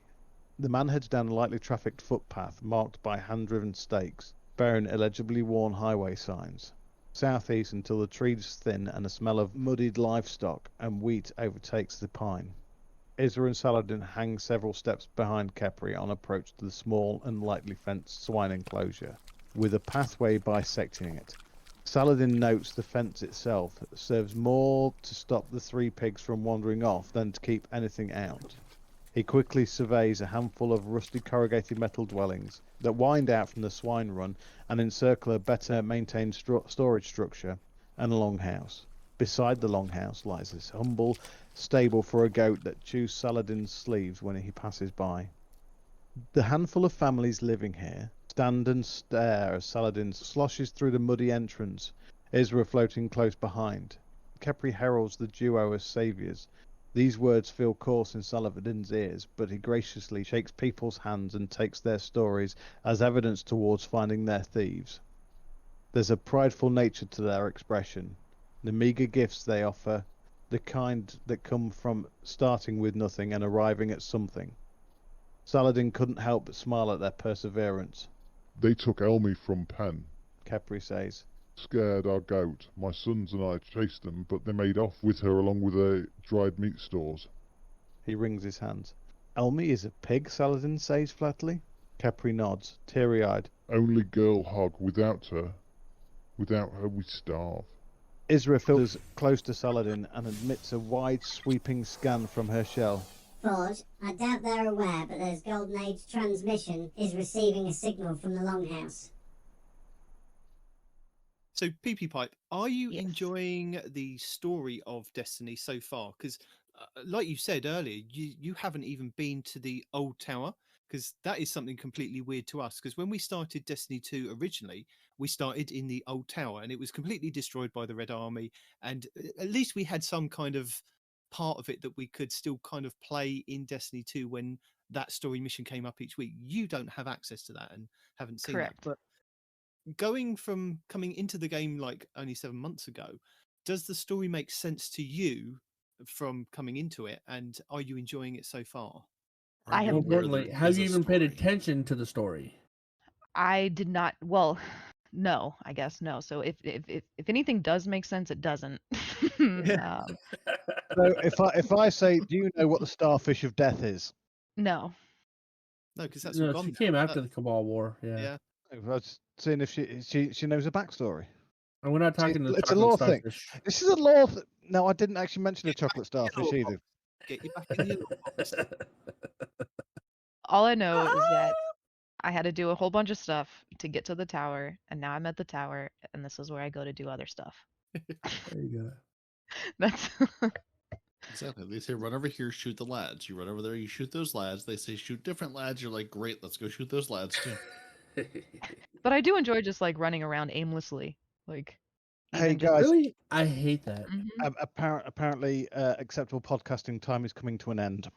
The man heads down a lightly trafficked footpath marked by hand-driven stakes, bearing illegibly worn highway signs. Southeast until the trees thin and a smell of muddied livestock and wheat overtakes the pine. Isra and Saladin hang several steps behind Kepri on approach to the small and lightly fenced swine enclosure, with a pathway bisecting it. Saladin notes the fence itself serves more to stop the three pigs from wandering off than to keep anything out. He quickly surveys a handful of rusty corrugated metal dwellings that wind out from the swine run and encircle a better maintained storage structure and a longhouse. Beside the longhouse lies this humble stable for a goat that chews Saladin's sleeves when he passes by. The handful of families living here stand and stare as Saladin sloshes through the muddy entrance, Isra floating close behind. Kepri heralds the duo as saviours. These words feel coarse in Saladin's ears, but he graciously shakes people's hands and takes their stories as evidence towards finding their thieves. There's a prideful nature to their expression. The meagre gifts they offer, the kind that come from starting with nothing and arriving at something. Saladin couldn't help but smile at their perseverance. They took Elmi from Pen. Kepri says. Scared our goat. My sons and I chased them, but they made off with her along with the dried meat stores. He wrings his hands. Elmi is a pig, Saladin says flatly. Kepri nods, teary-eyed. Only girl hog. Without her we starve. Isra filters close to Saladin and admits a wide sweeping scan from her shell. Forge, I doubt they're aware, but there's Golden Age transmission is receiving a signal from the Longhouse. So, PeepyPipe, are you Yes. enjoying the story of Destiny so far? Because, like you said earlier, you haven't even been to the old tower, because that is something completely weird to us. Because when we started Destiny 2 originally, we started in the old tower, and it was completely destroyed by the Red Army. And at least we had some kind of part of it that we could still kind of play in Destiny 2 when that story mission came up each week. You don't have access to that and haven't seen Correct. that. But going from coming into the game like only 7 months ago, does the story make sense to you from coming into it, and are you enjoying it so far? I have- More importantly, have you even paid attention to the story? I did not. Well, no, I guess no. So if anything does make sense, it doesn't. So if I say, do you know what the starfish of death is? No. No, because that's all No, gone. she now. came after the Cabal War. Yeah. Yeah. I was seeing if she knows a backstory. And we're not See, talking to it's a chocolate lore thing. starfish. This is a lore. No, I didn't actually mention the chocolate starfish either. Get you back in the little box. All I know is that I had to do a whole bunch of stuff to get to the tower, and now I'm at the tower, and this is where I go to do other stuff. There you go. That's Exactly. They say run over here, shoot the lads. You run over there, you shoot those lads. They say shoot different lads. You're like, great, let's go shoot those lads too. But I do enjoy just like running around aimlessly. Like Hey even just guys, Really? I hate that. Mhm. apparently acceptable podcasting time is coming to an end.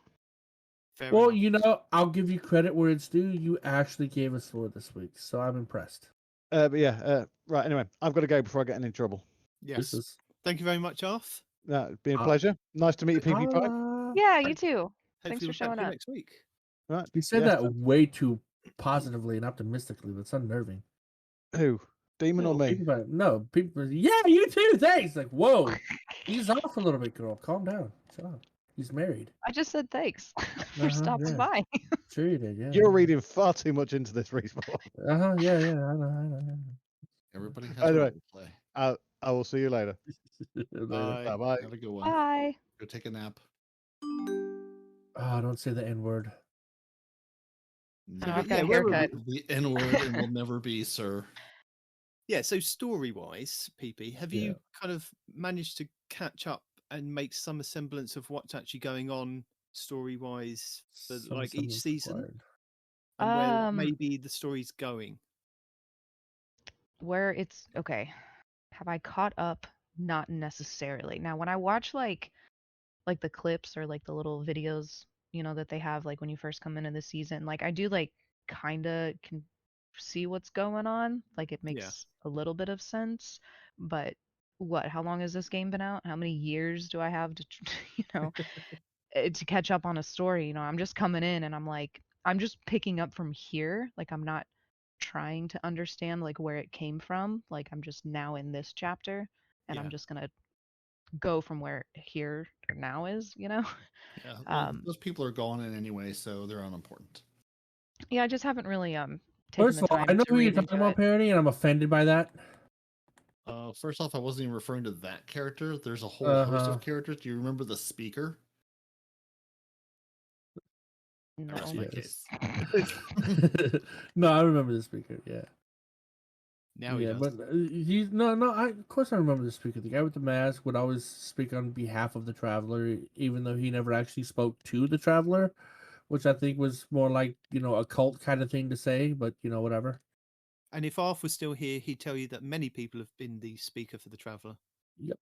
Fair Well, enough. you know, I'll give you credit where it's due. You actually gave us lore this week, so I'm impressed. But yeah, right. Anyway, I've got to go before I get in trouble. Yes. Deuces. Thank you very much, Arf. It's been a Uh, pleasure. Nice to meet you, PeepyPipe. Yeah, you too. Thanks Hopefully for we'll catch showing you up. next week. Right. You said yes, that way too positively and optimistically. That's unnerving. Who? Demon or me? No, people. Yeah, you too. Thanks. Like, whoa, ease off a little bit, girl. Calm down. Shut up. He's married. I just said thanks for Uh-huh, stopping yeah. by. Sure you did. Yeah. You're reading far too much into this, Respawn. Yeah. I know. Everybody has Anyway. a role to play. I will see you later. Later. Bye. Bye. Have a good one. Bye. Go take a nap. Oh, don't say the N word. Oh, I've got a we're- haircut. The N word and will never be, sir. Yeah, so story-wise, PP, have Yeah. you kind of managed to catch up and make some semblance of what's actually going on story-wise for Some like each semblance season required. and where Um, maybe the story's going? Where it's okay. Have I caught up? Not necessarily. Now, when I watch like the clips or like the little videos, that they have like when you first come into the season, like I do like kind of can see what's going on. Like it makes a little bit of sense. But how long has this game been out? How many years do I have to to catch up on a story? I'm just coming in and I'm just picking up from here. Like I'm not trying to understand like where it came from. Like I'm just now in this chapter and I'm Yeah. just going to go from where here or now is. Yeah. Well, Um, those people are gone in anyway, so they're unimportant. Yeah, I just haven't really taken First the of all, time I know to who you're read talking into about, it. Peroty, and I'm offended by that. First off, I wasn't even referring to that character. There's a whole host Uh-huh. of characters. Do you remember the speaker? No. That was my Yes. case. No, I remember the speaker. Yeah. Now he Yeah, does. but he's no. Of course, I remember the speaker. The guy with the mask would always speak on behalf of the traveler, even though he never actually spoke to the traveler, which I think was more like a cult kind of thing to say. But whatever. And if Arf was still here, he'd tell you that many people have been the speaker for the Traveller. Yep.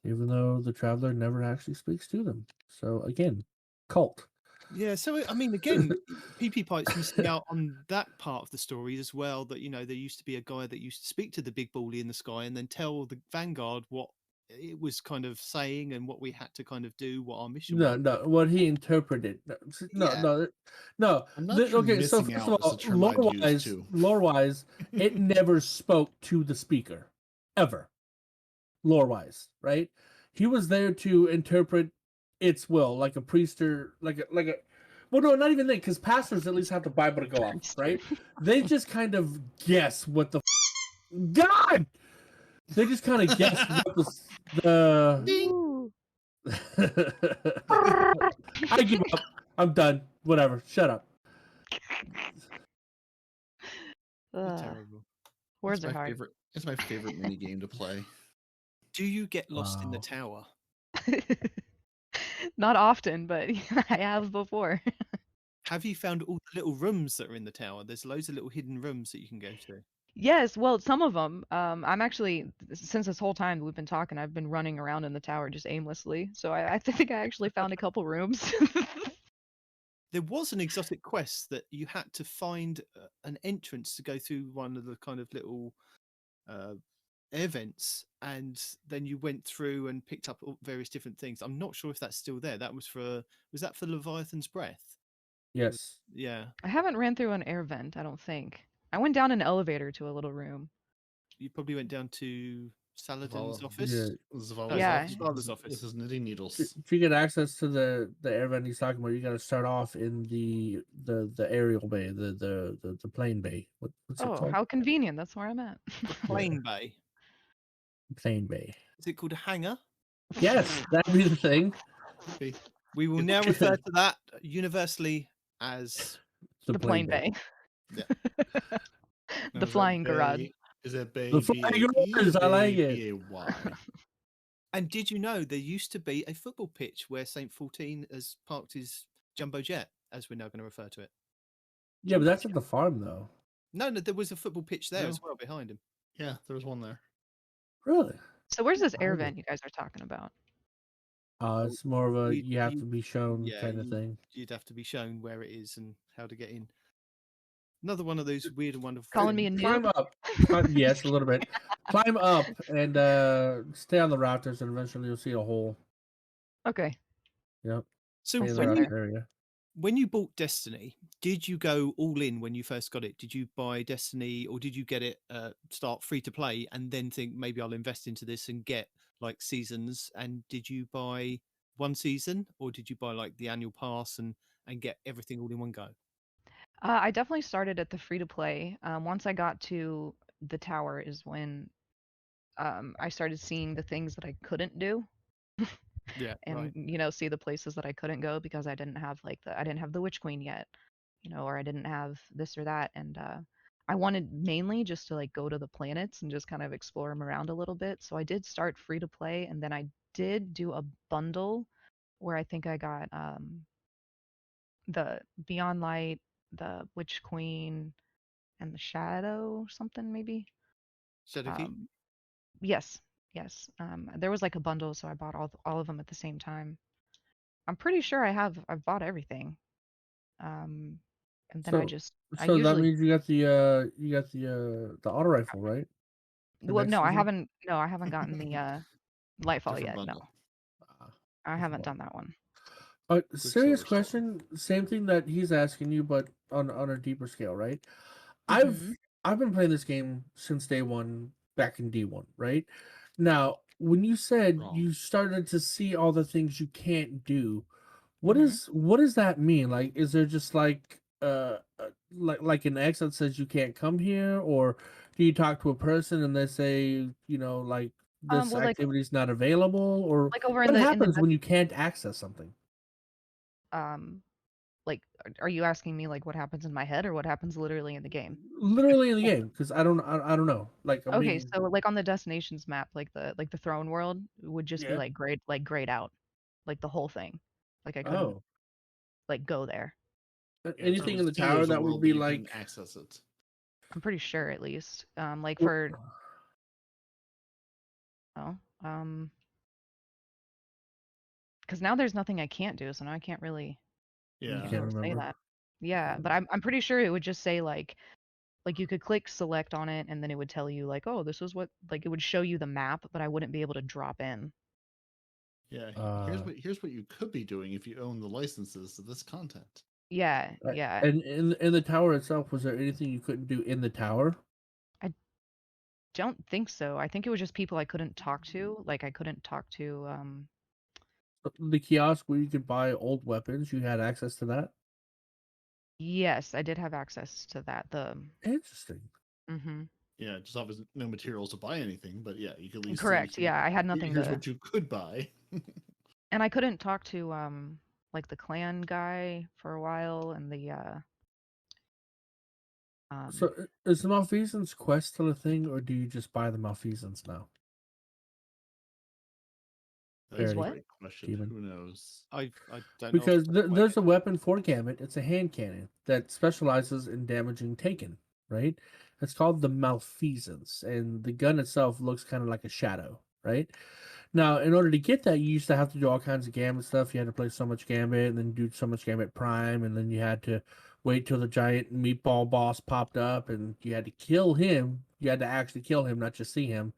Even though the traveler never actually speaks to them. So again, cult. Yeah, so I mean, again, PeepyPipe's missing out on that part of the story as well. That there used to be a guy that used to speak to the big bully in the sky and then tell the Vanguard what it was kind of saying and what we had to kind of do, what our mission was. No. What he interpreted. No. I'm not sure Okay, so missing first out of all, is the term I'd use too. lore-wise, it never spoke to the speaker, ever. Lore-wise, right? He was there to interpret its will, like a priest or like a. Well, no, not even that, because pastors at least have the Bible to go off, right? They just kind of guess what the God. They just kind of guess what the. Ooh. I give up. I'm done. Whatever. Shut up. Ugh, Terrible. words It's are my hard. favorite. It's my favorite mini game to play. Do you get lost in the Wow. tower? Not often, but I have before. Have you found all the little rooms that are in the tower? There's loads of little hidden rooms that you can go to. Yes, well, some of them. I'm actually, since this whole time we've been talking, I've been running around in the tower just aimlessly. So I think I actually found a couple rooms. There was an exotic quest that you had to find an entrance to go through one of the kind of little air vents, and then you went through and picked up various different things. I'm not sure if that's still there. That was that for Leviathan's Breath? Yes. Yeah. I haven't ran through an air vent, I don't think. I went down an elevator to a little room. You probably went down to Saladin's Zavala. office. Yeah. Zavala's Yeah. office. Zavala's office. This is knitting needles. To get access to the air vent he's talking about, you got to start off in the aerial bay, the plane bay. What's it Oh, called? how convenient. That's where I'm at. Plane bay. Plane bay. Is it called a hangar? Yes, that'd be the thing. Okay. We will now refer to that universally as The plane bay. Yeah. Now, The is that flying garage. bay- Is it bay? The flying B-A-E or garage, I like it. B-A-Y? And did you know there used to be a football pitch where St. 14 has parked his jumbo jet, as we're now going to refer to it? Yeah, but that's at the farm though. No, there was a football pitch there No. as well behind him. Yeah, there was one there. Really? So where's this air Oh. vent you guys are talking about? It's more of a We- you have you- to be shown yeah, kind of thing. You'd have to be shown where it is and how to get in. Another one of those weird and wonderful. Calling me a Climb noob? up. Yes, a little bit. Climb up and stay on the rafters, and eventually you'll see a hole. Okay. Yep. So Stay in the when when you- rafter area. when you bought Destiny, did you go all in when you first got it? Did you buy Destiny, or did you get it start free to play and then think maybe I'll invest into this and get like seasons? And did you buy one season, or did you buy like the annual pass and get everything all in one go? I definitely started at the free to play. Once I got to the tower is when I started seeing the things that I couldn't do. Yeah, And see the places that I couldn't go because I didn't have the Witch Queen yet, or I didn't have this or that, and I wanted mainly just to like go to the planets and just kind of explore them around a little bit. So I did start free to play, and then I did do a bundle where I think I got the Beyond Light, the Witch Queen, and the Shadow something maybe. Shadowkeep? Yes. There was like a bundle, so I bought all of them at the same time. I'm pretty sure I've bought everything. And then I So that usually means you got the auto rifle, right? The well next no, I season? haven't gotten the Lightfall Different yet. bundle. No, I haven't done that one. Serious Quicksilver question. Same thing that he's asking you, but on a deeper scale, right? Mhm. I've been playing this game since day one, back in D1, right? Now, when you said Wrong. you started to see all the things you can't do, what Mhm. what does that mean? Like, is there just like like an X that says you can't come here, or do you talk to a person and they say like this Well, like activity is not available, or over what in the happens when you can't access something? like are you asking me like what happens in my head or what happens literally in the game? Literally in the game, because I don't know. Like, I Okay, mean, so like on the destinations map, like the throne world would just be Yeah. like grayed out, like the whole thing. Like I couldn't oh, like go there. anything in the See, tower there's a that would world be you can like access it. I'm pretty sure at least. Like Wh- for because now there's nothing I can't do, so now I can't really Yeah. can't say remember. that. Yeah, but I'm pretty sure it would just say like you could click select on it and then it would tell you like, oh, this is what like it would show you the map, but I wouldn't be able to drop in. Yeah. Uh, Here's what you could be doing if you own the licenses to this content. Yeah, Right. yeah. And in the tower itself, was there anything you couldn't do in the tower? Don't think so. I think it was just people I couldn't talk to. Like I couldn't talk to The kiosk where you could buy old weapons, you had access to that? yes, I did have access to that. Interesting. Mhm. Yeah, just obviously no materials to buy anything, but yeah, you could at least say, Correct. Yeah, I had "Here- nothing Here's to what you could buy. and I couldn't talk to like the clan guy for a while and the So is the Malfeasance quest still a thing, or do you just buy the Malfeasance now? That is a what? great question. Demon. Who knows? I don't know. Because off the top of my there's head. a weapon for Gambit. It's a hand cannon that specializes in damaging Taken, right? It's called the Malfeasance, and the gun itself looks kind of like a shadow, right? Now, in order to get that, you used to have to do all kinds of Gambit stuff. You had to play so much Gambit, and then do so much Gambit Prime, and then you had to wait till the giant meatball boss popped up, and you had to kill him. You had to actually kill him, not just see him,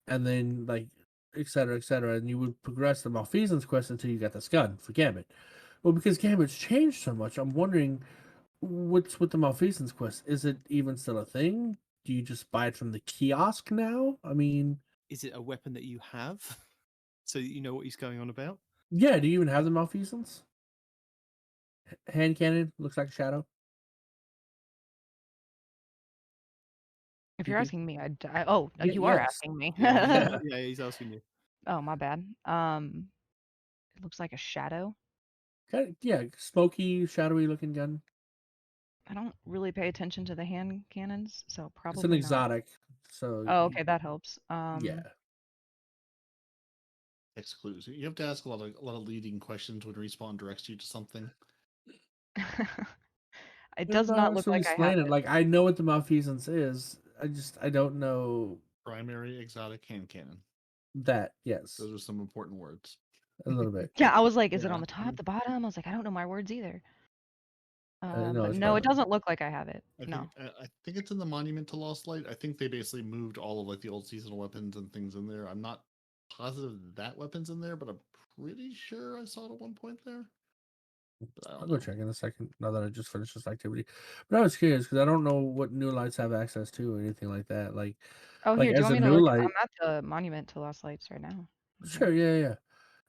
and then like et cetera, and you would progress the Malfeasance quest until you got this gun for Gambit. Well, because Gambit's changed so much, I'm wondering what's with the Malfeasance quest. Is it even still a thing? Do you just buy it from the kiosk now? I mean, is it a weapon that you have, so that you know what he's going on about? Yeah, do you even have the malfeasance? Hand cannon looks like a shadow. If you're PP? asking me, oh, Ye- you are yes. asking me. Yeah, he's asking you. Oh, my bad. It looks like a shadow. Yeah, smoky, shadowy looking gun. I don't really pay attention to the hand cannons, so It's probably an not. exotic, so Oh, okay, that helps. yeah. Exclusive. You have to ask a lot of leading questions when Respawn directs you to something. It does not look So like I have explain it. it. Like I know what the malfeasance is. I don't know Primary exotic hand cannon. that. Yes, Those are some important words. a little bit. Yeah, I was like, is it Yeah. on the top, the bottom? I was like, I don't know my words either. No, But it's no, it probably- doesn't look like I have it. No. I think it's in the Monument to Lost Light. I think they basically moved all of like the old seasonal weapons and things in there. I'm not positive that weapon's in there, but I'm pretty sure I saw it at one point there. But I I'll don't go know. check in a second. Now that I just finished this activity, but I was curious because I don't know what new lights have access to or anything like that. Like, Oh, here, do you as want a me to new look? light, I'm at the Monument to Lost Lights right now. sure, yeah.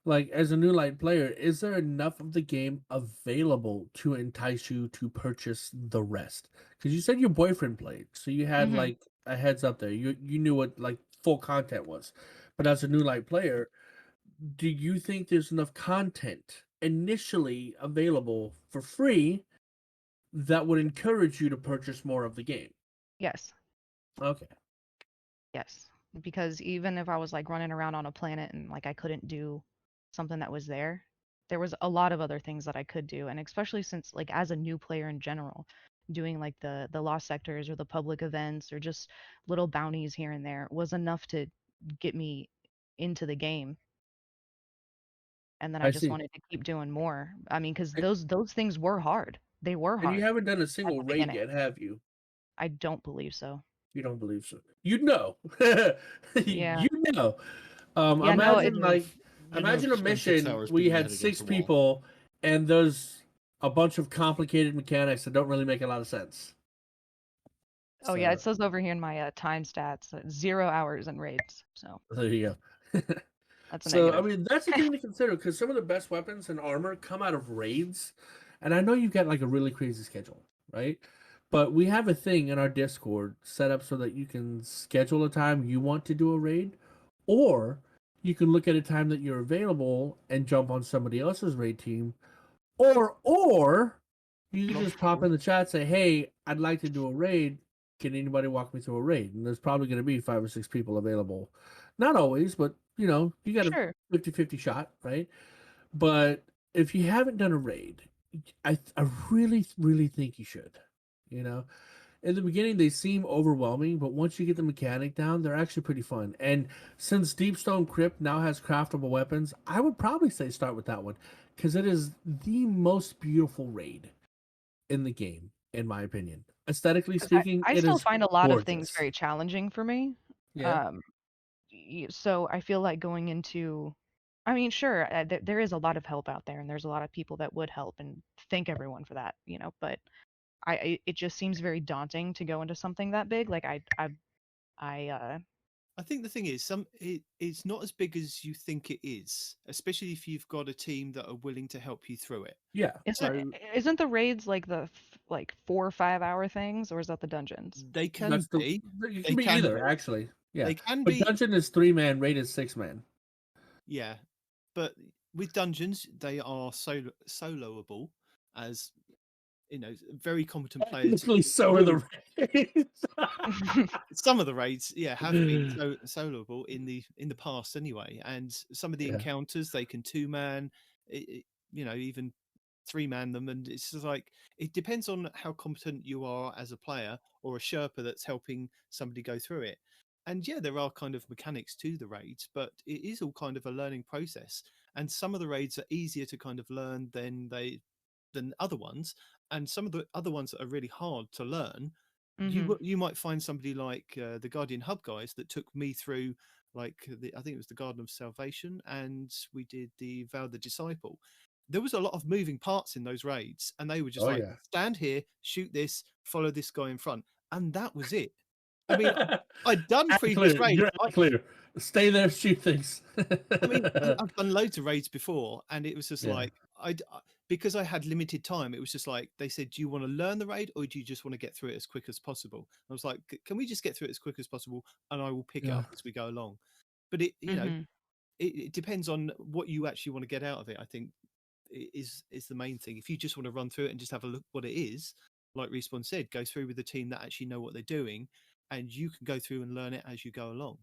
Like as a new light player, is there enough of the game available to entice you to purchase the rest? Because you said your boyfriend played, so you had Mhm. like a heads up there. You knew what like full content was. But as a new light player, do you think there's enough content initially available for free that would encourage you to purchase more of the game? Yes. Okay. Yes. Because even if I was like running around on a planet and like I couldn't do something that was there was a lot of other things that I could do. And especially since like as a new player in general, doing like the lost sectors or the public events or just little bounties here and there was enough to get me into the game. And then I I just see. wanted to keep doing more. I mean, because And, those things were hard. They were and you hard haven't done a at single the raid beginning. yet, have you? I don't believe so. You don't believe so. You know. Yeah. You know. Yeah, no, it, Imagine like imagine a spend 6 mission hours where you beating your had head 6 against the wall. people and there's a bunch of complicated mechanics that don't really make a lot of sense. oh yeah, it So, says over here in my time stats 0 hours in raids. So there you go. that's a So I negative. mean that's the thing to consider because some of the best weapons and armor come out of raids, and I know you've got like a really crazy schedule, right? But we have a thing in our Discord set up so that you can schedule a time you want to do a raid, or you can look at a time that you're available and jump on somebody else's raid team, or you can just pop in the chat say, "Hey, I'd like to do a raid. Can anybody walk me through a raid?" And there's probably going to be 5 or 6 people available. Not always, but you know, you got Sure. a 50-50 shot, right? But if you haven't done a raid, I really think you should. You know, in the beginning they seem overwhelming, but once you get the mechanic down, they're actually pretty fun. And since Deepstone Crypt now has craftable weapons, I would probably say start with that one because it is the most beautiful raid in the game, in my opinion. Aesthetically 'Cause speaking, I it still is find a lot of things gorgeous. very challenging for me. Yeah. So I feel like going into, I mean, sure, there is a lot of help out there, and there's a lot of people that would help, and thank everyone for that, you know. But it just seems very daunting to go into something that big. Like I think the thing is, it's not as big as you think it is, especially if you've got a team that are willing to help you through it. Yeah. isn't the raids like like 4 or 5 hour things, or is that the dungeons? They can That's the be. it They can be can either, be. actually. Yeah. They can But be. dungeon is 3-man, raid is 6-man. Yeah, but with dungeons, they are soloable, as you know, very competent players. Technically, so are the raids. Some of the raids, yeah, have been soloable in the past anyway, and some of the Yeah. encounters they can 2-man, you know, even 3-man them, and it's just like it depends on how competent you are as a player or a Sherpa that's helping somebody go through it. And yeah, there are kind of mechanics to the raids, but it is all kind of a learning process. And some of the raids are easier to kind of learn than other ones, and some of the other ones that are really hard to learn. You might find somebody like the Guardian Hub guys that took me through, like I think it was the Garden of Salvation, and we did the Vow of the Disciple. There was a lot of moving parts in those raids, and they were just Oh, like, yeah. stand here, shoot this, follow this guy in front, and that was it. I mean, I'd done previous Clear. raids. You're clear. Stay there, shoot things. I mean, I've done loads of raids before, and it was just Yeah. like because I had limited time. It was just like they said, "Do you want to learn the raid, or do you just want to get through it as quick as possible?" I was like, "Can we just get through it as quick as possible, and I will pick it Yeah. up as we go along." But it, you know, Mhm. it depends on what you actually want to get out of it. I think is the main thing. If you just want to run through it and just have a look what it is, like Respawn said, go through with a team that actually know what they're doing, and you can go through and learn it as you go along.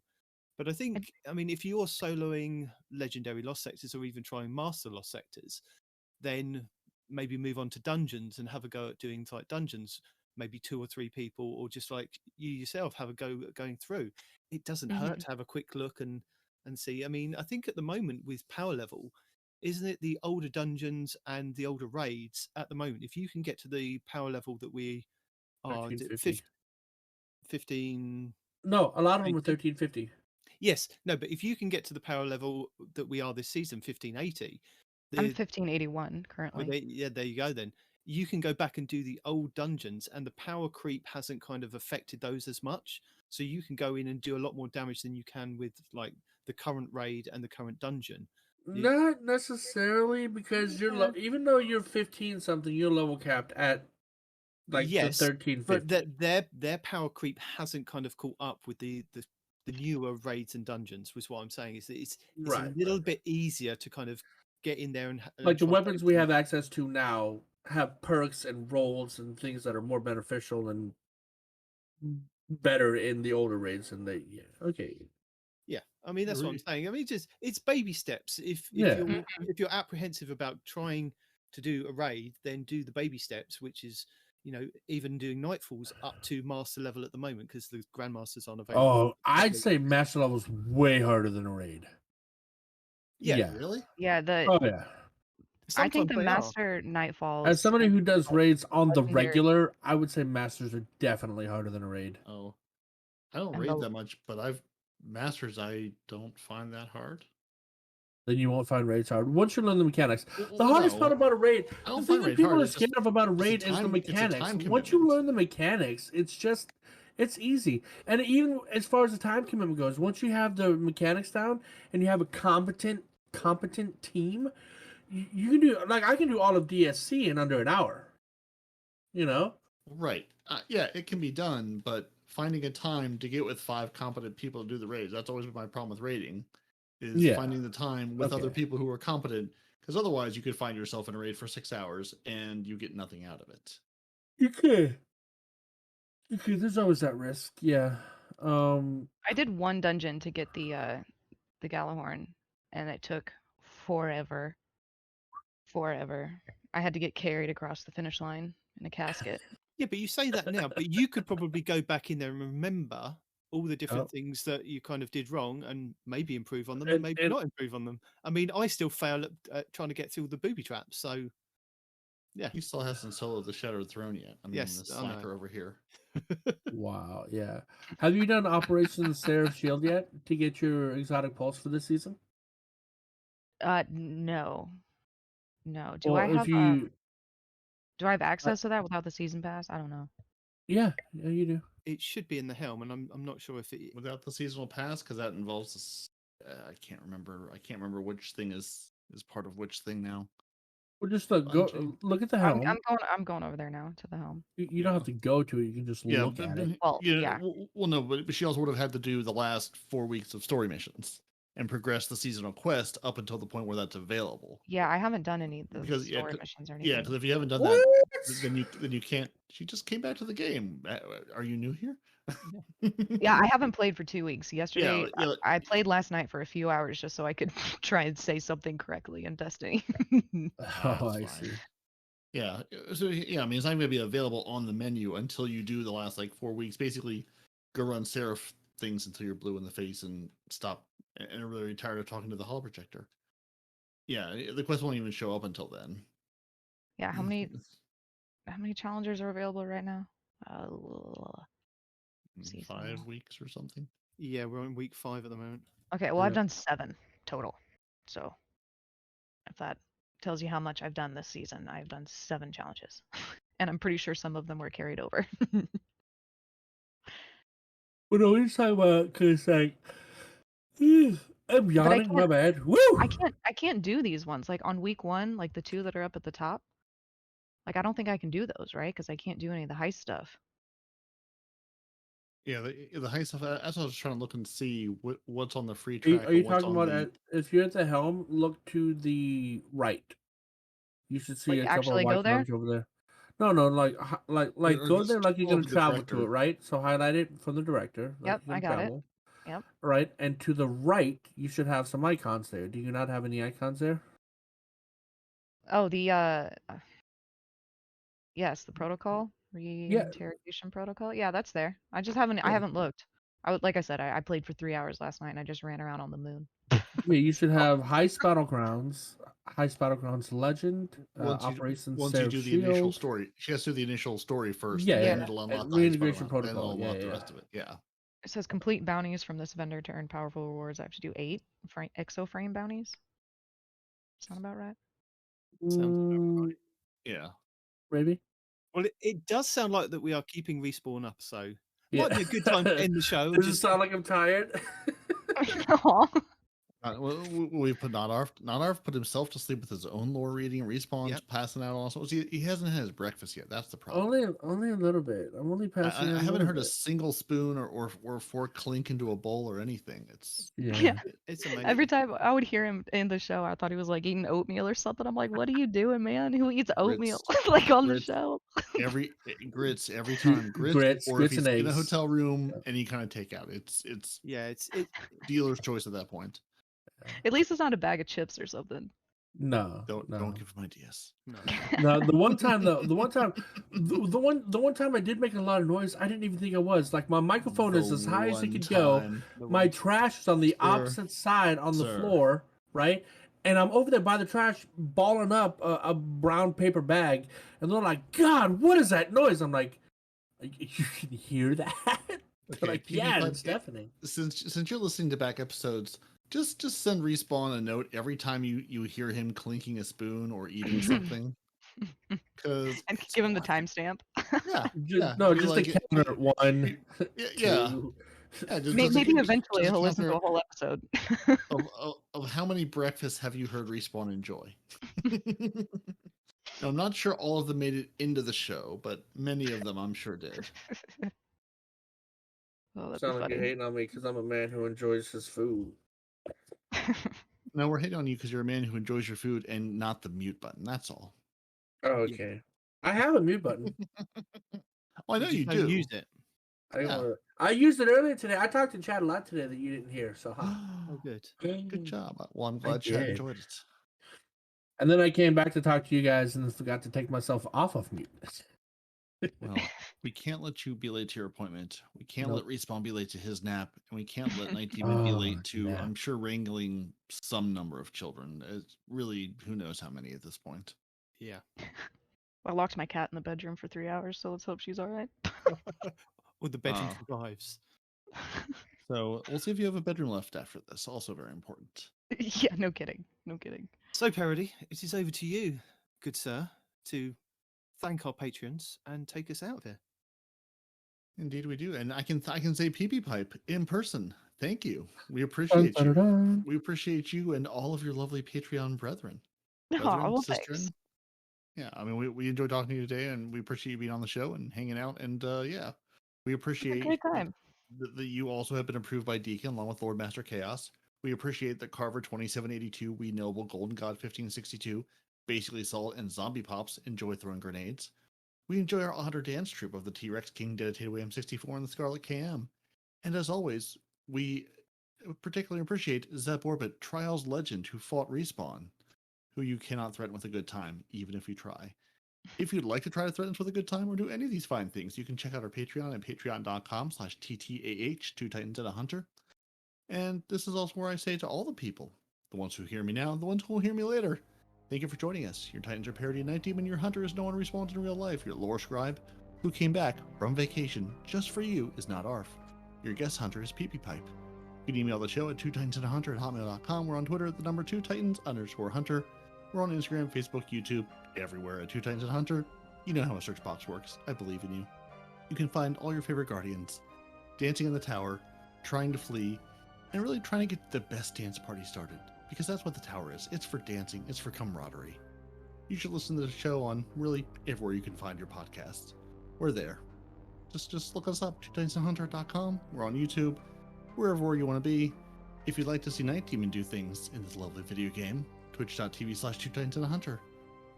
But I think, I mean, if you're soloing legendary lost sectors or even trying master lost sectors, then maybe move on to dungeons and have a go at doing like dungeons, maybe 2 or 3 people, or just like you yourself have a go at going through. It doesn't hurt Mhm. to have a quick look and see. I mean, I think at the moment with power level, isn't it the older dungeons and the older raids at the moment? If you can get to the power level that we are 1350. 15. No, a lot of them were 18? 1350. Yes, no, but if you can get to the power level that we are this season, 1580, I'm the 1581 well, currently. yeah, there you go. Then you can go back and do the old dungeons, and the power creep hasn't kind of affected those as much. So you can go in and do a lot more damage than you can with like the current raid and the current dungeon. You- Not necessarily, because you're Yeah. even though you're 15 something, you're level capped at like the yes, 1350. but their power creep hasn't kind of caught up with the newer raids and dungeons. Was what I'm saying is that it's a Right, little right. bit easier to kind of get in there and Like the try and weapons take we some- have access to now have perks and rolls and things that are more beneficial and better in the older raids than they. Yeah. Okay. Yeah, I mean that's what I'm Re- saying. I mean, it's baby steps. Yeah. If you're apprehensive about trying to do a raid, then do the baby steps, which is even doing Nightfalls up to master level at the moment because the grandmasters aren't available. Oh, I'd say master level is way harder than a raid. Yeah. Yeah. Really? Yeah, Oh yeah. I think Sometimes the they are. Master Nightfalls. As somebody who does raids on the legendary- regular, I would say masters are definitely harder than a raid. Oh, I don't And raid the- that much, but masters. I don't find that hard. Then you won't find raids hard. Once you learn the mechanics. Well, The hardest no, part about a raid, I the don't thing find that raid people hard. are It's scared just of about a it's a raid is the time- it's a mechanics. time Once you commitment. learn the mechanics, it's easy. And even as far as the time commitment goes, once you have the mechanics down and you have a competent team, you can do, like, I can do all of DSC in under an hour. You know? Right. Yeah, it can be done, but finding a time to get with 5 competent people to do the raids, that's always been my problem with raiding, is Yeah. finding the time with other Okay. people who are competent, because otherwise you could find yourself in a raid for 6 hours and you get nothing out of it. You could. There's always that risk. Yeah. I did one dungeon to get the Galahorn, and it took forever. I had to get carried across the finish line in a casket. Yeah, but you say that now, but you could probably go back in there and remember all the different things that you kind of did wrong and maybe improve on them and maybe not improve on them. I mean, I still fail at trying to get through the booby traps. So, yeah. He still hasn't soloed the Shattered Throne yet. I mean, Yes, the I know. slacker over here. Wow, yeah. Have you done Operation Seraph Shield yet to get your exotic pulse for this season? No. Do Well, I have if you, do I have access to that without the season pass? I don't know. yeah, you do. It should be in the helm, and I'm not sure if it. Without the seasonal pass, because that involves this, I can't remember which thing is part of which thing now. Well, just go Bungie. look at the helm. I'm going over there now to the helm. You don't have to go to it. You can just look at it. Well, yeah. Well, no, but she also would have had to do the last 4 weeks of story missions and progress the seasonal quest up until the point where that's available. Yeah, I haven't done any of the Because story missions or anything. Yeah, because if you haven't done What? that, then you can't. She just came back to the game. Are you new here? Yeah, I haven't played for 2 weeks. Yesterday, yeah. I played last night for a few hours just so I could try and say something correctly in Destiny. Oh, I see. Yeah. So yeah, I mean, it's not going to be available on the menu until you do the last like 4 weeks. Basically, go run Seraph things until you're blue in the face and stop and are really tired of talking to the holo projector. Yeah, the quest won't even show up until then. Yeah, how many challengers are available right now? Season 5 weeks or something. Yeah, we're on week 5 at the moment. Okay, well, I've done 7 total. So, if that tells you how much I've done this season, I've done 7 challenges. And I'm pretty sure some of them were carried over. Well, no, he's talking about because like I'm But yawning. My bad. Woo! I can't do these ones like on week 1, like the 2 that are up at the top. Like I don't think I can do those, right? Because I can't do any of the heist stuff. Yeah, the heist stuff. That's what I was trying to look and see what's on the free Are you, track. are you and what's talking on about the, if you're at the helm, look to the right. You should see Like a couple of actually go white there. clouds over there. No, like or go just there like you're pull gonna up the travel to director. it, right? So highlight it from the director, like Yep, you're I gonna got it. travel, Yep. right? And to the right, you should have some icons there. Do you not have any icons there? Oh, the yes, the protocol Yeah, reinterrogation protocol. Yeah, that's there. I just haven't. I yeah, haven't looked. Like I said, I played for 3 hours last night and I just ran around on the moon. yeah. You should Oh, have Heist Battlegrounds Legend, Operation Once you Seraph do the initial Shield. story, she has to do the initial story first, Yeah, then yeah. it'll unlock the heist Reintegration battleground, then Protocol. it'll Yeah, unlock the yeah. rest of it. Yeah. It says complete bounties from this vendor to earn powerful rewards. I have to do 8 exoframe bounties. Sound about right? Sounds Mm, Yeah. maybe. well. It does sound like that we are keeping Respawn up, so Yeah. might be a good time to end the show. And Does it just sound like I'm tired? Aw. We put Not Arf put himself to sleep with his own lore reading, respawns, Yep. passing out. Also, he hasn't had his breakfast yet. That's the problem. only a little bit. I'm only passing. I a haven't little heard a bit. single spoon or fork clink into a bowl or anything. It's Yeah. it's amazing. Every time I would hear him in the show, I thought he was like eating oatmeal or something. I'm like, what are you doing, man? Who eats oatmeal like on the grits, show? grits every time Grits or if he's and in a eggs. hotel room, any kind of takeout. It's Yeah, it's dealer's choice at that point. At least it's not a bag of chips or something. No, Don't no. give him ideas. no. No, the one time I did make a lot of noise. I didn't even think I was. Like my microphone is as high as it could go. My trash is on the opposite side on the floor, right? And I'm over there by the trash, balling up a brown paper bag, and they're like, "God, what is that noise?" I'm like, "You can hear that?" They're Okay, like, "Yeah, PeepyPipe, it's definitely." Since you're listening to back episodes, just send Respawn a note every time you hear him clinking a spoon or eating something. Because And give him the timestamp. Yeah, Just a counter at 1, yeah. 2. Maybe eventually he'll listen to a whole episode. of how many breakfasts have you heard Respawn enjoy? Now, I'm not sure all of them made it into the show, but many of them I'm sure did. Oh, that'd Sound be like you're funny. hating on me because I'm a man who enjoys his food. No, we're hating on you because you're a man who enjoys your food and not the mute button. That's all. Oh, okay. I have a mute button. Well, I know you don't do. use it. I used it earlier today. I talked to Chad a lot today that you didn't hear. So, Oh, good. Good job. Well, I'm glad Chad enjoyed it. And then I came back to talk to you guys and forgot to take myself off of mute. Well, we can't let you be late to your appointment. We can't let Respawn be late to his nap, and we can't let Nitedemon be late to, I'm sure, wrangling some number of children. It's really, who knows how many at this point. Yeah. I locked my cat in the bedroom for 3 hours, so let's hope she's all right. Or the bedroom survives. So we'll see if you have a bedroom left after this. Also very important. Yeah, no kidding. No kidding. So, Peroty, it is over to you, good sir, to thank our patrons and take us out of here. Indeed, we do, and I can say PeepyPipe in person. Thank you. We appreciate you. We appreciate you and all of your lovely Patreon brethren. Oh, thanks. Yeah, I mean, we enjoyed talking to you today, and we appreciate you being on the show and hanging out. And yeah, we appreciate Great time. that you also have been approved by Deacon along with Lord Master Chaos. We appreciate that Carver 2782, We Noble, Golden God 1562, Basically Salt, and Zombie Pops enjoy throwing grenades. We enjoy our otter dance troupe of the T-Rex King, Dedicated William 64, and the Scarlet KM. And as always, we particularly appreciate Zeb Orbit, Trials Legend, who fought Respawn, who you cannot threaten with a good time, even if you try. If you'd like to try to threaten us with a good time or do any of these fine things, you can check out our Patreon at patreon.com/TTAH, Two Titans and a Hunter. And this is also where I say to all the people, the ones who hear me now, the ones who will hear me later, thank you for joining us. Your Titans are Peroty and Nitedemon, your Hunter is no one responds in real life, your Lore Scribe, who came back from vacation just for you, is not Arf. Your guest hunter is PeepyPipe. You can email the show at twotitansandahunter@hotmail.com. We're on Twitter at the number 2Titans_Hunter. We're on Instagram, Facebook, YouTube, everywhere at Two Titans and Hunter. You know how a search box works. I believe in you. You can find all your favorite Guardians dancing in the tower, trying to flee, and really trying to get the best dance party started. Because that's what the tower is. It's for dancing. It's for camaraderie. You should listen to the show on really everywhere you can find your podcasts. We're there. Just look us up, TwoTitansAndHunter.com. We're on YouTube, wherever you want to be. If you'd like to see Nitedemon do things in this lovely video game, twitch.tv/TwoTitansAndHunter.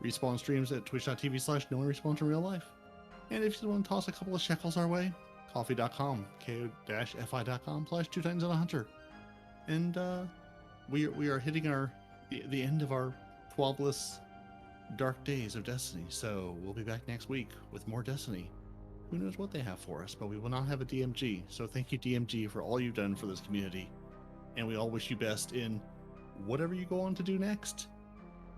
Respawn streams at twitch.tv/NoOneRespawns in real life. And if you want to toss a couple of shekels our way, coffee.com, ko-fi.com/TwoTitansAndHunter. And we are hitting the end of our 12-less dark days of Destiny, so we'll be back next week with more Destiny. Who knows what they have for us, but we will not have a DMG. So thank you, DMG, for all you've done for this community. And we all wish you best in whatever you go on to do next.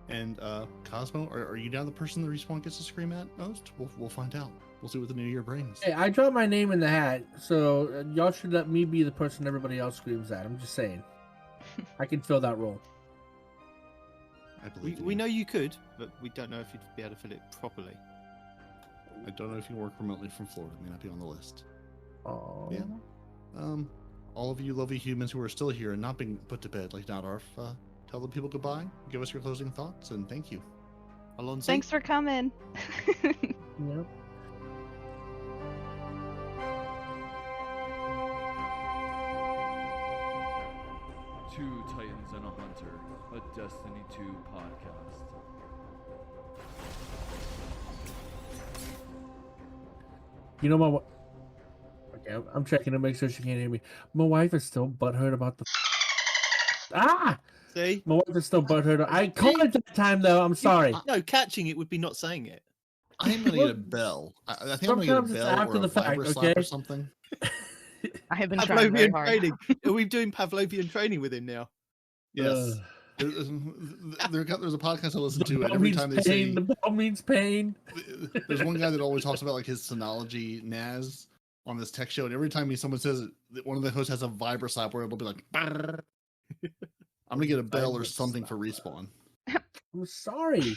And Cosmo, are you now the person the Respawn gets to scream at most? We'll find out. We'll see what the new year brings. Hey, I dropped my name in the hat, so y'all should let me be the person everybody else screams at. I'm just saying. I can fill that role. I believe We know you could, but we don't know if you'd be able to fill it properly. I don't know if you work remotely from Florida. It may not be on the list. Oh. Yeah. All of you lovely humans who are still here and not being put to bed like Arf, tell the people goodbye, give us your closing thoughts, and thank you. Alonso? Thanks for coming. Yep. Two Titans and a Hunter, a Destiny 2 podcast. You know my. Okay, I'm checking to make sure she can't hear me. My wife is still butthurt about the. See? My wife is still butthurt. I called it that time though. I'm sorry. No, catching it would be not saying it. I'm gonna get a bell. I think I'm gonna get a Sometimes it's bell after or a the fact, vibra slap or okay? something. I have been trying very Pavlovian hard. training. Are we doing Pavlovian training with him now? Yes. There's a podcast I listen to, and every time they say the bell means pain. there's one guy that always talks about like his Synology NAS on this tech show, and every time someone says it, one of the hosts has a vibra slap where it'll be like, "Brrr." I'm gonna get a bell or something for Respawn. I'm sorry.